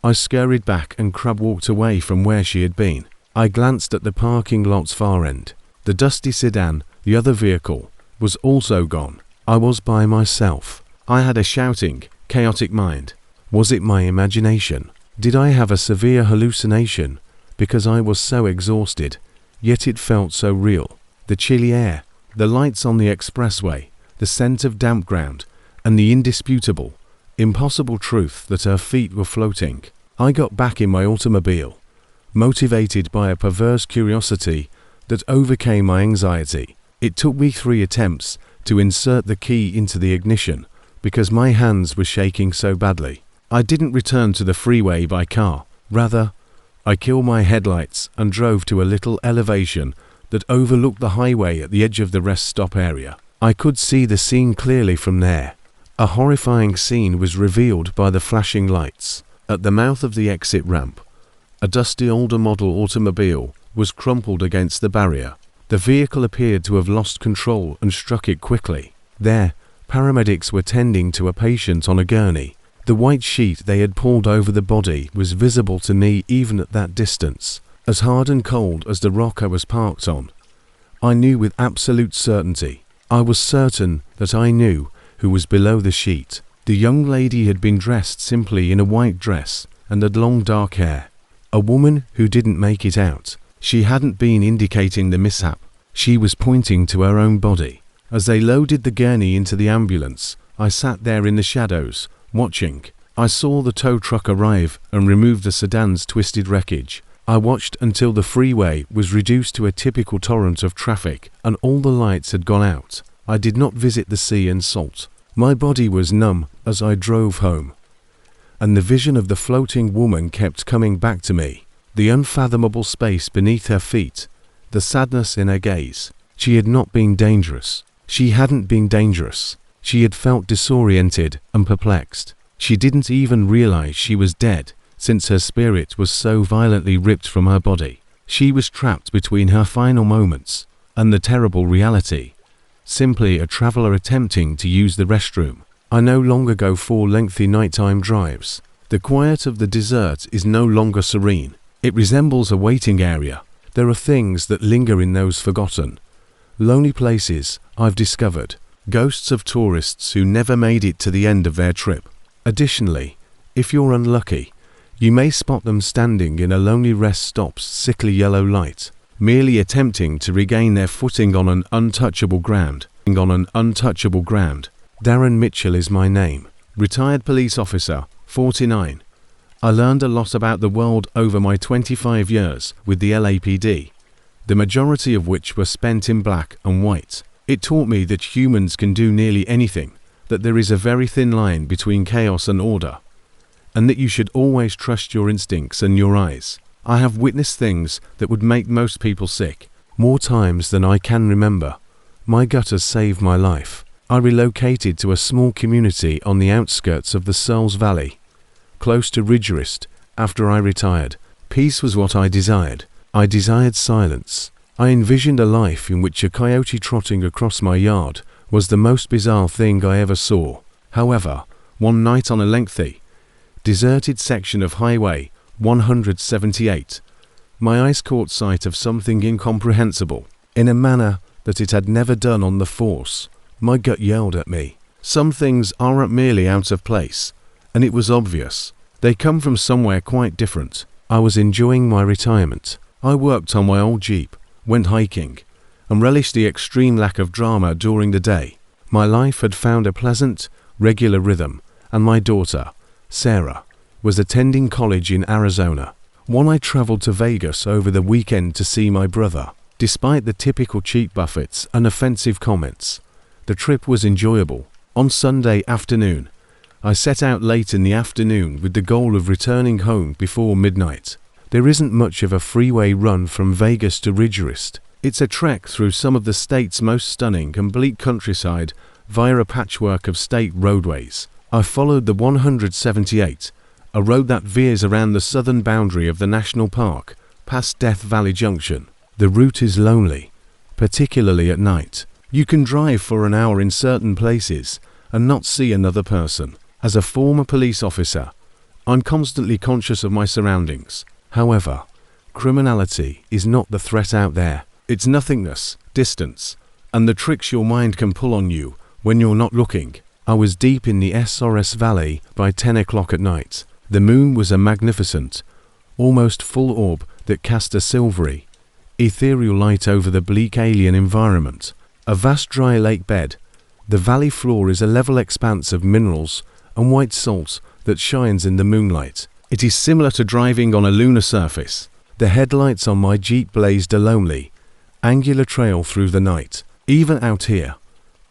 Speaker 1: I scurried back and crab-walked away from where she had been. I glanced at the parking lot's far end. The dusty sedan, the other vehicle, was also gone. I was by myself. I had a shouting, chaotic mind. Was it my imagination? Did I have a severe hallucination? Because I was so exhausted, yet it felt so real. The chilly air, the lights on the expressway, the scent of damp ground, and the indisputable, impossible truth that her feet were floating. I got back in my automobile, motivated by a perverse curiosity that overcame my anxiety. It took me 3 attempts to insert the key into the ignition because my hands were shaking so badly. I didn't return to the freeway by car. Rather, I killed my headlights and drove to a little elevation that overlooked the highway at the edge of the rest stop area. I could see the scene clearly from there. A horrifying scene was revealed by the flashing lights. At the mouth of the exit ramp, a dusty older model automobile was crumpled against the barrier. The vehicle appeared to have lost control and struck it quickly. There, paramedics were tending to a patient on a gurney. The white sheet they had pulled over the body was visible to me even at that distance. As hard and cold as the rock I was parked on, I knew with absolute certainty I was certain that I knew who was below the sheet. The young lady had been dressed simply in a white dress and had long dark hair. A woman who didn't make it out. She hadn't been indicating the mishap. She was pointing to her own body. As they loaded the gurney into the ambulance, I sat there in the shadows, watching. I saw the tow truck arrive and remove the sedan's twisted wreckage. I watched until the freeway was reduced to a typical torrent of traffic and all the lights had gone out. I did not visit the sea and salt. My body was numb as I drove home. And the vision of the floating woman kept coming back to me. The unfathomable space beneath her feet. The sadness in her gaze. She had not been dangerous. She hadn't been dangerous. She had felt disoriented and perplexed. She didn't even realize she was dead, since her spirit was so violently ripped from her body. She was trapped between her final moments and the terrible reality. Simply a traveler attempting to use the restroom. I no longer go for lengthy nighttime drives. The quiet of the desert is no longer serene. It resembles a waiting area. There are things that linger in those forgotten, lonely places I've discovered. Ghosts of tourists who never made it to the end of their trip. Additionally, if you're unlucky, you may spot them standing in a lonely rest stop's sickly yellow light, merely attempting to regain their footing on an untouchable ground. Darren Mitchell is my name. Retired police officer, 49. I learned a lot about the world over my 25 years with the LAPD, the majority of which were spent in black and white. It taught me that humans can do nearly anything, that there is a very thin line between chaos and order, and that you should always trust your instincts and your eyes. I have witnessed things that would make most people sick, more times than I can remember. My gut has saved my life. I relocated to a small community on the outskirts of the Searles Valley, close to Ridgerist, after I retired. Peace was what I desired. I desired silence. I envisioned a life in which a coyote trotting across my yard was the most bizarre thing I ever saw. However, one night on a lengthy, deserted section of Highway 178, my eyes caught sight of something incomprehensible, in a manner that it had never done on the force. My gut yelled at me. Some things aren't merely out of place, and it was obvious. They come from somewhere quite different. I was enjoying my retirement. I worked on my old Jeep, went hiking, and relished the extreme lack of drama during the day. My life had found a pleasant, regular rhythm, and my daughter, Sarah, was attending college in Arizona. I traveled to Vegas over the weekend to see my brother. Despite the typical cheap buffets and offensive comments, the trip was enjoyable. On Sunday afternoon, I set out late in the afternoon with the goal of returning home before midnight. There isn't much of a freeway run from Vegas to Ridgerist. It's a trek through some of the state's most stunning and bleak countryside via a patchwork of state roadways. I followed the 178, a road that veers around the southern boundary of the national park, past Death Valley Junction. The route is lonely, particularly at night. You can drive for an hour in certain places and not see another person. As a former police officer, I'm constantly conscious of my surroundings. However, criminality is not the threat out there. It's nothingness, distance, and the tricks your mind can pull on you when you're not looking. I was deep in the SRS Valley by 10 o'clock at night. The moon was a magnificent, almost full orb that cast a silvery, ethereal light over the bleak alien environment. A vast dry lake bed. The valley floor is a level expanse of minerals and white salt that shines in the moonlight. It is similar to driving on a lunar surface. The headlights on my Jeep blazed a lonely, angular trail through the night. Even out here,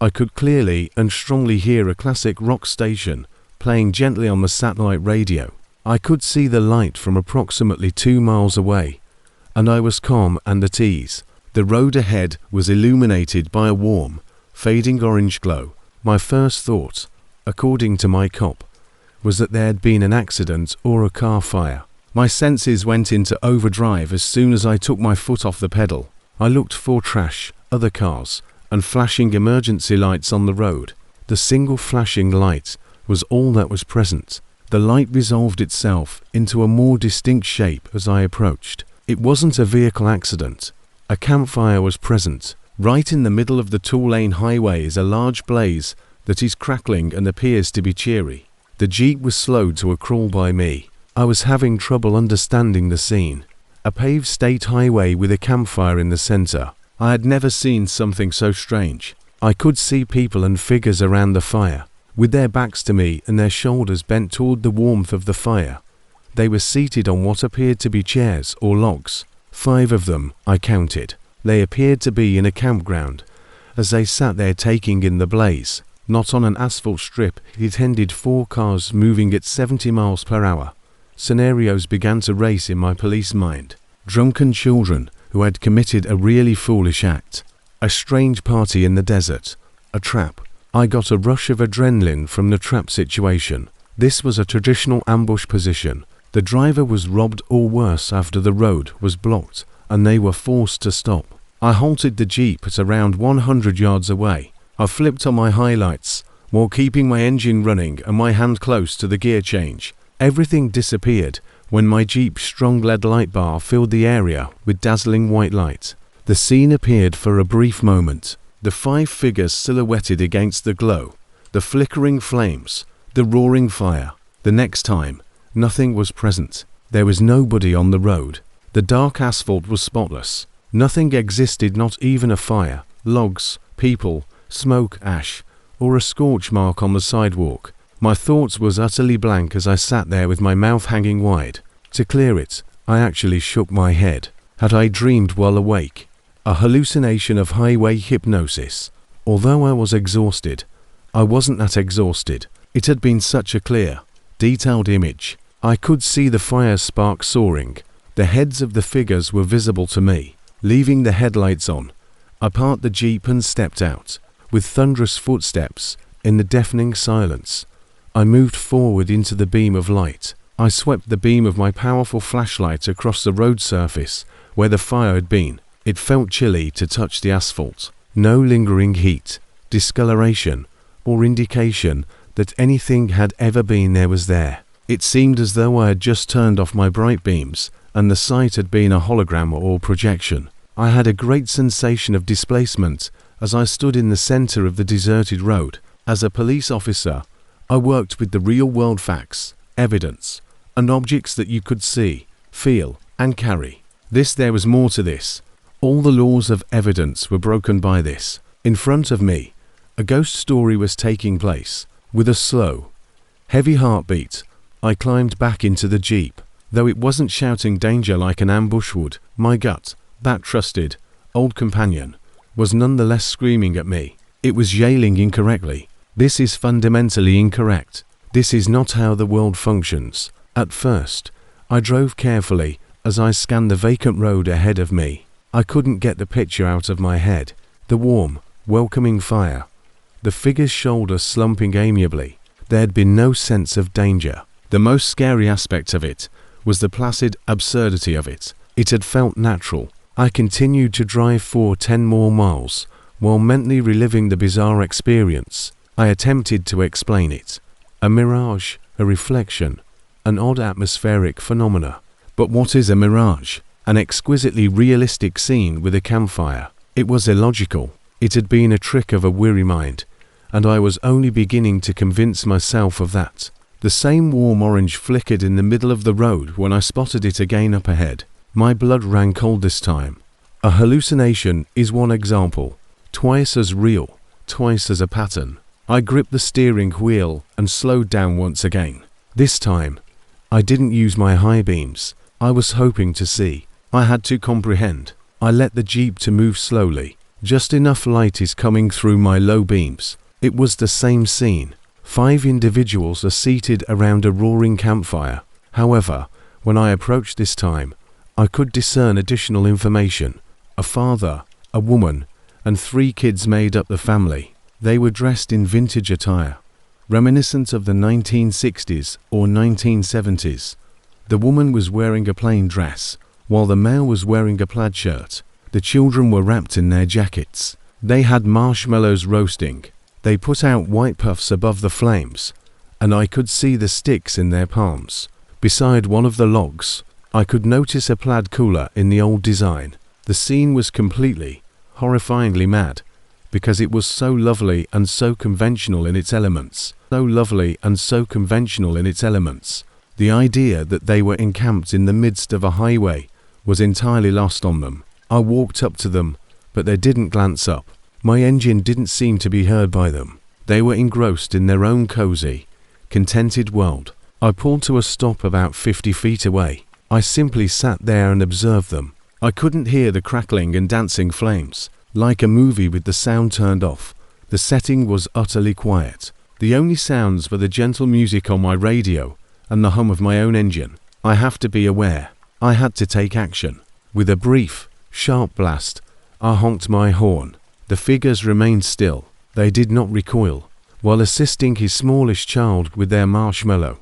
Speaker 1: I could clearly and strongly hear a classic rock station playing gently on the satellite radio. I could see the light from approximately 2 miles away, and I was calm and at ease. The road ahead was illuminated by a warm, fading orange glow. My first thought, according to my cop, was that there had been an accident or a car fire. My senses went into overdrive as soon as I took my foot off the pedal. I looked for trash, other cars, and flashing emergency lights on the road. The single flashing light was all that was present. The light resolved itself into a more distinct shape as I approached. It wasn't a vehicle accident. A campfire was present, Right in the middle of the two-lane highway is a large blaze that is crackling and appears to be cheery. The Jeep was slowed to a crawl by me. I was having trouble understanding the scene. A paved state highway with a campfire in the center. I had never seen something so strange. I could see people and figures around the fire, with their backs to me and their shoulders bent toward the warmth of the fire. They were seated on what appeared to be chairs or logs. 5 of them, I counted. They appeared to be in a campground, as they sat there taking in the blaze. Not on an asphalt strip, it ended 4 cars moving at 70 miles per hour. Scenarios began to race in my police mind. Drunken children who had committed a really foolish act. A strange party in the desert. A trap. I got a rush of adrenaline from the trap situation. This was a traditional ambush position. The driver was robbed or worse after the road was blocked and they were forced to stop. I halted the Jeep at around 100 yards away. I flipped on my highlights while keeping my engine running and my hand close to the gear change. Everything disappeared when my Jeep's strong LED light bar filled the area with dazzling white light. The scene appeared for a brief moment. The 5 figures silhouetted against the glow, the flickering flames, the roaring fire. The next time, nothing was present. There was nobody on the road. The dark asphalt was spotless. Nothing existed, not even a fire, logs, people, smoke, ash, or a scorch mark on the sidewalk. My thoughts was utterly blank as I sat there with my mouth hanging wide. To clear it, I actually shook my head. Had I dreamed while awake? A hallucination of highway hypnosis. Although I was exhausted, I wasn't that exhausted. It had been such a clear, detailed image. I could see the fire sparks soaring. The heads of the figures were visible to me. Leaving the headlights on, I parked the Jeep and stepped out. With thunderous footsteps, in the deafening silence, I moved forward into the beam of light. I swept the beam of my powerful flashlight across the road surface where the fire had been. It felt chilly to touch the asphalt. No lingering heat, discoloration, or indication that anything had ever been there was there. It seemed as though I had just turned off my bright beams and the sight had been a hologram or projection. I had a great sensation of displacement as I stood in the center of the deserted road. As a police officer, I worked with the real-world facts, evidence, and objects that you could see, feel, and carry. There was more to this. All the laws of evidence were broken by this. In front of me, a ghost story was taking place. With a slow, heavy heartbeat, I climbed back into the Jeep. Though it wasn't shouting danger like an ambush would, my gut, that trusted, old companion, was nonetheless screaming at me. It was yelling incorrectly. This is fundamentally incorrect. This is not how the world functions. At first, I drove carefully as I scanned the vacant road ahead of me. I couldn't get the picture out of my head. The warm, welcoming fire. The figure's shoulders slumping amiably. There had been no sense of danger. The most scary aspect of it was the placid absurdity of it. It had felt natural. I continued to drive for 10 more miles, while mentally reliving the bizarre experience. I attempted to explain it. A mirage, a reflection, an odd atmospheric phenomena. But what is a mirage? An exquisitely realistic scene with a campfire. It was illogical. It had been a trick of a weary mind, and I was only beginning to convince myself of that. The same warm orange flickered in the middle of the road when I spotted it again up ahead. My blood ran cold this time. A hallucination is one example. Twice as real, twice as a pattern. I gripped the steering wheel and slowed down once again. This time, I didn't use my high beams. I was hoping to see. I had to comprehend. I let the Jeep to move slowly. Just enough light is coming through my low beams. It was the same scene. 5 individuals are seated around a roaring campfire. However, when I approached this time, I could discern additional information. A father, a woman, and 3 kids made up the family. They were dressed in vintage attire, reminiscent of the 1960s or 1970s. The woman was wearing a plain dress, while the male was wearing a plaid shirt. The children were wrapped in their jackets. They had marshmallows roasting. They put out white puffs above the flames, and I could see the sticks in their palms. Beside one of the logs, I could notice a plaid cooler in the old design. The scene was completely, horrifyingly mad, because it was so lovely and so conventional in its elements. So lovely and so conventional in its elements. The idea that they were encamped in the midst of a highway was entirely lost on them. I walked up to them, but they didn't glance up. My engine didn't seem to be heard by them. They were engrossed in their own cozy, contented world. I pulled to a stop about 50 feet away. I simply sat there and observed them. I couldn't hear the crackling and dancing flames. Like a movie with the sound turned off, the setting was utterly quiet. The only sounds were the gentle music on my radio and the hum of my own engine. I have to be aware. I had to take action. With a brief, sharp blast, I honked my horn. The figures remained still. They did not recoil. While assisting his smallish child with their marshmallow,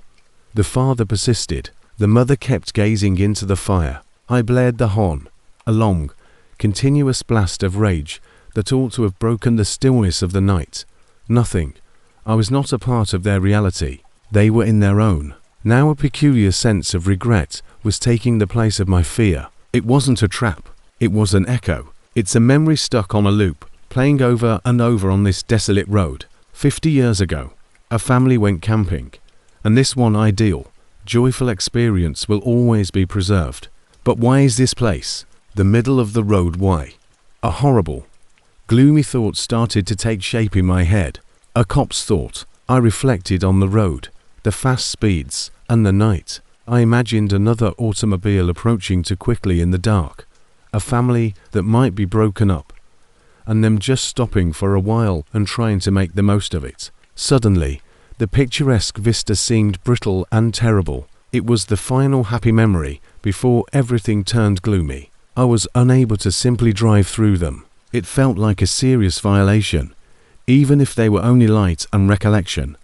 Speaker 1: the father persisted. The mother kept gazing into the fire. I blared the horn, a long, continuous blast of rage that ought to have broken the stillness of the night. Nothing. I was not a part of their reality. They were in their own. Now a peculiar sense of regret was taking the place of my fear. It wasn't a trap. It was an echo. It's a memory stuck on a loop, playing over and over on this desolate road. 50 years ago, a family went camping, and this one ideal, joyful experience will always be preserved. But why is this place the middle of the road? Why? A horrible, gloomy thought started to take shape in my head. A cop's thought. I reflected on the road, the fast speeds, and the night. I imagined another automobile approaching too quickly in the dark, a family that might be broken up, and them just stopping for a while and trying to make the most of it. Suddenly, the picturesque vista seemed brittle and terrible. It was the final happy memory before everything turned gloomy. I was unable to simply drive through them. It felt like a serious violation. Even if they were only light and recollection,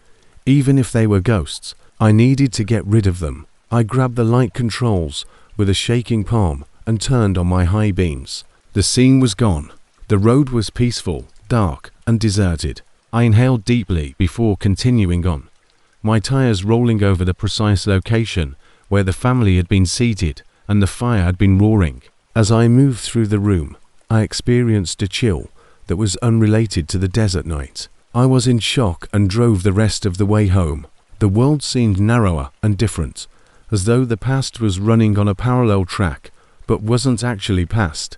Speaker 1: even if they were ghosts, I needed to get rid of them. I grabbed the light controls with a shaking palm and turned on my high beams. The scene was gone. The road was peaceful, dark, and deserted. I inhaled deeply before continuing on, my tires rolling over the precise location where the family had been seated and the fire had been roaring. As I moved through the room, I experienced a chill that was unrelated to the desert night. I was in shock and drove the rest of the way home. The world seemed narrower and different, as though the past was running on a parallel track, but wasn't actually past.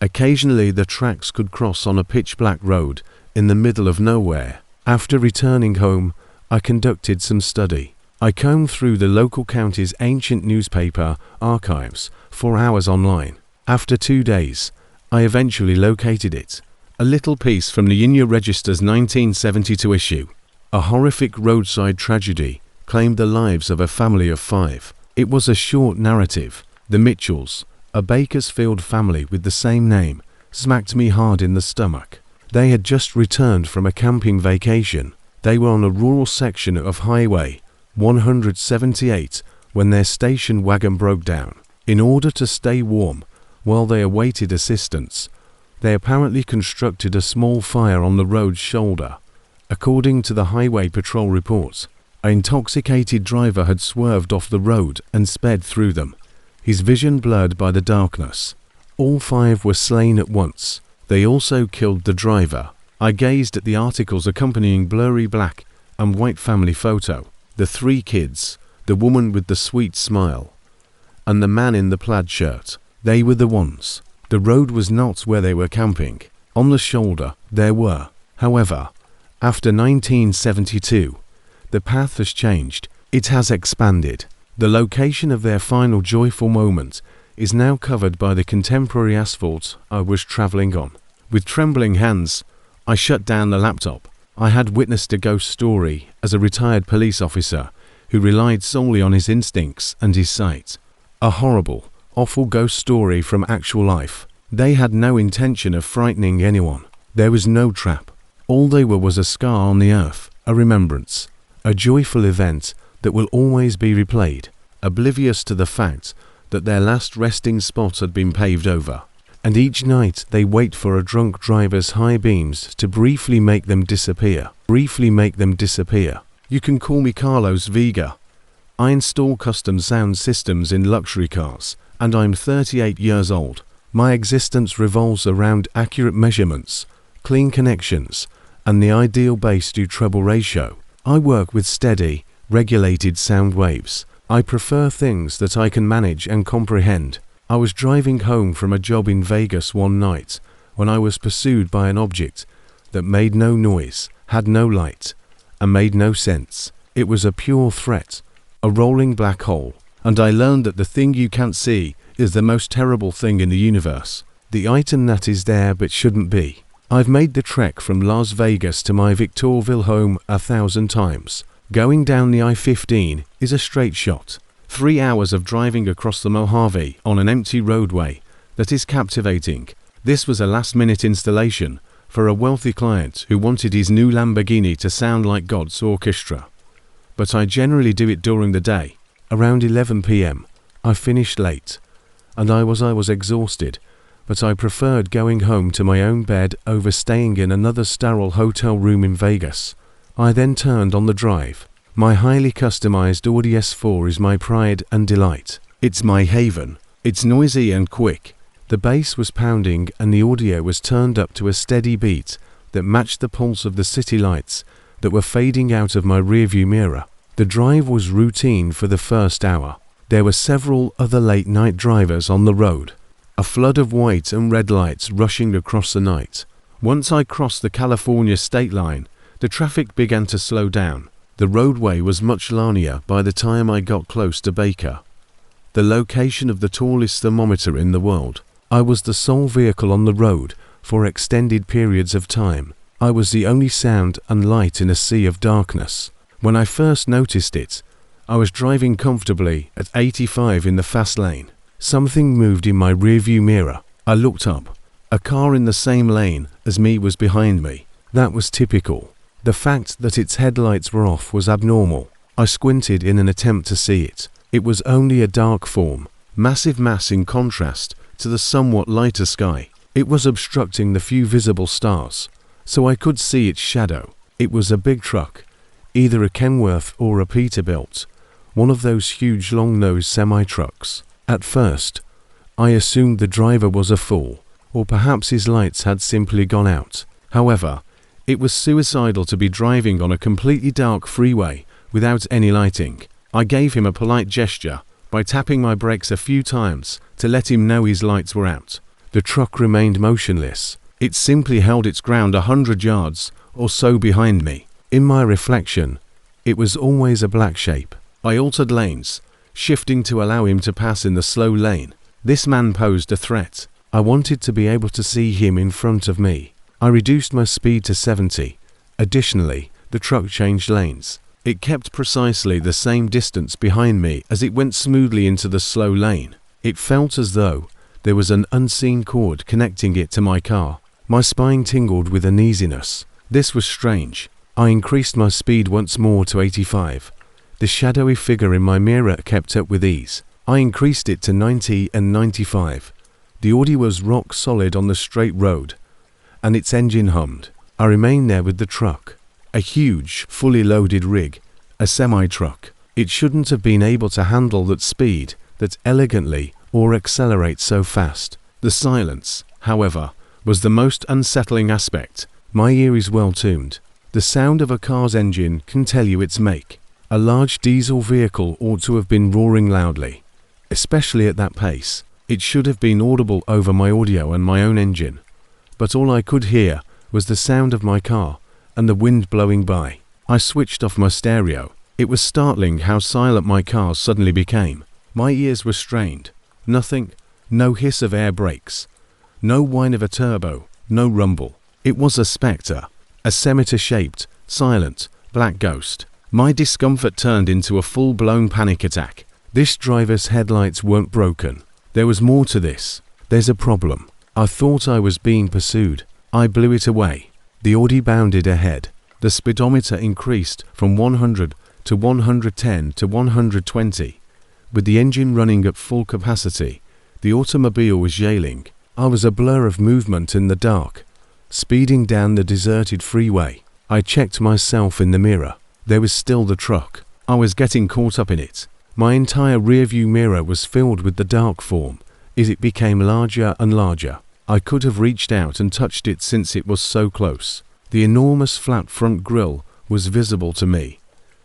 Speaker 1: Occasionally the tracks could cross on a pitch-black road in the middle of nowhere. After returning home, I conducted some study. I combed through the local county's ancient newspaper archives for hours online. After 2 days, I eventually located it. A little piece from the Union Register's 1972 issue. A horrific roadside tragedy claimed the lives of a family of 5. It was a short narrative. The Mitchells, a Bakersfield family with the same name, smacked me hard in the stomach. They had just returned from a camping vacation. They were on a rural section of Highway 178 when their station wagon broke down. In order to stay warm while they awaited assistance, they apparently constructed a small fire on the road's shoulder. According to the highway patrol reports, an intoxicated driver had swerved off the road and sped through them, his vision blurred by the darkness. All 5 were slain at once. They also killed the driver. I gazed at the article's accompanying blurry black and white family photo. The 3 kids, the woman with the sweet smile, and the man in the plaid shirt. They were the ones. The road was not where they were camping. On the shoulder, there were. However, after 1972, the path has changed. It has expanded. The location of their final joyful moment is now covered by the contemporary asphalt I was traveling on. With trembling hands, I shut down the laptop. I had witnessed a ghost story as a retired police officer who relied solely on his instincts and his sight. A horrible, awful ghost story from actual life. They had no intention of frightening anyone. There was no trap. All they were was a scar on the earth, a remembrance, a joyful event that will always be replayed, oblivious to the fact that their last resting spot had been paved over. And each night they wait for a drunk driver's high beams to briefly make them disappear. You can call me Carlos Vega. I install custom sound systems in luxury cars, and I'm 38 years old. My existence revolves around accurate measurements, clean connections, and the ideal bass to treble ratio. I work with steady, regulated sound waves. I prefer things that I can manage and comprehend. I was driving home from a job in Vegas one night when I was pursued by an object that made no noise, had no light, and made no sense. It was a pure threat, a rolling black hole, and I learned that the thing you can't see is the most terrible thing in the universe. The item that is there but shouldn't be. I've made the trek from Las Vegas to my Victorville home 1,000 times. Going down the I-15 is a straight shot. 3 hours of driving across the Mojave on an empty roadway that is captivating. This was a last-minute installation for a wealthy client who wanted his new Lamborghini to sound like God's orchestra. But I generally do it during the day. Around 11 p.m. I finished late, and I was exhausted, but I preferred going home to my own bed over staying in another sterile hotel room in Vegas. I then turned on the drive. My highly customized Audi S4 is my pride and delight. It's my haven. It's noisy and quick. The bass was pounding and the audio was turned up to a steady beat that matched the pulse of the city lights that were fading out of my rearview mirror. The drive was routine for the first hour. There were several other late-night drivers on the road. A flood of white and red lights rushing across the night. Once I crossed the California state line, the traffic began to slow down. The roadway was much linear by the time I got close to Baker, the location of the tallest thermometer in the world. I was the sole vehicle on the road for extended periods of time. I was the only sound and light in a sea of darkness. When I first noticed it, I was driving comfortably at 85 in the fast lane. Something moved in my rearview mirror. I looked up. A car in the same lane as me was behind me. That was typical. The fact that its headlights were off was abnormal. I squinted in an attempt to see it. It was only a dark form, massive mass in contrast to the somewhat lighter sky. It was obstructing the few visible stars, so I could see its shadow. It was a big truck, either a Kenworth or a Peterbilt, one of those huge long-nosed semi-trucks. At first, I assumed the driver was a fool, or perhaps his lights had simply gone out. However, it was suicidal to be driving on a completely dark freeway without any lighting. I gave him a polite gesture by tapping my brakes a few times to let him know his lights were out. The truck remained motionless. It simply held its ground 100 yards or so behind me. In my reflection, it was always a black shape. I altered lanes, shifting to allow him to pass in the slow lane. This man posed a threat. I wanted to be able to see him in front of me. I reduced my speed to 70. Additionally, the truck changed lanes. It kept precisely the same distance behind me as it went smoothly into the slow lane. It felt as though there was an unseen cord connecting it to my car. My spine tingled with uneasiness. This was strange. I increased my speed once more to 85. The shadowy figure in my mirror kept up with ease. I increased it to 90 and 95. The Audi was rock solid on the straight road, and its engine hummed. I remained there with the truck. A huge, fully loaded rig. A semi-truck. It shouldn't have been able to handle that speed, that elegantly, or accelerate so fast. The silence, however, was the most unsettling aspect. My ear is well tuned. The sound of a car's engine can tell you its make. A large diesel vehicle ought to have been roaring loudly, especially at that pace. It should have been audible over my audio and my own engine. But all I could hear was the sound of my car and the wind blowing by. I switched off my stereo. It was startling how silent my car suddenly became. My ears were strained. Nothing, no hiss of air brakes, no whine of a turbo, no rumble. It was a spectre, a scimitar-shaped, silent, black ghost. My discomfort turned into a full-blown panic attack. This driver's headlights weren't broken. There was more to this. There's a problem. I thought I was being pursued. I blew it away. The Audi bounded ahead. The speedometer increased from 100 to 110 to 120. With the engine running at full capacity, the automobile was yelling. I was a blur of movement in the dark, speeding down the deserted freeway. I checked myself in the mirror. There was still the truck. I was getting caught up in it. My entire rearview mirror was filled with the dark form, as it became larger and larger. I could have reached out and touched it since it was so close. The enormous flat front grille was visible to me,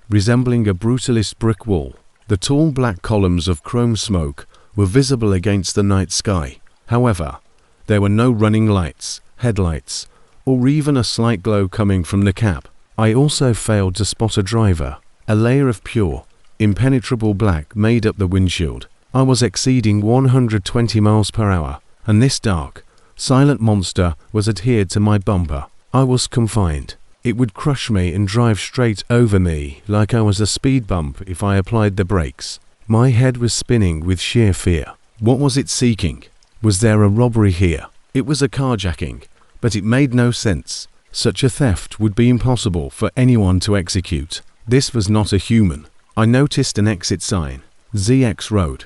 Speaker 1: resembling a brutalist brick wall. The tall black columns of chrome smoke were visible against the night sky. However, there were no running lights, headlights, or even a slight glow coming from the cab. I also failed to spot a driver. A layer of pure, impenetrable black made up the windshield. I was exceeding 120 miles per hour, and this dark, silent monster was adhered to my bumper. I was confined. It would crush me and drive straight over me like I was a speed bump if I applied the brakes. My head was spinning with sheer fear. What was it seeking? Was there a robbery here? It was a carjacking, but it made no sense. Such a theft would be impossible for anyone to execute. This was not a human. I noticed an exit sign, ZX Road,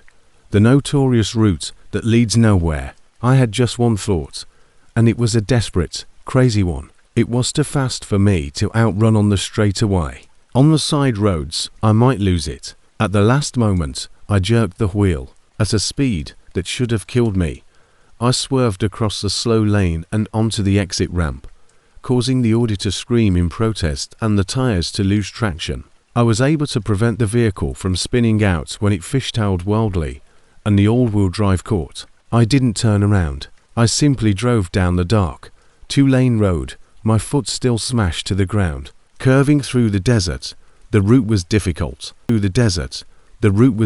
Speaker 1: the notorious route that leads nowhere. I had just one thought, and it was a desperate, crazy one. It was too fast for me to outrun on the straightaway. On the side roads, I might lose it. At the last moment, I jerked the wheel. At a speed that should have killed me, I swerved across the slow lane and onto the exit ramp, causing the Audi to scream in protest and the tires to lose traction. I was able to prevent the vehicle from spinning out when it fishtailed wildly, and the all-wheel drive caught. I didn't turn around. I simply drove down the dark, two-lane road, my foot still smashed to the ground. Curving through the desert, the route was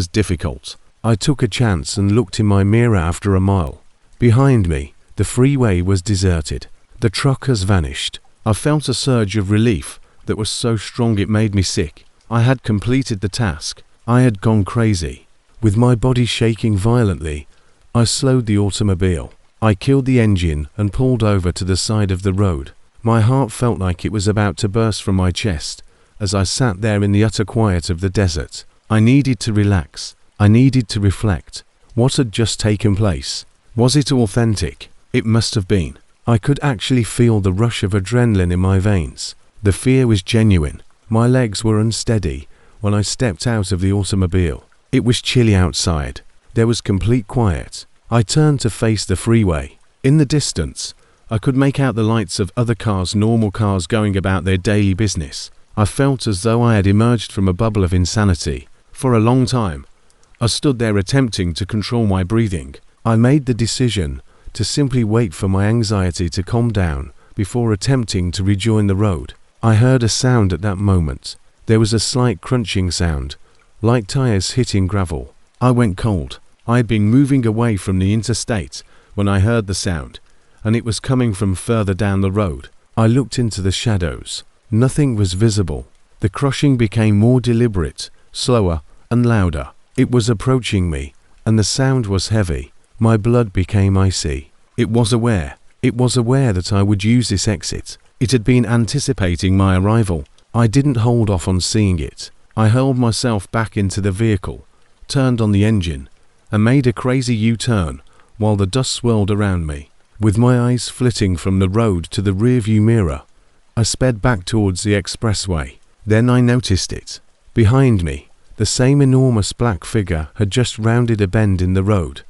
Speaker 1: difficult. I took a chance and looked in my mirror after a mile. Behind me, the freeway was deserted. The truck has vanished. I felt a surge of relief that was so strong it made me sick. I had completed the task. I had gone crazy. With my body shaking violently, I slowed the automobile. I killed the engine and pulled over to the side of the road. My heart felt like it was about to burst from my chest as I sat there in the utter quiet of the desert. I needed to relax. I needed to reflect. What had just taken place? Was it authentic? It must have been. I could actually feel the rush of adrenaline in my veins. The fear was genuine. My legs were unsteady when I stepped out of the automobile. It was chilly outside. There was complete quiet. I turned to face the freeway. In the distance, I could make out the lights of other cars, normal cars going about their daily business. I felt as though I had emerged from a bubble of insanity. For a long time, I stood there attempting to control my breathing. I made the decision to simply wait for my anxiety to calm down before attempting to rejoin the road. I heard a sound at that moment. There was a slight crunching sound, like tires hitting gravel. I went cold. I had been moving away from the interstate when I heard the sound, and it was coming from further down the road. I looked into the shadows. Nothing was visible. The crushing became more deliberate, slower, and louder. It was approaching me, and the sound was heavy. My blood became icy. It was aware that I would use this exit. It had been anticipating my arrival. I didn't hold off on seeing it. I hurled myself back into the vehicle, turned on the engine, and made a crazy U-turn while the dust swirled around me. With my eyes flitting from the road to the rearview mirror, I sped back towards the expressway. Then I noticed it. Behind me, the same enormous black figure had just rounded a bend in the road,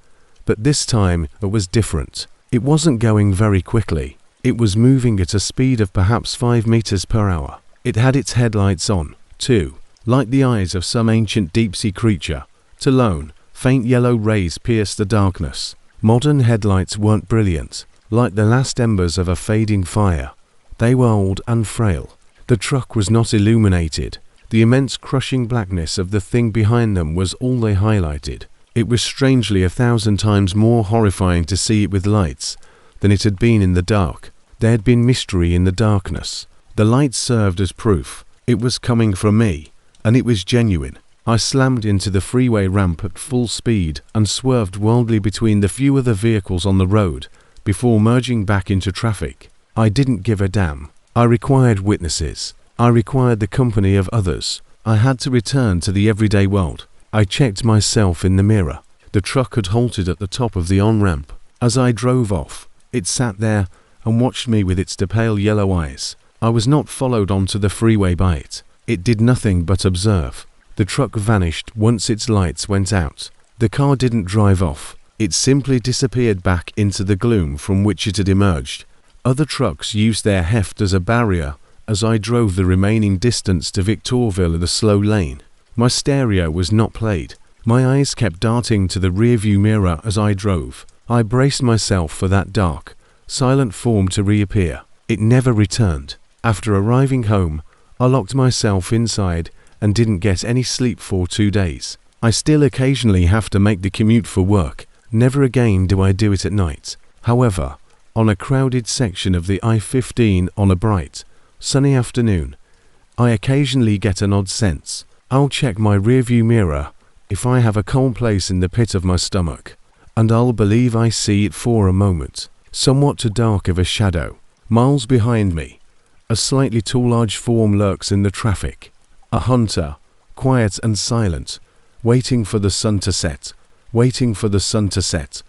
Speaker 1: but this time it was different. It wasn't going very quickly. It was moving at a speed of perhaps 5 meters per hour. It had its headlights on, too, like the eyes of some ancient deep-sea creature. Alone, faint yellow rays pierced the darkness. Modern headlights weren't brilliant, like the last embers of a fading fire. They were old and frail. The truck was not illuminated. The immense crushing blackness of the thing behind them was all they highlighted. It was strangely 1,000 times more horrifying to see it with lights than it had been in the dark. There had been mystery in the darkness. The lights served as proof. It was coming from me, and it was genuine. I slammed into the freeway ramp at full speed and swerved wildly between the few other vehicles on the road before merging back into traffic. I didn't give a damn. I required witnesses. I required the company of others. I had to return to the everyday world. I checked myself in the mirror. The truck had halted at the top of the on-ramp. As I drove off, it sat there and watched me with its pale yellow eyes. I was not followed onto the freeway by it. It did nothing but observe. The truck vanished once its lights went out. The car didn't drive off. It simply disappeared back into the gloom from which it had emerged. Other trucks used their heft as a barrier as I drove the remaining distance to Victorville, the slow lane. My stereo was not played. My eyes kept darting to the rearview mirror as I drove. I braced myself for that dark, silent form to reappear. It never returned. After arriving home, I locked myself inside and didn't get any sleep for 2 days. I still occasionally have to make the commute for work. Never again do I do it at night. However, on a crowded section of the I-15 on a bright, sunny afternoon, I occasionally get an odd sense. I'll check my rearview mirror if I have a cold place in the pit of my stomach, and I'll believe I see it for a moment, somewhat too dark of a shadow. Miles behind me, a slightly too large form lurks in the traffic. A hunter, quiet and silent, waiting for the sun to set, waiting for the sun to set.